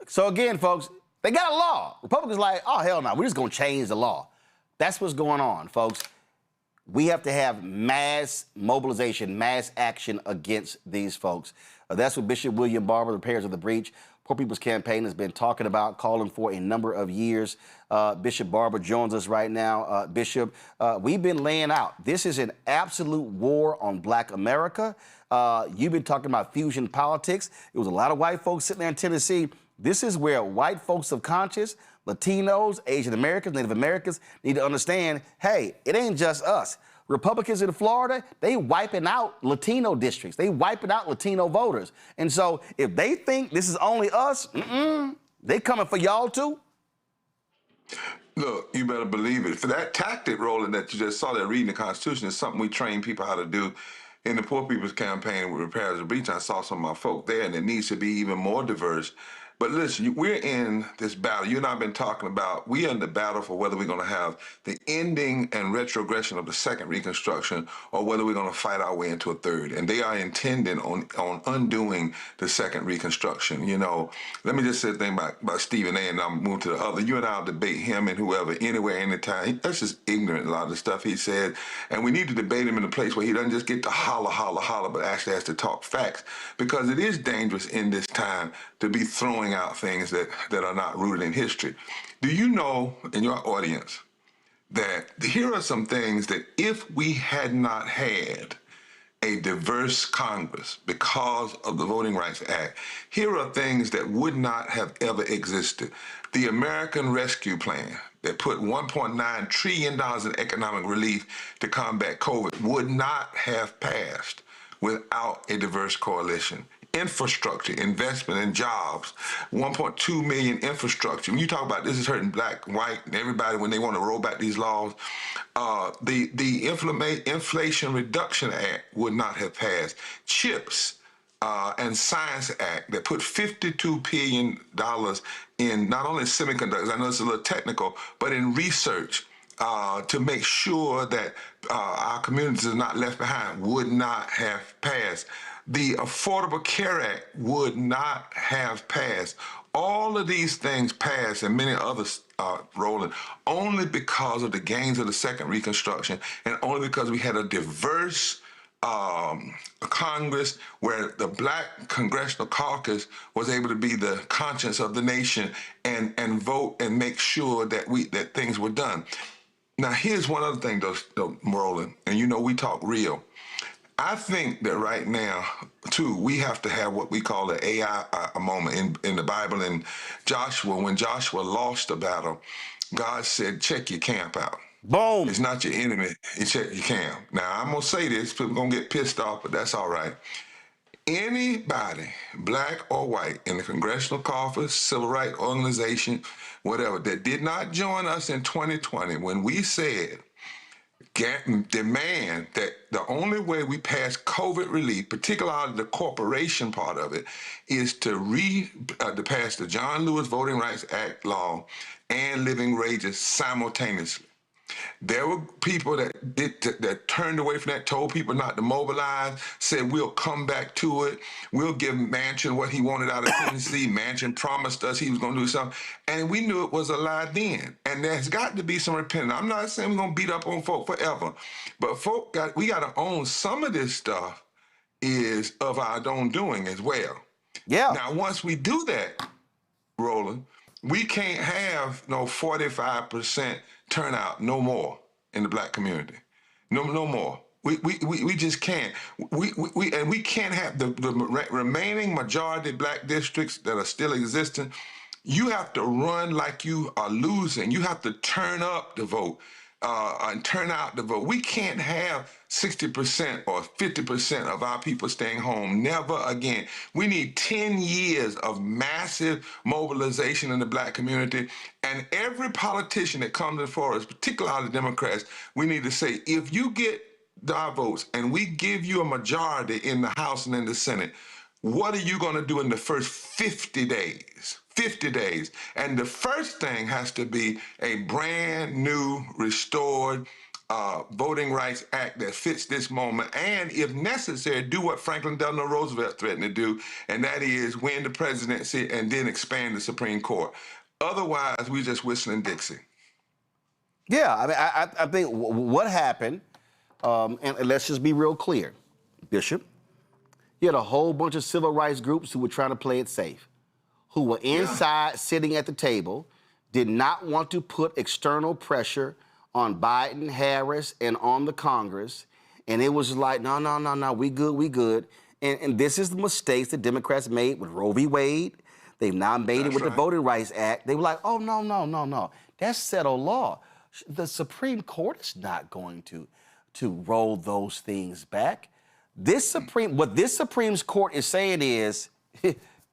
Speaker 1: So again, folks, they got a law. Republicans like, oh, hell no, we're just going to change the law. That's what's going on, folks. We have to have mass mobilization, mass action against these folks. That's what Bishop William Barber, the Repairs of the Breach, Poor People's Campaign, has been talking about, calling for a number of years. Bishop Barber joins us right now. Bishop, we've been laying out, this is an absolute war on Black America. You've been talking about fusion politics. It was a lot of white folks sitting there in Tennessee. This is where white folks of conscience, Latinos, Asian Americans, Native Americans need to understand, hey, it ain't just us. Republicans in Florida, they wiping out Latino districts. They wiping out Latino voters. And so if they think this is only us, they coming for y'all too?
Speaker 25: Look, you better believe it. For that tactic, Roland, that you just saw there reading the Constitution is something we train people how to do in the Poor People's Campaign with Repairs of the Breach. I saw some of my folk there, and it needs to be even more diverse But listen, we're in this battle. You and I have been talking about, we are in the battle for whether we're going to have the ending and retrogression of the second Reconstruction or whether we're going to fight our way into a third. And they are intending on undoing the second Reconstruction. You know, let me just say a thing about Stephen A. and I'll move to the other. You and I will debate him and whoever, anywhere, anytime. That's just ignorant, a lot of the stuff he said. And we need to debate him in a place where he doesn't just get to holler, holler, holler, but actually has to talk facts. Because it is dangerous in this time to be throwing out things that are not rooted in history. Do you know, in your audience, that here are some things that if we had not had a diverse Congress because of the Voting Rights Act, here are things that would not have ever existed. The American Rescue Plan that put $1.9 trillion in economic relief to combat COVID would not have passed without a diverse coalition. Infrastructure, investment in jobs, 1.2 million infrastructure. When you talk about this is hurting black, white, and everybody when they want to roll back these laws, the Inflation Reduction Act would not have passed. CHIPS and Science Act that put $52 billion in not only semiconductors, I know it's a little technical, but in research to make sure that our communities are not left behind would not have passed. The Affordable Care Act would not have passed. All of these things passed, and many others, Roland, only because of the gains of the Second Reconstruction, and only because we had a diverse Congress where the Black Congressional Caucus was able to be the conscience of the nation and vote and make sure that that things were done. Now, here's one other thing, though, Roland, and you know we talk real. I think that right now, too, we have to have what we call the AI moment in the Bible. In Joshua, when Joshua lost the battle, God said, check your camp out.
Speaker 1: Boom.
Speaker 25: It's not your enemy. It's check your camp. Now, I'm going to say this. People are going to get pissed off, but that's all right. Anybody, black or white, in the Congressional Caucus, Civil Rights Organization, whatever, that did not join us in 2020 when we said, demand that the only way we pass COVID relief, particularly the corporation part of it, is to pass the John Lewis Voting Rights Act law and living wages simultaneously. There were people that turned away from that, told people not to mobilize, said we'll come back to it. We'll give Manchin what he wanted out of Tennessee. Manchin promised us he was going to do something, and we knew it was a lie then. And there's got to be some repentance. I'm not saying we're going to beat up on folk forever, but we got to own some of this stuff is of our own doing as well.
Speaker 1: Yeah.
Speaker 25: Now, once we do that, Roland, we can't have no 45% turnout no more in the black community. No more. We just can't. We can't have the remaining majority black districts that are still existing. You have to run like you are losing. You have to turn up the vote and turn out the vote. We can't have 60% or 50% of our people staying home. Never again. We need 10 years of massive mobilization in the black community. And every politician that comes before us, particularly the Democrats, we need to say, if you get our votes and we give you a majority in the House and in the Senate, what are you going to do in the first 50 days? 50 days. And the first thing has to be a brand new, restored Voting Rights Act that fits this moment. And if necessary, do what Franklin Delano Roosevelt threatened to do, and that is win the presidency and then expand the Supreme Court. Otherwise, we just whistling Dixie.
Speaker 1: Yeah, I mean, I think what happened, and let's just be real clear, Bishop, you had a whole bunch of civil rights groups who were trying to play it safe, who were inside sitting at the table, did not want to put external pressure on Biden, Harris, and on the Congress. And it was like, no, we good. And this is the mistakes the Democrats made with Roe v. Wade. They've now made it with the Voting Rights Act. They were like, oh, no. That's settled law. The Supreme Court is not going to roll those things back. What this Supreme Court is saying is,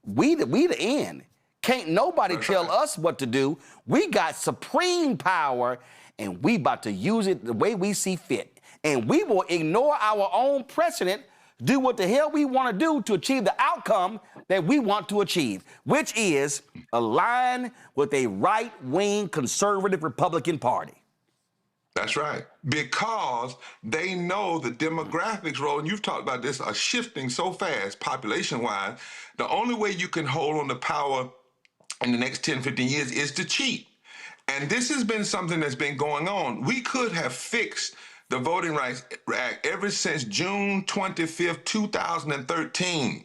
Speaker 1: we the end. Can't nobody tell us what to do. We got supreme power, and we about to use it the way we see fit. And we will ignore our own precedent do what the hell we want to do to achieve the outcome that we want to achieve, which is align with a right-wing conservative Republican Party.
Speaker 25: That's right. Because they know the demographics, Roland, you've talked about this, are shifting so fast, population-wise. The only way you can hold on to power in the next 10, 15 years is to cheat. And this has been something that's been going on. We could have fixed the Voting Rights Act ever since June 25th, 2013.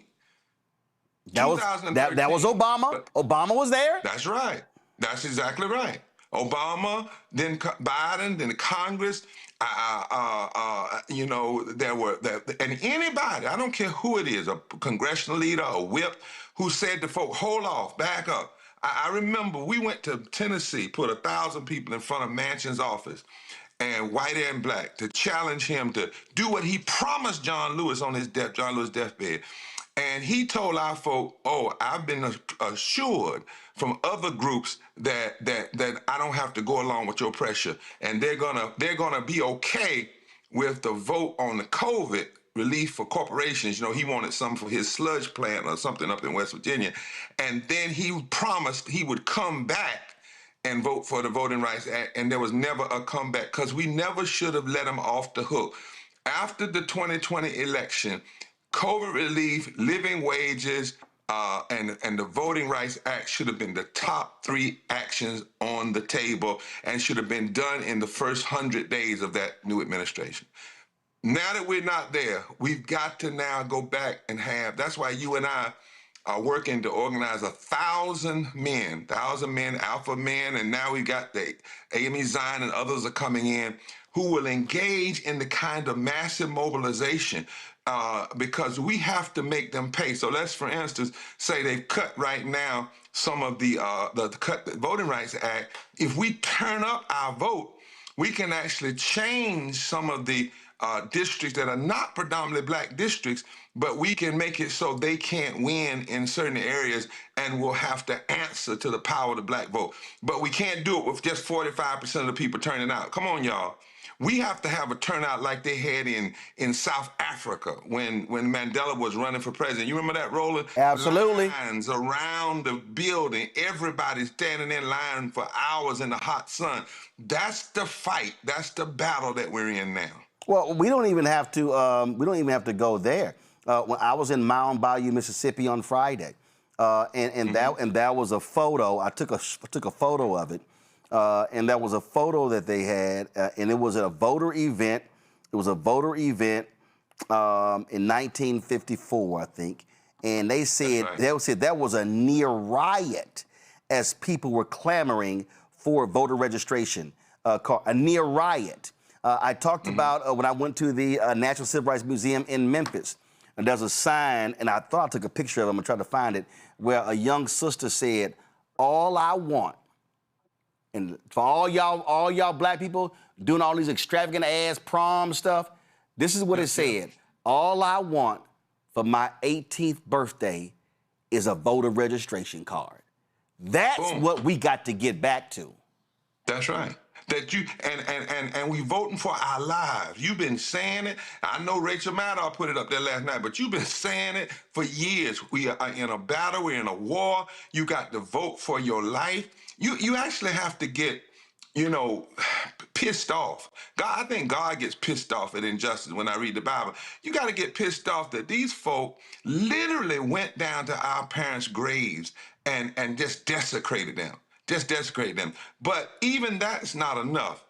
Speaker 1: That was Obama. Obama was there.
Speaker 25: That's right. That's exactly right. Obama, then Biden, then Congress. You know, and anybody, I don't care who it is, a congressional leader, a whip, who said to folks, hold off, back up. I remember we went to Tennessee, put 1,000 people in front of Manchin's office, and white and black, to challenge him to do what he promised John Lewis on his deathbed. And he told our folk, oh, I've been assured from other groups that I don't have to go along with your pressure, and they're gonna be okay with the vote on the COVID relief for corporations. You know, he wanted some for his sludge plant or something up in West Virginia, and then he promised he would come back and vote for the Voting Rights Act, and there was never a comeback because we never should have let him off the hook. After the 2020 election, COVID relief, living wages, and the Voting Rights Act should have been the top 3 actions on the table and should have been done in the first 100 days of that new administration. Now that we're not there, we've got to now go back and that's why you and I are working to organize 1,000 men, alpha men, and now we've got the Amy Zion and others are coming in who will engage in the kind of massive mobilization because we have to make them pay. So let's, for instance, say they've cut right now some of the Voting Rights Act. If we turn up our vote, we can actually change some of the districts that are not predominantly black districts, but we can make it so they can't win in certain areas and we'll have to answer to the power of the black vote. But we can't do it with just 45% of the people turning out. Come on, y'all. We have to have a turnout like they had in South Africa when Mandela was running for president. You remember that, Roland?
Speaker 1: Absolutely.
Speaker 25: Lines around the building, everybody standing in line for hours in the hot sun. That's the fight. That's the battle that we're in now.
Speaker 1: Well, we don't even have to. Go there. When I was in Mound Bayou, Mississippi on Friday, and that was a photo. I took a photo of it, and that was a photo that they had, and it was at a voter event. It was a voter event in 1954, I think, and they said that was a near riot as people were clamoring for voter registration. A near riot. I talked about when I went to the National Civil Rights Museum in Memphis, and there's a sign, and I thought I took a picture of it. I'm gonna try to find it, where a young sister said, "All I want," and for all y'all black people doing all these extravagant ass prom stuff, this is what it said: "All I want for my 18th birthday is a voter registration card." That's what we got to get back to.
Speaker 25: That's right. That you and we voting for our lives. You've been saying it. I know Rachel Maddow put it up there last night, but you've been saying it for years. We are in a battle. We're in a war. You got to vote for your life. You actually have to get, pissed off. I think God gets pissed off at injustice when I read the Bible. You got to get pissed off that these folk literally went down to our parents' graves and just desecrated them. But even that's not enough.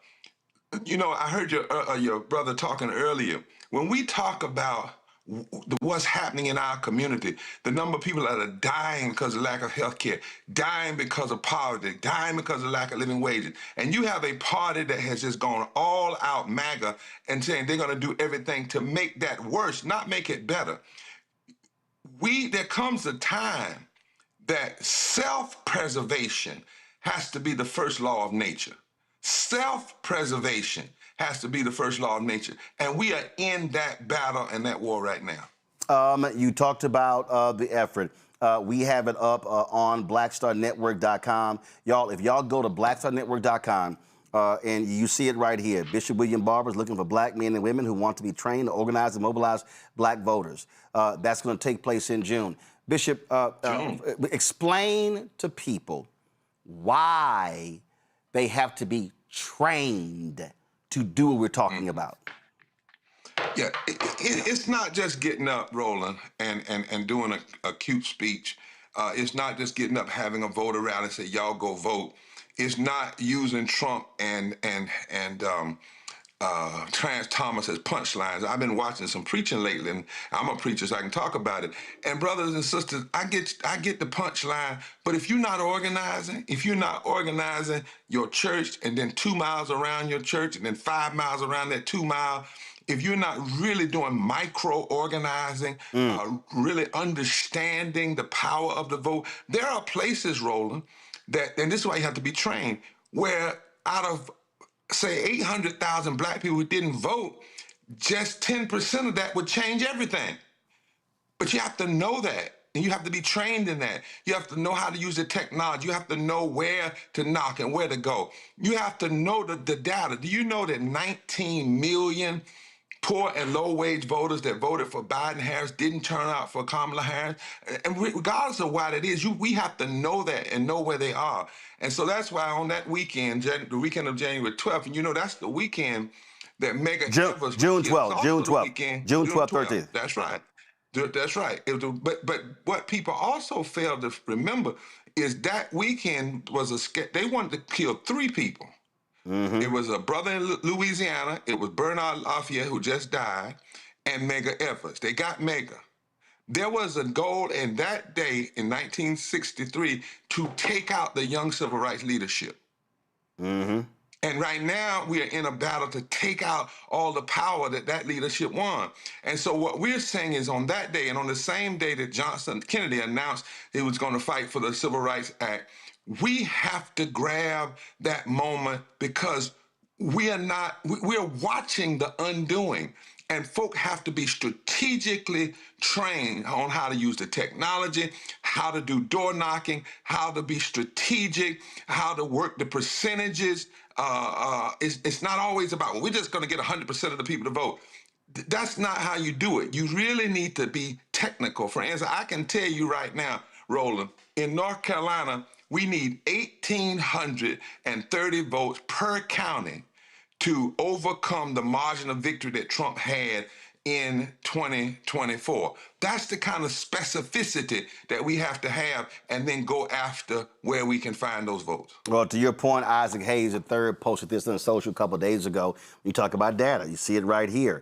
Speaker 25: I heard your brother talking earlier. When we talk about what's happening in our community, the number of people that are dying because of lack of health care, dying because of poverty, dying because of lack of living wages, and you have a party that has just gone all out MAGA and saying they're going to do everything to make that worse, not make it better. There comes a time that self-preservation has to be the first law of nature. Self-preservation has to be the first law of nature. And we are in that battle and that war right now.
Speaker 1: You talked about the effort. We have it up on blackstarnetwork.com. Y'all, if y'all go to blackstarnetwork.com, And you see it right here. Bishop William Barber is looking for black men and women who want to be trained to organize and mobilize black voters. That's going to take place in June. Bishop, explain to people why they have to be trained to do what we're talking about.
Speaker 25: Yeah, it's not just getting up, Roland, and doing a cute speech. It's not just getting up, having a voter rally and say, y'all go vote. It's not using Trump and Clarence Thomas as punchlines. I've been watching some preaching lately, and I'm a preacher, so I can talk about it. And brothers and sisters, I get the punchline, but if you're not organizing your church, and then 2 miles around your church, and then 5 miles around that 2 mile, if you're not really doing micro-organizing, really understanding the power of the vote, there are places, Roland, that, and this is why you have to be trained, where out of, say, 800,000 black people who didn't vote, just 10% of that would change everything. But you have to know that, and you have to be trained in that. You have to know how to use the technology. You have to know where to knock and where to go. You have to know the data. Do you know that 19 million poor and low-wage voters that voted for Biden-Harris didn't turn out for Kamala Harris? And regardless of why that is, we have to know that and know where they are. And so that's why on that weekend, the weekend of January 12th, and you know that's the weekend that Mega Evers...
Speaker 1: June 12th, June 12th, June 12th, 13th.
Speaker 25: That's right. That's right. But what people also fail to remember is that weekend was they wanted to kill 3 people. It was a brother in Louisiana. It was Bernard Lafayette, who just died, and Mega Evers. They got Mega. There was a goal in that day in 1963 to take out the young civil rights leadership. And right now, we are in a battle to take out all the power that leadership won. And so what we're saying is on that day, and on the same day that Kennedy announced he was going to fight for the Civil Rights Act, we have to grab that moment, because we're watching the undoing. And folk have to be strategically trained on how to use the technology, how to do door knocking, how to be strategic, how to work the percentages. It's not always about, well, we're just going to get 100% of the people to vote. That's not how you do it. You really need to be technical. For instance, I can tell you right now, Roland, in North Carolina, we need 1,830 votes per county to overcome the margin of victory that Trump had in 2024. That's the kind of specificity that we have to have, and then go after where we can find those votes.
Speaker 1: Well, to your point, Isaac Hayes, III, posted this on social a couple of days ago. You talk about data. You see it right here.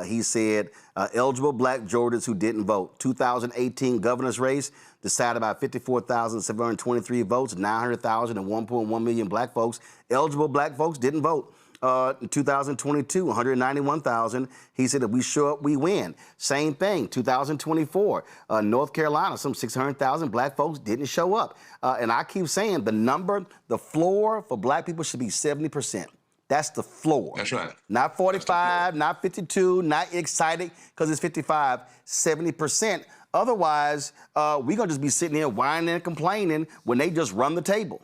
Speaker 1: He said, eligible black Georgians who didn't vote. 2018 governor's race decided by 54,723 votes, 900,000 and 1.1 million black folks. Eligible black folks didn't vote. In 2022, 191,000. He said, if we show up, we win. Same thing, 2024. North Carolina, some 600,000 black folks didn't show up. And I keep saying the floor for black people should be 70%. That's the floor.
Speaker 25: That's right.
Speaker 1: Not 45, not 52, not excited because it's 55, 70%. Otherwise, we're going to just be sitting here whining and complaining when they just run the table.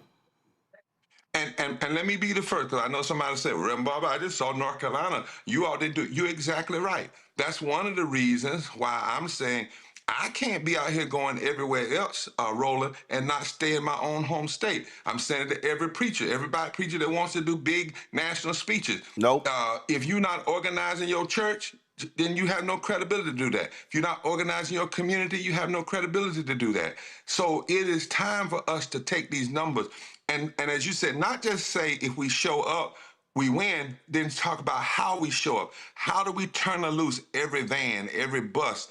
Speaker 25: And let me be the first, because I know somebody said, Reverend Barber, I just saw North Carolina. You all didn't do it. You're exactly right. That's one of the reasons why I'm saying I can't be out here going everywhere else, Roland, and not stay in my own home state. I'm saying it to every preacher that wants to do big national speeches.
Speaker 1: Nope.
Speaker 25: If you're not organizing your church, then you have no credibility to do that. If you're not organizing your community, you have no credibility to do that. So it is time for us to take these numbers. And as you said, not just say if we show up, we win, then talk about how we show up. How do we turn loose every van, every bus,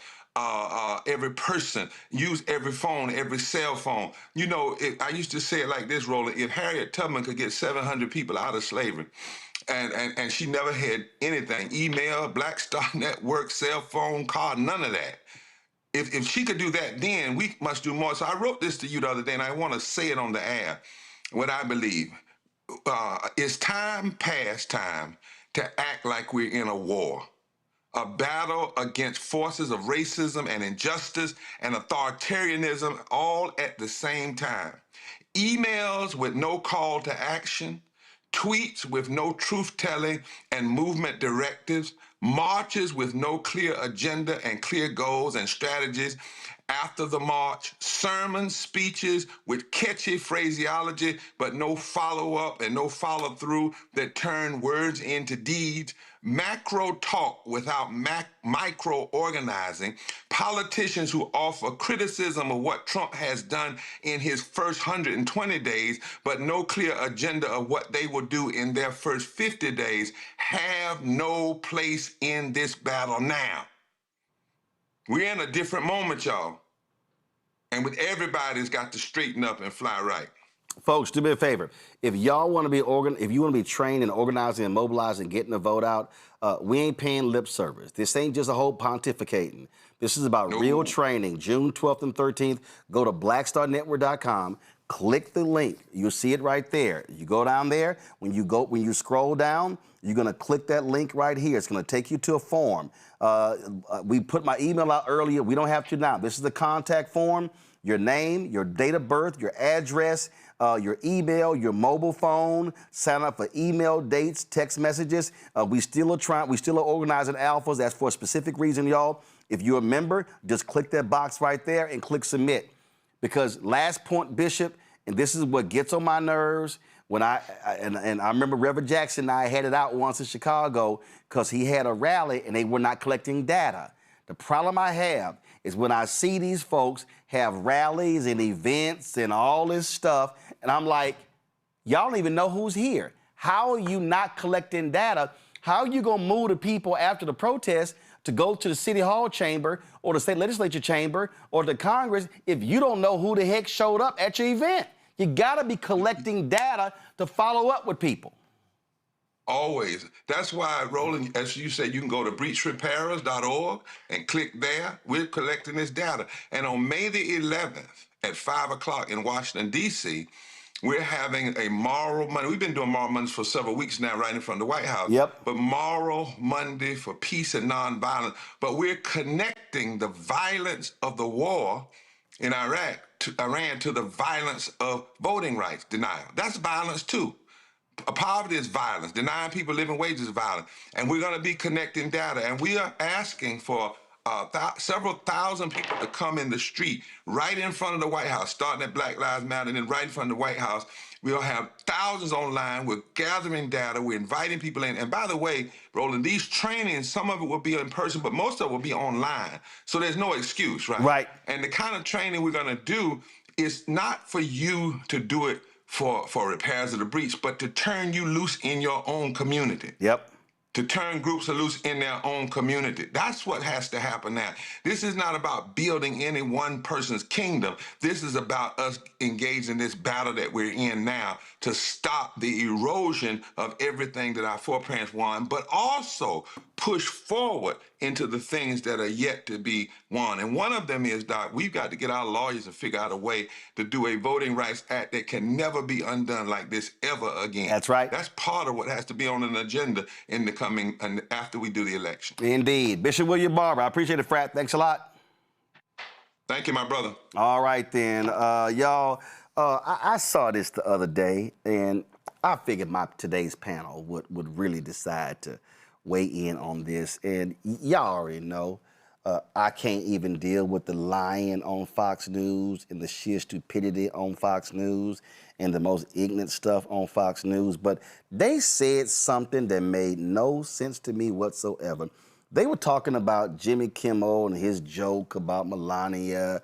Speaker 25: every person, use every phone, every cell phone? You know, I used to say it like this, Roland, if Harriet Tubman could get 700 people out of slavery, and she never had anything, email, Black Star Network, cell phone, car, none of that. If she could do that, then we must do more. So I wrote this to you the other day, and I want to say it on the air. What I believe, it's past time to act like we're in a war, a battle against forces of racism and injustice and authoritarianism all at the same time. Emails with no call to action, tweets with no truth-telling and movement directives, marches with no clear agenda and clear goals and strategies after the march, sermons, speeches with catchy phraseology, but no follow-up and no follow-through that turn words into deeds, macro talk without micro-organizing, politicians who offer criticism of what Trump has done in his first 120 days, but no clear agenda of what they will do in their first 50 days, have no place in this battle now. We're in a different moment, y'all. And with everybody's got to straighten up and fly right.
Speaker 1: Folks, do me a favor. If y'all want to be if you want to be trained in organizing and mobilizing and getting the vote out, we ain't paying lip service. This ain't just a whole pontificating. This is about real training. June 12th and 13th, go to blackstarnetwork.com. Click the link. You'll see it right there. You go down there. When you scroll down, you're going to click that link right here. It's going to take you to a form. We put my email out earlier. We don't have to now. This is the contact form. Your name, your date of birth, your address, your email, your mobile phone. Sign up for email, dates, text messages. We still are organizing alphas. That's for a specific reason, y'all. If you're a member, just click that box right there and click submit. Because last point, Bishop, and this is what gets on my nerves, when I remember Reverend Jackson and I had it out once in Chicago because he had a rally and they were not collecting data. The problem I have is when I see these folks have rallies and events and all this stuff, and I'm like, y'all don't even know who's here. How are you not collecting data? How are you going to move the people after the protest to go to the City Hall chamber or the state legislature chamber or the Congress if you don't know who the heck showed up at your event? You got to be collecting data to follow up with people.
Speaker 25: Always. That's why, Roland, as you said, you can go to breachrepairers.org and click there. We're collecting this data. And on May the 11th at 5 o'clock in Washington, D.C., we're having a Moral Monday. We've been doing Moral Mondays for several weeks now, right in front of the White House.
Speaker 1: Yep.
Speaker 25: But Moral Monday for peace and nonviolence. But we're connecting the violence of the war in Iran to the violence of voting rights denial. That's violence too. Poverty is violence. Denying people living wages is violence. And we're going to be collecting data. And we are asking for several thousand people to come in the street right in front of the White House, starting at Black Lives Matter, and then right in front of the White House. We'll have thousands online. We're gathering data. We're inviting people in. And by the way, Roland, these trainings, some of it will be in person, but most of it will be online. So there's no excuse, right?
Speaker 1: Right.
Speaker 25: And the kind of training we're going to do is not for you to do it for repairs of the breach, but to turn you loose in your own community.
Speaker 1: Yep.
Speaker 25: To turn groups loose in their own community. That's what has to happen now. This is not about building any one person's kingdom. This is about us engaging this battle that we're in now to stop the erosion of everything that our foreparents won, but also push forward into the things that are yet to be won. And one of them is, Doc, we've got to get our lawyers and figure out a way to do a Voting Rights Act that can never be undone like this ever again.
Speaker 1: That's right.
Speaker 25: That's part of what has to be on an agenda in the coming, and after we do the election.
Speaker 1: Indeed. Bishop William Barber, I appreciate it, Frat. Thanks a lot.
Speaker 25: Thank you, my brother.
Speaker 1: All right, then. Y'all, I saw this the other day, and I figured today's panel would really decide to weigh in on this. And y'all already know I can't even deal with the lying on Fox News and the sheer stupidity on Fox News and the most ignorant stuff on Fox News. But they said something that made no sense to me whatsoever. They were talking about Jimmy Kimmel and his joke about Melania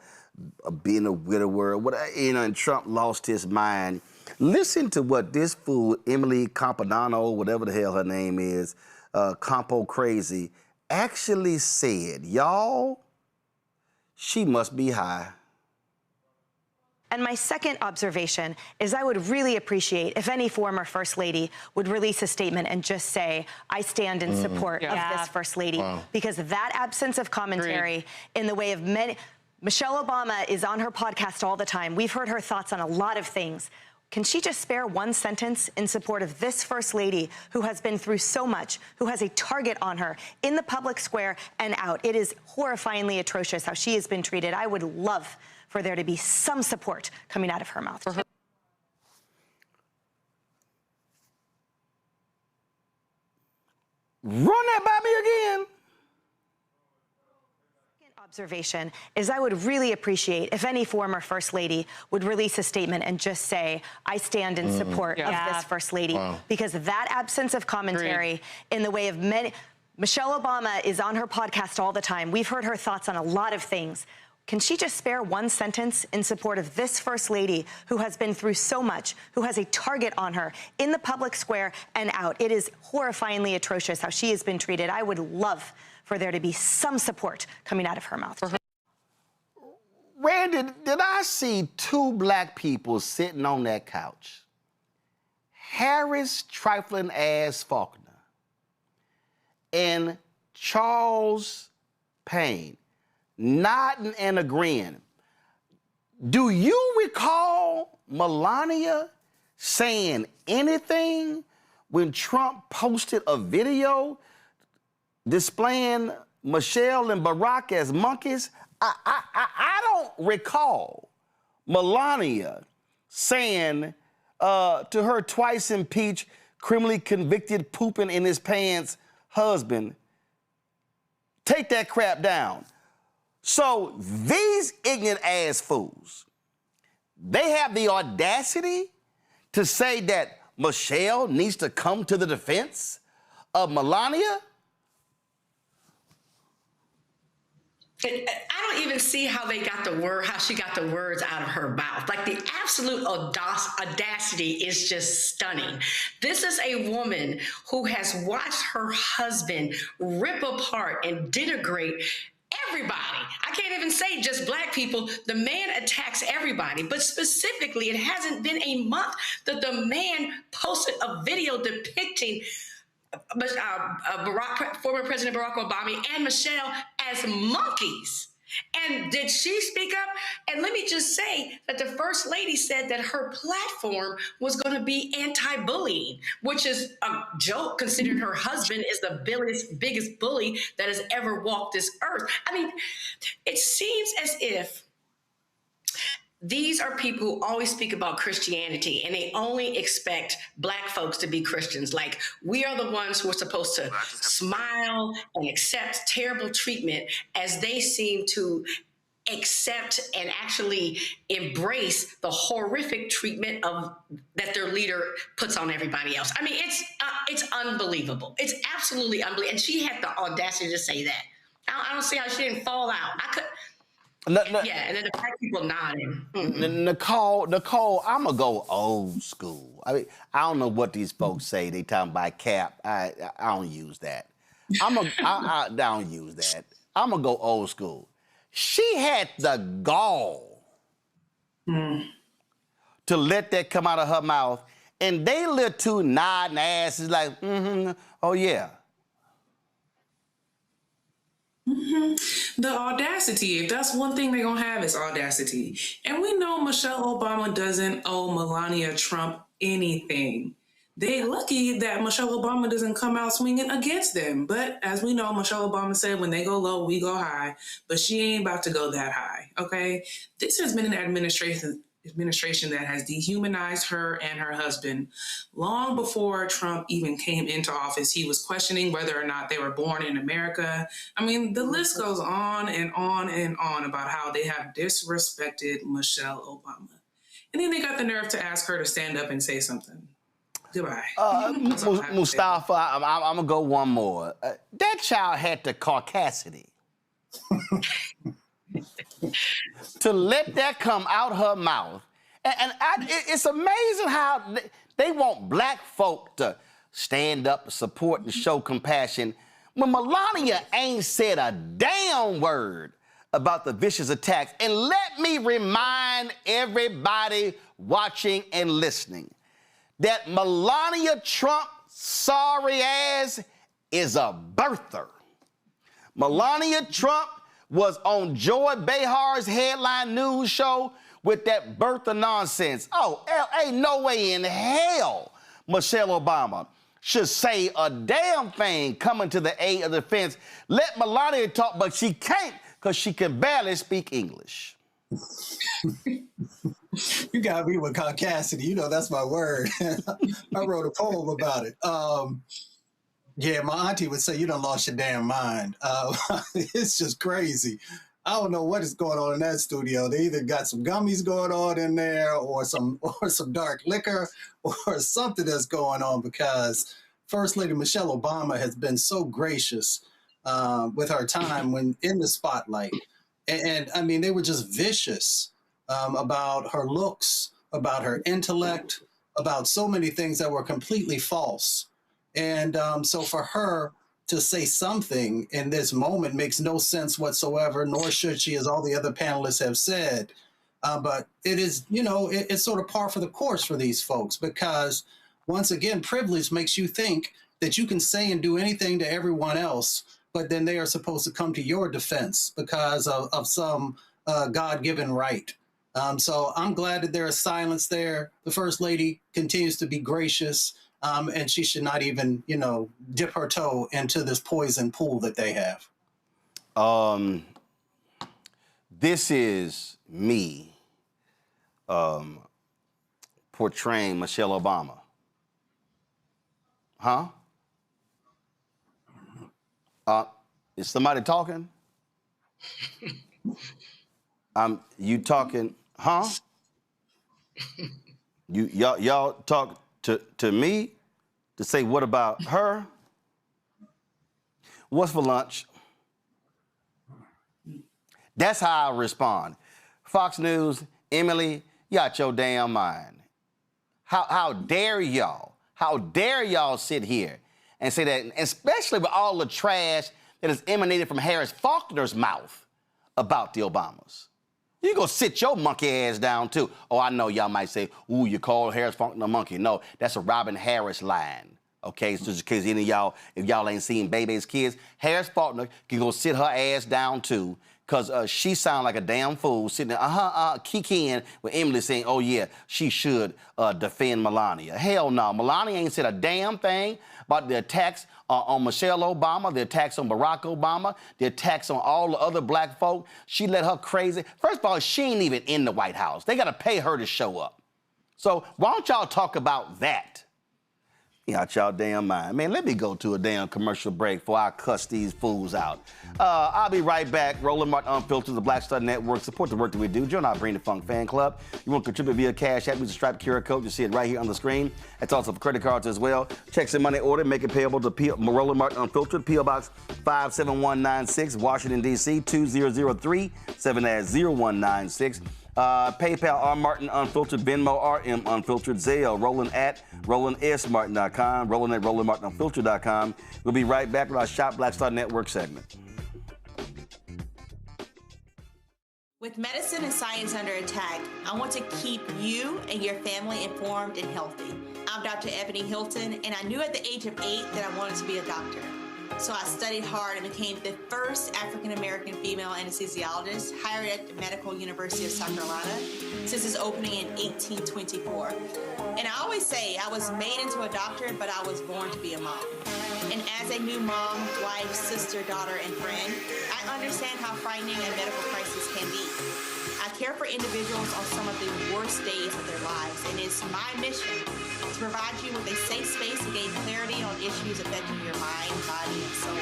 Speaker 1: being a widower, and Trump lost his mind. Listen to what this fool, Emily Campadano, whatever the hell her name is, Campo Crazy, actually said. Y'all, she must be high.
Speaker 5: And my second observation is I would really appreciate if any former First Lady would release a statement and just say, I stand in support of this First Lady. Because that absence of commentary in the way of many... Michelle Obama is on her podcast all the time. We've heard her thoughts on a lot of things. Can she just spare one sentence in support of this First Lady who has been through so much, who has a target on her in the public square and out? It is horrifyingly atrocious how she has been treated. I would love for there to be some support coming out of her mouth.
Speaker 1: Run that by me again.
Speaker 5: Observation is I would really appreciate if any former First Lady would release a statement and just say, I stand in support of this First Lady, because that absence of commentary in the way of many, Michelle Obama is on her podcast all the time. We've heard her thoughts on a lot of things. Can she just spare one sentence in support of this First Lady who has been through so much, who has a target on her in the public square and out? It is horrifyingly atrocious how she has been treated. I would love for there to be some support coming out of her mouth.
Speaker 1: Randy, did I see two black people sitting on that couch? Harris trifling ass Faulkner and Charles Payne nodding and agreeing. Do you recall Melania saying anything when Trump posted a video displaying Michelle and Barack as monkeys? I don't recall Melania saying to her twice impeached, criminally convicted, pooping in his pants husband, take that crap down. So these ignorant ass fools, they have the audacity to say that Michelle needs to come to the defense of Melania?
Speaker 15: I don't even see how they got how she got the words out of her mouth. Like, the absolute audacity is just stunning. This is a woman who has watched her husband rip apart and denigrate everybody. I can't even say just black people. The man attacks everybody, but specifically, it hasn't been a month that the man posted a video depicting former President Barack Obama and Michelle as monkeys. And did she speak up? And let me just say that the First Lady said that her platform was going to be anti-bullying, which is a joke considering her husband is the biggest bully that has ever walked this earth. I mean, it seems as if these are people who always speak about Christianity and they only expect black folks to be Christians. Like, we are the ones who are supposed to smile and accept terrible treatment, as they seem to accept and actually embrace the horrific treatment that their leader puts on everybody else. I mean, it's unbelievable. It's absolutely unbelievable. And she had the audacity to say that. I don't see how she didn't fall out. Yeah, and then the black people nodding.
Speaker 1: Nicole, I'm gonna go old school. I mean, I don't know what these folks say. They talking about cap. I don't use that. I don't use that. I'm gonna go old school. She had the gall to let that come out of her mouth, and they little two nodding asses like, oh yeah.
Speaker 16: The audacity, if that's one thing they're going to have, is audacity. And we know Michelle Obama doesn't owe Melania Trump anything. They're lucky that Michelle Obama doesn't come out swinging against them. But as we know, Michelle Obama said, when they go low, we go high. But she ain't about to go that high, okay? This has been an administration that has dehumanized her and her husband. Long before Trump even came into office, he was questioning whether or not they were born in America. I mean, the list goes on and on and on about how they have disrespected Michelle Obama. And then they got the nerve to ask her to stand up and say something. Goodbye.
Speaker 1: Mustafa, I'm going to go one more. That child had the caucasity to let that come out her mouth. And it's amazing how they want black folk to stand up, support, and show compassion when Melania ain't said a damn word about the vicious attacks. And let me remind everybody watching and listening that Melania Trump, sorry ass, is a birther. Melania Trump was on Joy Behar's headline news show with that birther nonsense. Oh, ain't no way in hell Michelle Obama should say a damn thing coming to the aid of the defense. Let Melania talk, but she can't because she can barely speak English.
Speaker 6: You got me with caucasity. You know, that's my word. I wrote a poem about it.
Speaker 14: Yeah, my auntie would say, you done lost your damn mind. It's just crazy. I don't know what is going on in that studio. They either got some gummies going on in there or some dark liquor or something that's going on, because First Lady Michelle Obama has been so gracious with her time when in the spotlight. And I mean, they were just vicious about her looks, about her intellect, about so many things that were completely false. And so for her to say something in this moment makes no sense whatsoever, nor should she, as all the other panelists have said. But it is, you know, it's sort of par for the course for these folks, because once again, privilege makes you think that you can say and do anything to everyone else, but then they are supposed to come to your defense because of some God-given right. So I'm glad that there is silence there. The First Lady continues to be gracious, and she should not even, you know, dip her toe into this poison pool that they have.
Speaker 1: This is me portraying Michelle Obama. Huh? Is somebody talking? You talking? Huh? Y'all talk to me to say what about her? What's for lunch? That's how I respond. Fox News, Emily, you out your damn mind. How dare y'all? How dare y'all sit here and say that, especially with all the trash that has emanated from Harris Faulkner's mouth about the Obamas. You go sit your monkey ass down too. Oh, I know y'all might say, ooh, you call Harris Faulkner a monkey. No, that's a Robin Harris line. Okay, so just in case any of y'all, if y'all ain't seen Baby's Kids, Harris Faulkner can go sit her ass down too, because she sound like a damn fool sitting there, kikiing with Emily saying, oh yeah, she should defend Melania. Hell no, Melania ain't said a damn thing about the attacks on Michelle Obama, the attacks on Barack Obama, the attacks on all the other black folk. She let her crazy. First of all, she ain't even in the White House. They gotta pay her to show up. So why don't y'all talk about that? You out y'all damn mind. Man, let me go to a damn commercial break before I cuss these fools out. I'll be right back. Roland Martin Unfiltered, the Black Star Network. Support the work that we do. Join our Bring the Funk fan club. You want to contribute via Cash App, use the Stripe QR code. You see it right here on the screen. It's also for credit cards as well. Checks and money order. Make it payable to Roland Martin Unfiltered, P.O. Box 57196, Washington, D.C. 2003 7-0196. PayPal, R. Martin Unfiltered, Venmo, RM Unfiltered, Zelle, Roland at RolandSMartin.com, Roland at RolandMartinUnfiltered.com. We'll be right back with our Shop Black Star Network segment.
Speaker 6: With medicine and science under attack, I want to keep you and your family informed and healthy. I'm Dr. Ebony Hilton, and I knew at the age of 8 that I wanted to be a doctor. So I studied hard and became the first African-American female anesthesiologist hired at the Medical University of South Carolina since its opening in 1824. And I always say I was made into a doctor, but I was born to be a mom. And as a new mom, wife, sister, daughter, and friend, I understand how frightening a medical crisis can be. I care for individuals on some of the worst days of their lives, and it's my mission to provide you with a safe space to gain clarity on issues affecting your mind, body, and soul.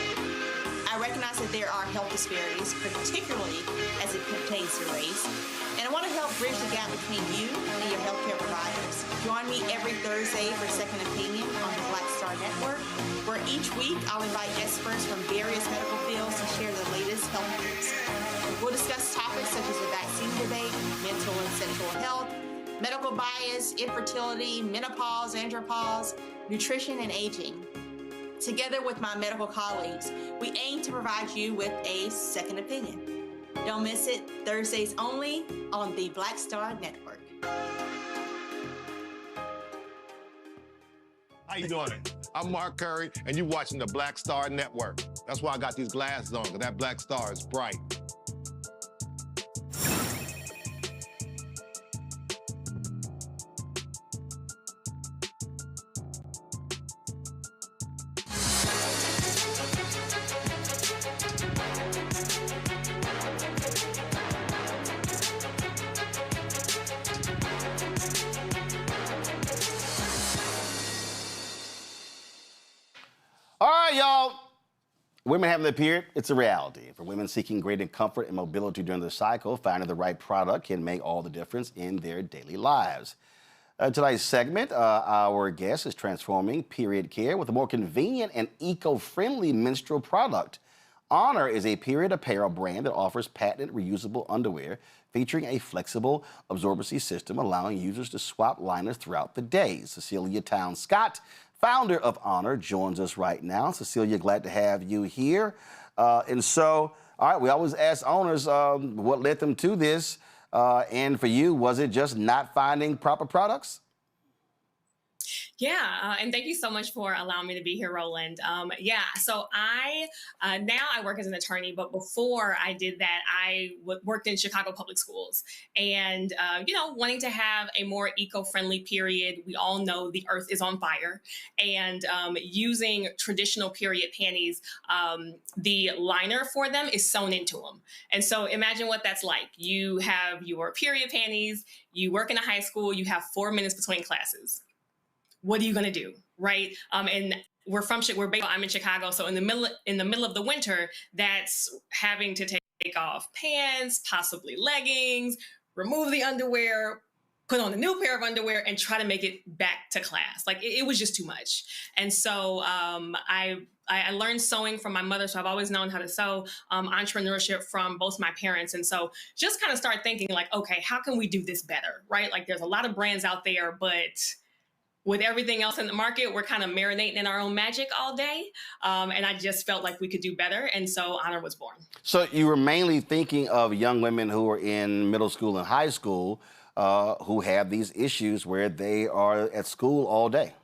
Speaker 6: I recognize that there are health disparities, particularly as it pertains to race, and I want to help bridge the gap between you and your healthcare providers. Join me every Thursday for Second Opinion on the Black Star Network, where each week I'll invite experts from various medical fields to share the latest health news. We'll discuss topics such as the vaccine debate, mental and sexual health, medical bias, infertility, menopause, andropause, nutrition, and aging. Together with my medical colleagues, we aim to provide you with a second opinion. Don't miss it, Thursdays only on the Black Star Network.
Speaker 7: How you doing? I'm Mark Curry, and you're watching the Black Star Network. That's why I got these glasses on, because that black star is bright.
Speaker 1: All right, Women having their period, it's a reality. For women seeking greater comfort and mobility during their cycle, finding the right product can make all the difference in their daily lives. Tonight's segment, our guest is transforming period care with a more convenient and eco-friendly menstrual product. Honor is a period apparel brand that offers patented reusable underwear featuring a flexible absorbency system allowing users to swap liners throughout the day. Cecilia Towns-Scott, founder of Honor, joins us right now. Cecilia, glad to have you here. And so, all right, we always ask owners what led them to this. And for you, was it just not finding proper products?
Speaker 8: Yeah, and thank you so much for allowing me to be here, Roland. So now I work as an attorney, but before I did that, I worked in Chicago public schools. And, wanting to have a more eco-friendly period, we all know the earth is on fire. And using traditional period panties, the liner for them is sewn into them. And so imagine what that's like. You have your period panties, you work in a high school, you have 4 minutes between classes. What are you going to do, right? And I'm in Chicago, so in the middle of the winter, that's having to take off pants, possibly leggings, remove the underwear, put on a new pair of underwear, and try to make it back to class. Like it was just too much. And so I learned sewing from my mother, so I've always known how to sew, entrepreneurship from both my parents. And so just kind of start thinking like, okay, how can we do this better, right? Like there's a lot of brands out there, but with everything else in the market, we're kind of marinating in our own magic all day. And I just felt like we could do better. And so Honor was born.
Speaker 1: So you were mainly thinking of young women who are in middle school and high school who have these issues where they are at school all day.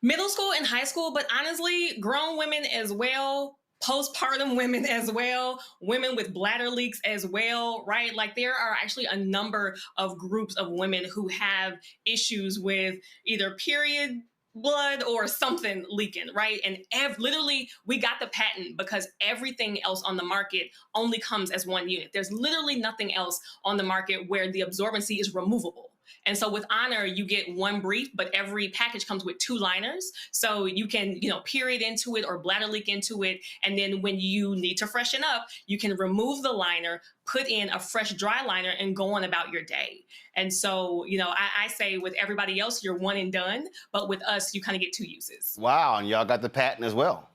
Speaker 8: Middle school and high school, but honestly, grown women as well, postpartum women as well, women with bladder leaks as well, right? Like there are actually a number of groups of women who have issues with either period blood or something leaking, right? And literally we got the patent because everything else on the market only comes as one unit. There's literally nothing else on the market where the absorbency is removable. And so with Honor, you get one brief, but every package comes with 2 liners. So you can, period into it or bladder leak into it. And then when you need to freshen up, you can remove the liner, put in a fresh dry liner and go on about your day. And so, I say with everybody else, you're one and done. But with us, you kind of get 2 uses.
Speaker 1: Wow. And y'all got the patent as well.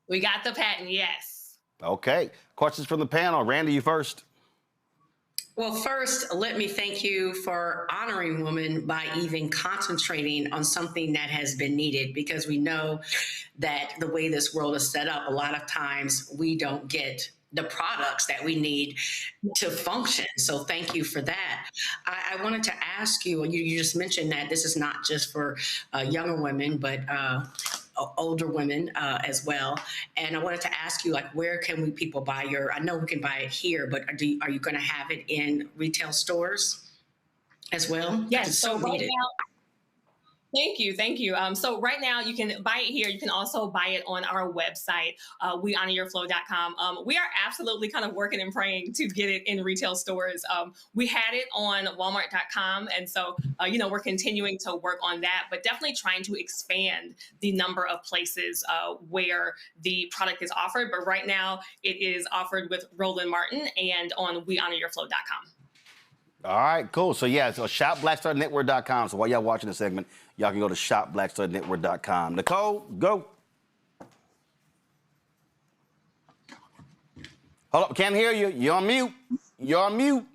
Speaker 8: We got the patent, yes.
Speaker 1: Okay. Questions from the panel. Randy, you first.
Speaker 15: Well, first, let me thank you for honoring women by even concentrating on something that has been needed, because we know that the way this world is set up, a lot of times we don't get the products that we need to function. So thank you for that. I wanted to ask you, you just mentioned that this is not just for younger women, but older women as well. And I wanted to ask you, where can people buy I know we can buy it here, but are you going to have it in retail stores as well?
Speaker 8: Yes. So right now, thank you. So right now you can buy it here. You can also buy it on our website, wehonoryourflow.com. We are absolutely kind of working and praying to get it in retail stores. We had it on walmart.com. And so, we're continuing to work on that, but definitely trying to expand the number of places where the product is offered. But right now it is offered with Roland Martin and on wehonoryourflow.com.
Speaker 1: All right, cool. So shopblackstarnetwork.com. So while y'all watching the segment, y'all can go to shopblackstarnetwork.com. Nicole, go. Hold up, can't hear you. You're on mute. You're on mute.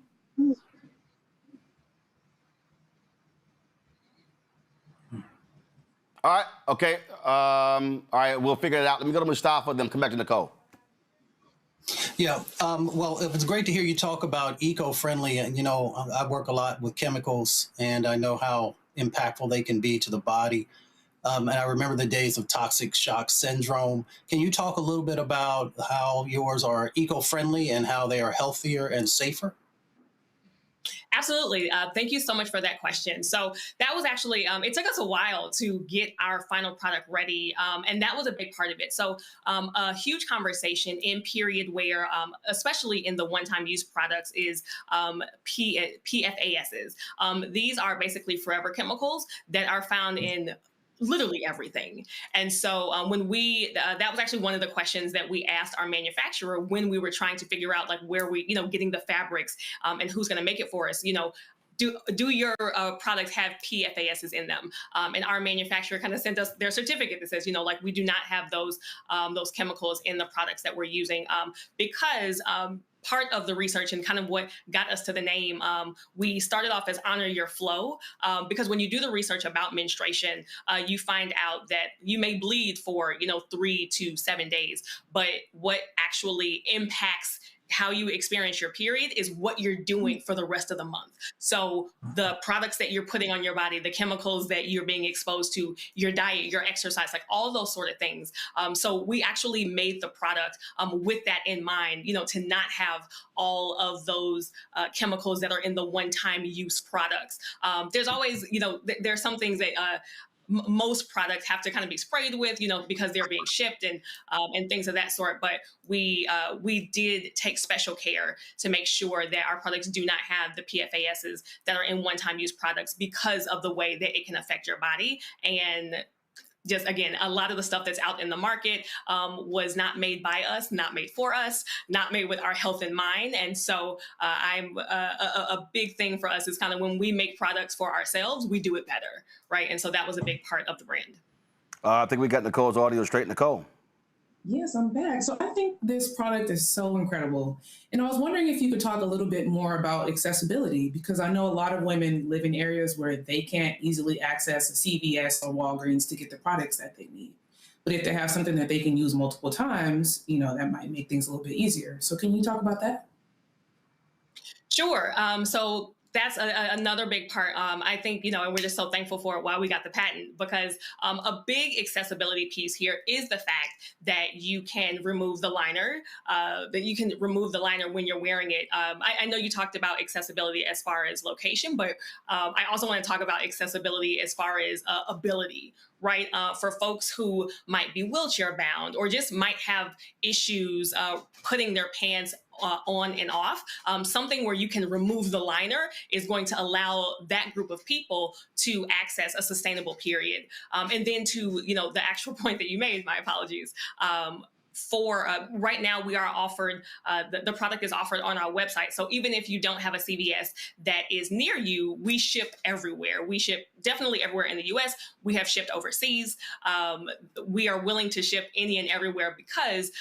Speaker 1: All right, okay. All right, we'll figure it out. Let me go to Mustafa, then come back to Nicole.
Speaker 14: Yeah, well, it was great to hear you talk about eco-friendly. And, I work a lot with chemicals, and I know how impactful they can be to the body. And I remember the days of toxic shock syndrome. Can you talk a little bit about how yours are eco-friendly and how they are healthier and safer?
Speaker 8: Absolutely. Thank you so much for that question. So that was actually, it took us a while to get our final product ready. And that was a big part of it. So a huge conversation in period wear, especially in the one-time use products, is PFASs. These are basically forever chemicals that are found in literally everything. And so when we, that was actually one of the questions that we asked our manufacturer when we were trying to figure out like where we, getting the fabrics and who's going to make it for us, do your products have PFASs in them? And our manufacturer kind of sent us their certificate that says, like we do not have those chemicals in the products that we're using because part of the research and kind of what got us to the name, we started off as honor your flow, because when you do the research about menstruation, you find out that you may bleed for, 3 to 7 days, but what actually impacts how you experience your period is what you're doing for the rest of the month. So the products that you're putting on your body, the chemicals that you're being exposed to, your diet, your exercise, like all those sort of things. So we actually made the product with that in mind, to not have all of those chemicals that are in the one-time use products. There's always, there's some things that most products have to kind of be sprayed with, because they're being shipped and things of that sort. But we did take special care to make sure that our products do not have the PFASs that are in one-time use products because of the way that it can affect your body. And just, again, a lot of the stuff that's out in the market was not made by us, not made for us, not made with our health in mind. And so a big thing for us is kind of when we make products for ourselves, we do it better, right? And so that was a big part of the brand.
Speaker 1: I think we got Nicole's audio straight. Nicole.
Speaker 16: Yes, I'm back. So I think this product is so incredible. And I was wondering if you could talk a little bit more about accessibility, because I know a lot of women live in areas where they can't easily access a CVS or Walgreens to get the products that they need. But if they have something that they can use multiple times, that might make things a little bit easier. So can you talk about that?
Speaker 8: Sure. So that's another big part. I think, and we're just so thankful for it while we got the patent, because a big accessibility piece here is the fact that you can remove the liner, when you're wearing it. I know you talked about accessibility as far as location, but I also want to talk about accessibility as far as ability, right? For folks who might be wheelchair bound or just might have issues putting their pants on and off, something where you can remove the liner is going to allow that group of people to access a sustainable period. And then to, the actual point that you made, my apologies, for right now, we are offered, the product is offered on our website. So even if you don't have a CVS that is near you, we ship everywhere. We ship definitely everywhere in the US. We have shipped overseas. We are willing to ship any and everywhere because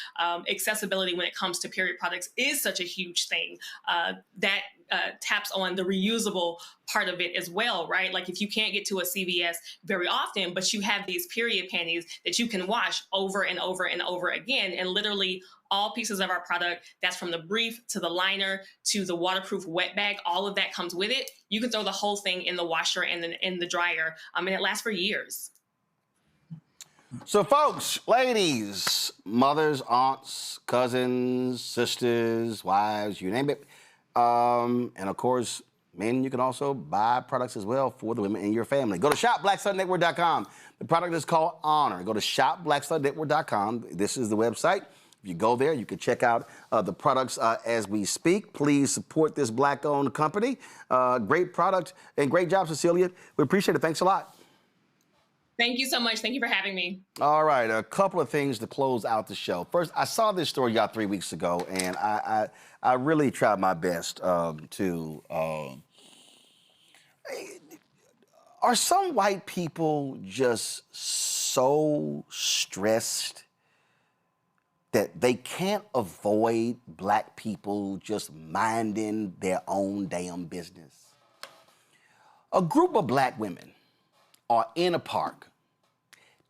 Speaker 8: accessibility when it comes to period products is such a huge thing that taps on the reusable part of it as well, right? Like if you can't get to a CVS very often, but you have these period panties that you can wash over and over and over again, and literally all pieces of our product, that's from the brief to the liner to the waterproof wet bag, all of that comes with it. You can throw the whole thing in the washer and then in the dryer, and it lasts for years.
Speaker 1: So folks, ladies, mothers, aunts, cousins, sisters, wives, you name it. And of course, men, you can also buy products as well for the women in your family. Go to shopblackstardnetwork.com. The product is called Honor. Go to shopblackstardnetwork.com. This is the website. If you go there, you can check out the products as we speak. Please support this Black-owned company. Great product and great job, Cecilia. We appreciate it. Thanks a lot.
Speaker 8: Thank you so much. Thank you for having me.
Speaker 1: All right, a couple of things to close out the show. First, I saw this story y'all 3 weeks ago, and I really tried my best to... Are some white people just so stressed that they can't avoid black people just minding their own damn business? A group of black women are in a park.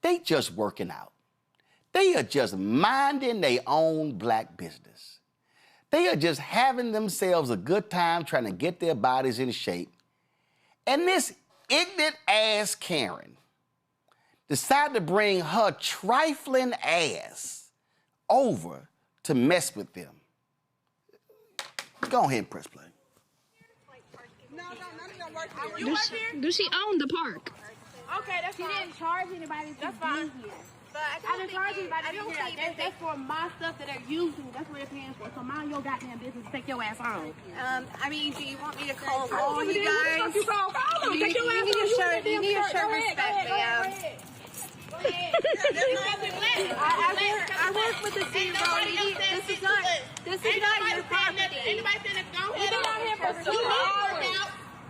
Speaker 1: They just working out. They are just minding their own black business. They are just having themselves a good time trying to get their bodies in shape. And this ignorant ass Karen decided to bring her trifling ass over to mess with them. Go ahead and press play.
Speaker 9: Does she own the park?
Speaker 10: Okay, that's fine. She didn't charge anybody to be here. But I didn't charge anybody to be here. That's for my stuff that they're using. That's what they're paying for. So mind your goddamn business. Take your ass home.
Speaker 11: I mean, do you want me to call you guys?
Speaker 10: You need to show respect, ma'am. I work with the CEO. This is not your property.
Speaker 11: Anybody said go
Speaker 10: We've been out here for 2 hours.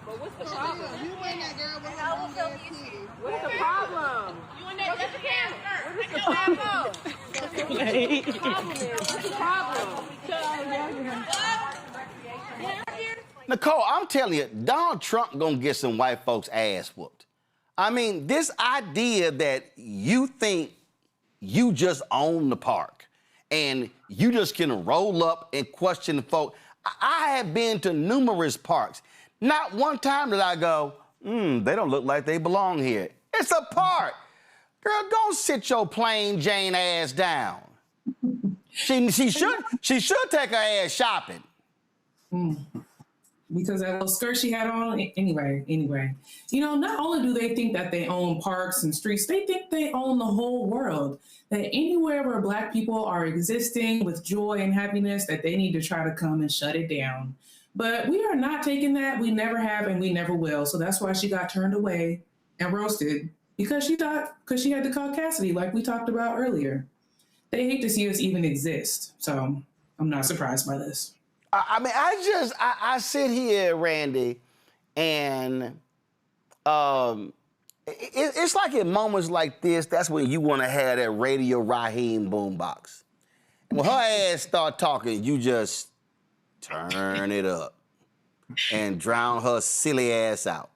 Speaker 11: But what's the problem? You and that girl with her long ass kids.
Speaker 10: What's the problem?
Speaker 11: You and that just cancer.
Speaker 10: What's the problem? What's the problem?
Speaker 1: Nicole, I'm telling you, Donald Trump gonna get some white folks' ass whooped. I mean, this idea that you think you just own the park and you just can roll up and question folk. I have been to numerous parks. Not one time did I go, they don't look like they belong here. It's a park. Girl, go sit your plain Jane ass down. She should take her ass shopping.
Speaker 16: Because that little skirt she had on, anyway. You know, not only do they think that they own parks and streets, they think they own the whole world. That anywhere where Black people are existing with joy and happiness, that they need to try to come and shut it down. But we are not taking that. We never have and we never will. So that's why she got turned away and roasted, because she had to call Cassidy, like we talked about earlier. They hate to see us even exist. So I'm not surprised by this.
Speaker 1: I mean, I sit here, Randy, and it's like in moments like this, that's when you want to have that Radio Raheem boombox. And when her ass start talking, you just turn it up and drown her silly ass out.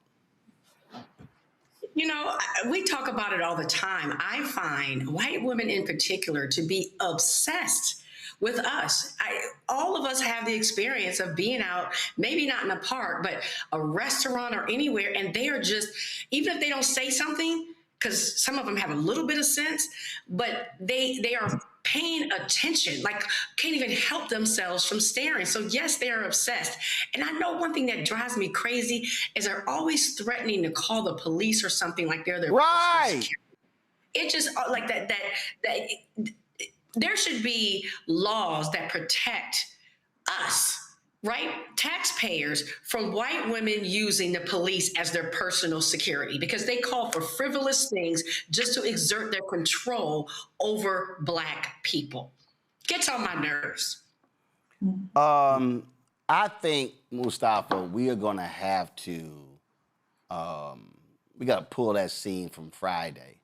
Speaker 15: You know, we talk about it all the time. I find white women in particular to be obsessed with us. All of us have the experience of being out, maybe not in a park, but a restaurant or anywhere, and they are just, even if they don't say something, because some of them have a little bit of sense, but they are paying attention, like can't even help themselves from staring. So yes, they are obsessed. And I know one thing that drives me crazy is they're always threatening to call the police or something, like they're their
Speaker 1: right.
Speaker 15: It just like that there should be laws that protect us, right? Taxpayers from white women using the police as their personal security, because they call for frivolous things just to exert their control over Black people. Gets on my nerves.
Speaker 1: I think, Mustafa, we are gonna have to, we gotta pull that scene from Friday.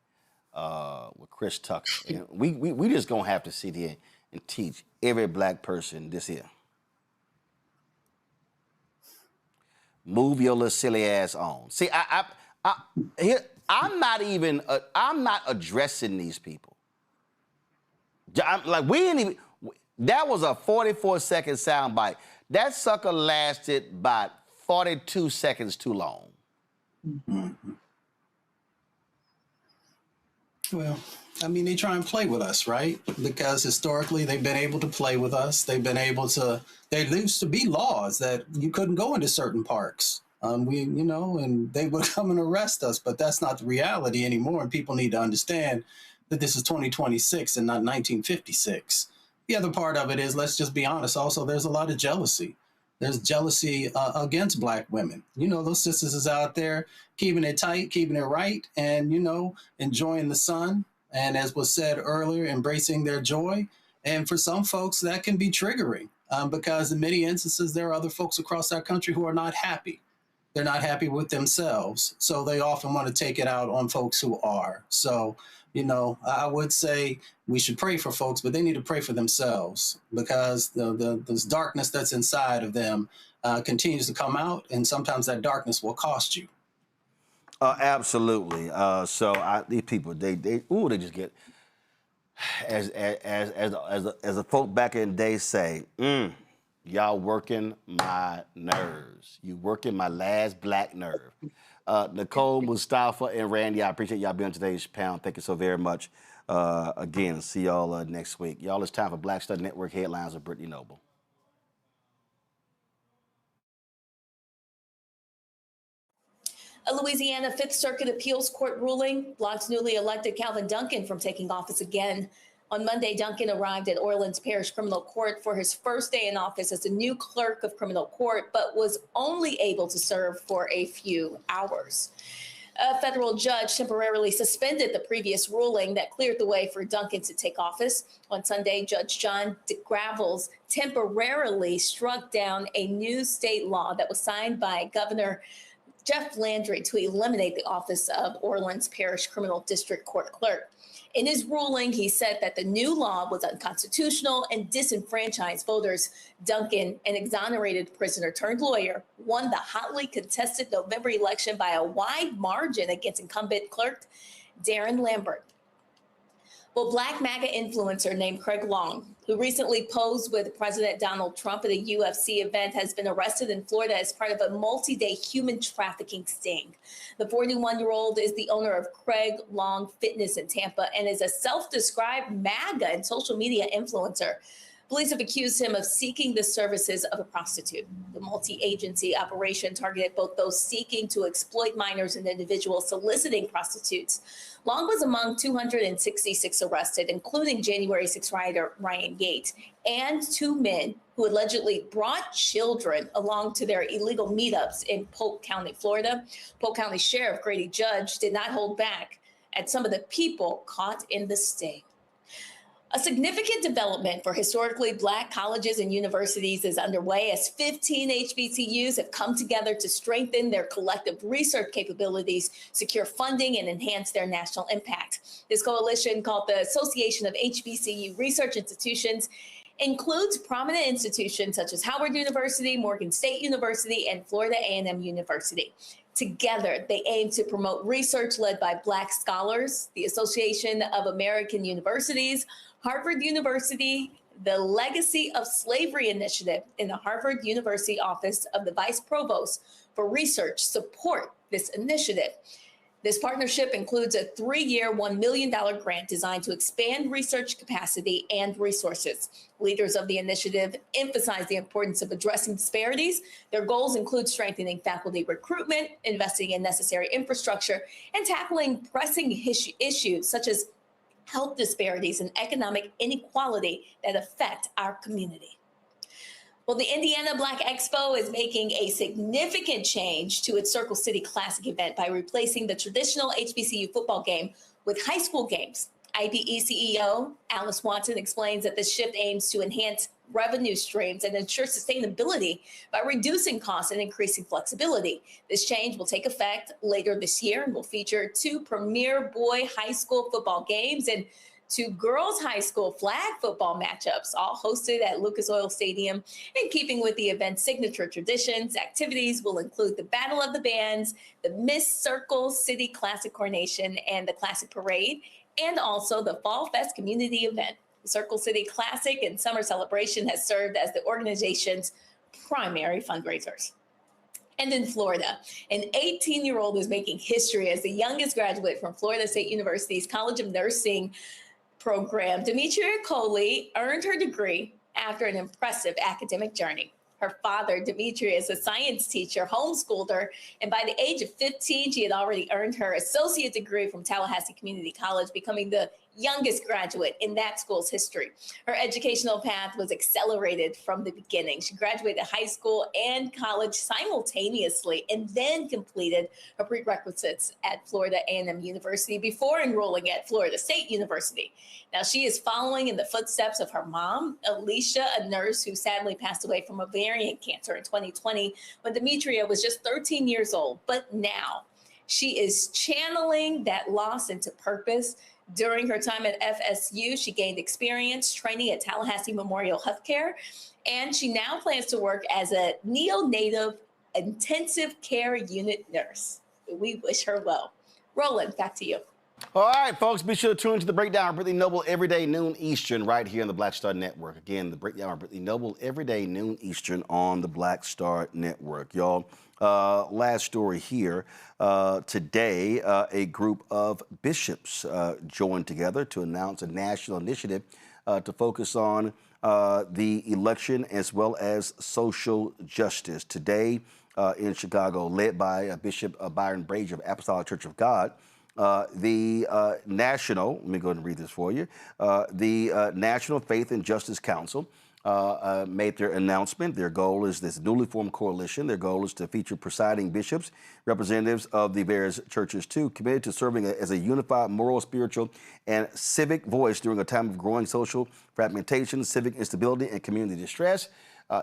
Speaker 1: With Chris Tucker. And we just gonna have to sit here and teach every Black person this here. Move your little silly ass on. See, I'm not addressing these people. We ain't even, that was a 44-second soundbite. That sucker lasted about 42 seconds too long.
Speaker 14: Mm-hmm. Well, I mean, they try and play with us, right? Because historically, they've been able to play with us. They've been able to, there used to be laws that you couldn't go into certain parks. And they would come and arrest us, but that's not the reality anymore. And people need to understand that this is 2026 and not 1956. The other part of it is, let's just be honest, also, there's a lot of jealousy. There's jealousy against Black women. Those sisters is out there keeping it tight, keeping it right, and, enjoying the sun. And as was said earlier, embracing their joy. And for some folks, that can be triggering because in many instances, there are other folks across our country who are not happy. They're not happy with themselves. So they often want to take it out on folks who are. So, I would say we should pray for folks, but they need to pray for themselves because this darkness that's inside of them continues to come out, and sometimes that darkness will cost you.
Speaker 1: Absolutely. These people, they just get, as the folk back in the day say, y'all working my nerves. You working my last Black nerve. Nicole, Mustafa, and Randy, I appreciate y'all being on today's panel. Thank you so very much. Again, see y'all next week. Y'all, it's time for Black Stud Network Headlines with Brittany Noble.
Speaker 12: A Louisiana Fifth Circuit Appeals Court ruling blocks newly elected Calvin Duncan from taking office again. On Monday, Duncan arrived at Orleans Parish Criminal Court for his first day in office as a new clerk of criminal court, but was only able to serve for a few hours. A federal judge temporarily suspended the previous ruling that cleared the way for Duncan to take office. On Sunday, Judge John DeGravels temporarily struck down a new state law that was signed by Governor Jeff Landry to eliminate the office of Orleans Parish Criminal District Court Clerk. In his ruling, he said that the new law was unconstitutional and disenfranchised voters. Duncan, an exonerated prisoner turned lawyer, won the hotly contested November election by a wide margin against incumbent clerk Darren Lambert. Well, Black MAGA influencer named Craig Long, who recently posed with President Donald Trump at a UFC event, has been arrested in Florida as part of a multi-day human trafficking sting. The 41-year-old is the owner of Craig Long Fitness in Tampa and is a self-described MAGA and social media influencer. Police have accused him of seeking the services of a prostitute. The multi-agency operation targeted both those seeking to exploit minors and individuals soliciting prostitutes. Long was among 266 arrested, including January 6 rioter Ryan Yates, and 2 men who allegedly brought children along to their illegal meetups in Polk County, Florida. Polk County Sheriff Grady Judge did not hold back at some of the people caught in the sting. A significant development for historically Black colleges and universities is underway as 15 HBCUs have come together to strengthen their collective research capabilities, secure funding, and enhance their national impact. This coalition, called the Association of HBCU Research Institutions, includes prominent institutions such as Howard University, Morgan State University, and Florida A&M University. Together, they aim to promote research led by Black scholars, the Association of American Universities, Harvard University, the Legacy of Slavery Initiative, and the Harvard University Office of the Vice Provost for Research support this initiative. This partnership includes a 3-year, $1 million grant designed to expand research capacity and resources. Leaders of the initiative emphasize the importance of addressing disparities. Their goals include strengthening faculty recruitment, investing in necessary infrastructure, and tackling pressing issues such as health disparities and economic inequality that affect our community. Well, the Indiana Black Expo is making a significant change to its Circle City Classic event by replacing the traditional HBCU football game with high school games. IBE CEO Alice Watson explains that this shift aims to enhance revenue streams and ensure sustainability by reducing costs and increasing flexibility. This change will take effect later this year and will feature 2 premier boy high school football games and 2 girls high school flag football matchups, all hosted at Lucas Oil Stadium. In keeping with the event's signature traditions, activities will include the Battle of the Bands, the Miss Circle City Classic Coronation, and the Classic Parade, and also the Fall Fest community event. The Circle City Classic and Summer Celebration has served as the organization's primary fundraisers. And in Florida, an 18-year-old is making history as the youngest graduate from Florida State University's College of Nursing program. Demetria Coley earned her degree after an impressive academic journey. Her father, Demetria, is a science teacher, homeschooled her, and by the age of 15, she had already earned her associate degree from Tallahassee Community College, becoming the youngest graduate in that school's history. Her educational path was accelerated from the beginning. She graduated high school and college simultaneously and then completed her prerequisites at Florida A&M University before enrolling at Florida State University. Now, she is following in the footsteps of her mom, Alicia, a nurse who sadly passed away from ovarian cancer in 2020 when Demetria was just 13 years old. But now she is channeling that loss into purpose. During her time at FSU, she gained experience training at Tallahassee Memorial Healthcare, and she now plans to work as a neonatal intensive care unit nurse. We wish her well. Roland, back to you.
Speaker 1: All right, folks, be sure to tune into the Breakdown of Brittany Noble every day, noon Eastern, right here on the Black Star Network. Again, the Breakdown of Brittany Noble every day, noon Eastern on the Black Star Network. Y'all, last story here. Today, a group of bishops joined together to announce a national initiative to focus on the election as well as social justice. Today in Chicago, led by Bishop Byron Brazier of Apostolic Church of God, the National, let me go ahead and read this for you, the National Faith and Justice Council made their announcement. Their goal is this newly formed coalition. Their goal is to feature presiding bishops, representatives of the various churches too, committed to serving as a unified moral, spiritual, and civic voice during a time of growing social fragmentation, civic instability, and community distress.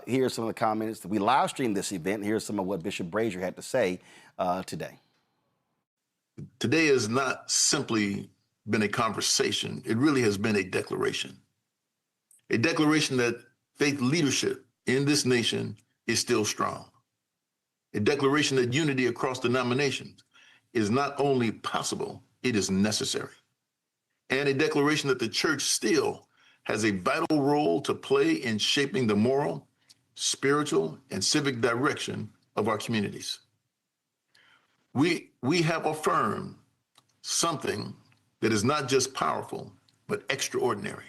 Speaker 1: Here are some of the comments. We live streamed this event. Here's some of what Bishop Brazier had to say today.
Speaker 13: Today has not simply been a conversation. It really has been a declaration. A declaration that faith leadership in this nation is still strong. A declaration that unity across denominations is not only possible, it is necessary. And a declaration that the church still has a vital role to play in shaping the moral, spiritual, and civic direction of our communities. We have affirmed something that is not just powerful, but extraordinary.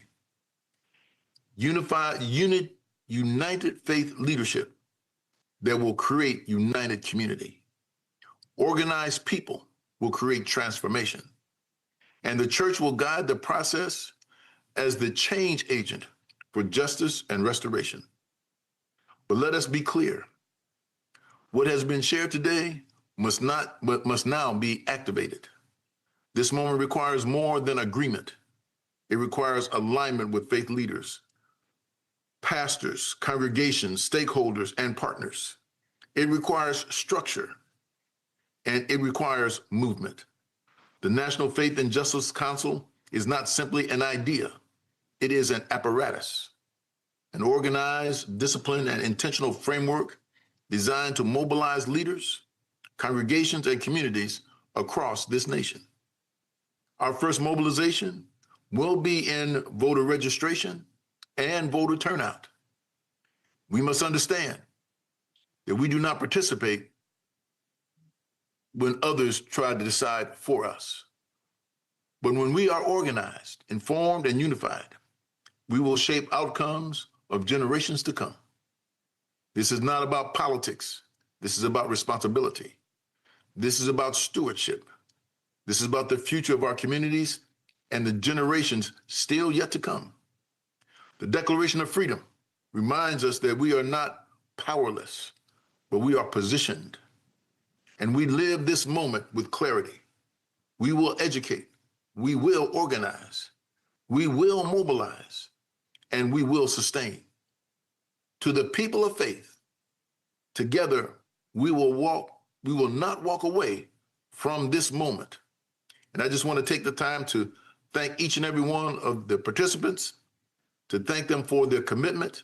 Speaker 13: United faith leadership that will create united community. Organized people will create transformation. And the church will guide the process as the change agent for justice and restoration. But let us be clear. What has been shared today must now be activated. This moment requires more than agreement. It requires alignment with faith leaders, pastors, congregations, stakeholders, and partners. It requires structure, and it requires movement. The National Faith and Justice Council is not simply an idea. It is an apparatus, an organized, disciplined, and intentional framework designed to mobilize leaders, congregations, and communities across this nation. Our first mobilization will be in voter registration and voter turnout. We must understand that we do not participate when others try to decide for us. But when we are organized, informed, and unified, we will shape outcomes of generations to come. This is not about politics. This is about responsibility. This is about stewardship. This is about the future of our communities and the generations still yet to come. The Declaration of Freedom reminds us that we are not powerless, but we are positioned. And we live this moment with clarity. We will educate, we will organize, we will mobilize, and we will sustain. To the people of faith, together we will not walk away from this moment. And I just want to take the time to thank each and every one of the participants, to thank them for their commitment,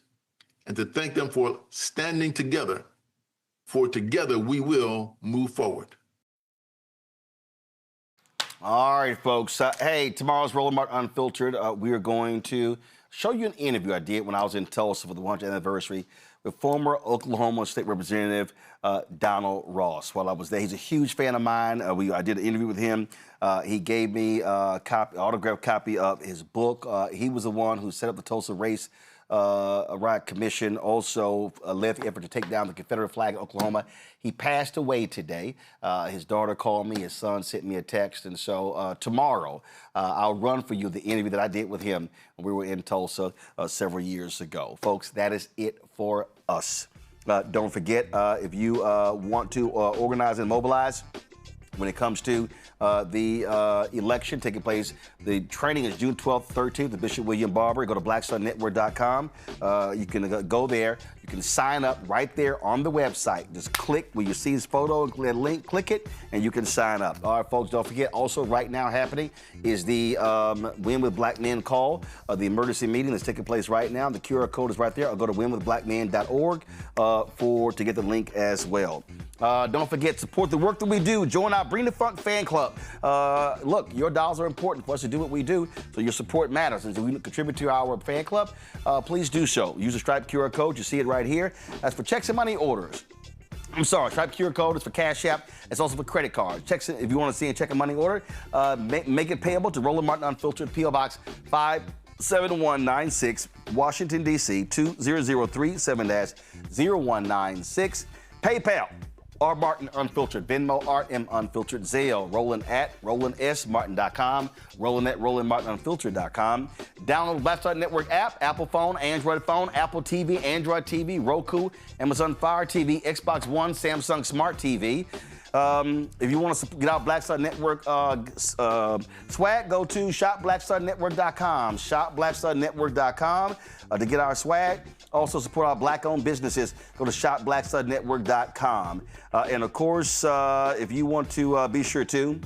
Speaker 13: and to thank them for standing together, for together we will move forward.
Speaker 1: All right, folks. Hey, tomorrow's Roland Martin Unfiltered. We are going to show you an interview I did when I was in Tulsa for the 100th anniversary with former Oklahoma State Representative Donald Ross. While I was there, he's a huge fan of mine. I did an interview with him. He gave me a autographed copy of his book. He was the one who set up the Tulsa Race Riot Commission, also led the effort to take down the Confederate flag in Oklahoma. He passed away today. His daughter called me, his son sent me a text, and so tomorrow I'll run for you the interview that I did with him when we were in Tulsa several years ago. Folks, that is it for us. Don't forget, if you want to organize and mobilize when it comes to the election taking place, the training is June 12th, 13th, the Bishop William Barber. Go to blackstarnetwork.com. You can go there. You can sign up right there on the website. Just click where you see his photo and the link, click it, and you can sign up. All right, folks, don't forget, also right now happening is the Win with Black Men call, the emergency meeting that's taking place right now. The QR code is right there. I'll go to winwithblackmen.org to get the link as well. Don't forget, support the work that we do. Join our Bring the Funk fan club. Look, your dollars are important for us to do what we do, so your support matters. And if we contribute to our fan club, please do so. Use the Stripe QR code. You see it right here. That's for checks and money orders. I'm sorry, Stripe QR code is for Cash App. It's also for credit cards. Checks, if you want to see a check and money order, make it payable to Roland Martin Unfiltered, P.O. Box 57196, Washington, D.C. 20037-0196. PayPal. R Martin Unfiltered, Venmo, RM Unfiltered, Zelle, Roland at RolandSMartin.com, Roland at RolandMartinUnfiltered.com. Download the Black Star Network app, Apple phone, Android phone, Apple TV, Android TV, Roku, Amazon Fire TV, Xbox One, Samsung Smart TV. If you want to get our Black Star Network swag, go to shopblackstarnetwork.com, shopblackstarnetwork.com to get our swag. Also support our Black-owned businesses. Go to shopblackstarnetwork.com. And of course, if you want to be sure to,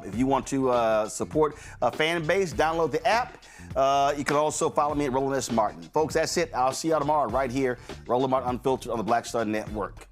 Speaker 1: if you want to support a fan base, download the app. You can also follow me at Roland S. Martin. Folks, that's it. I'll see y'all tomorrow right here, Roland Martin Unfiltered on the Black Star Network.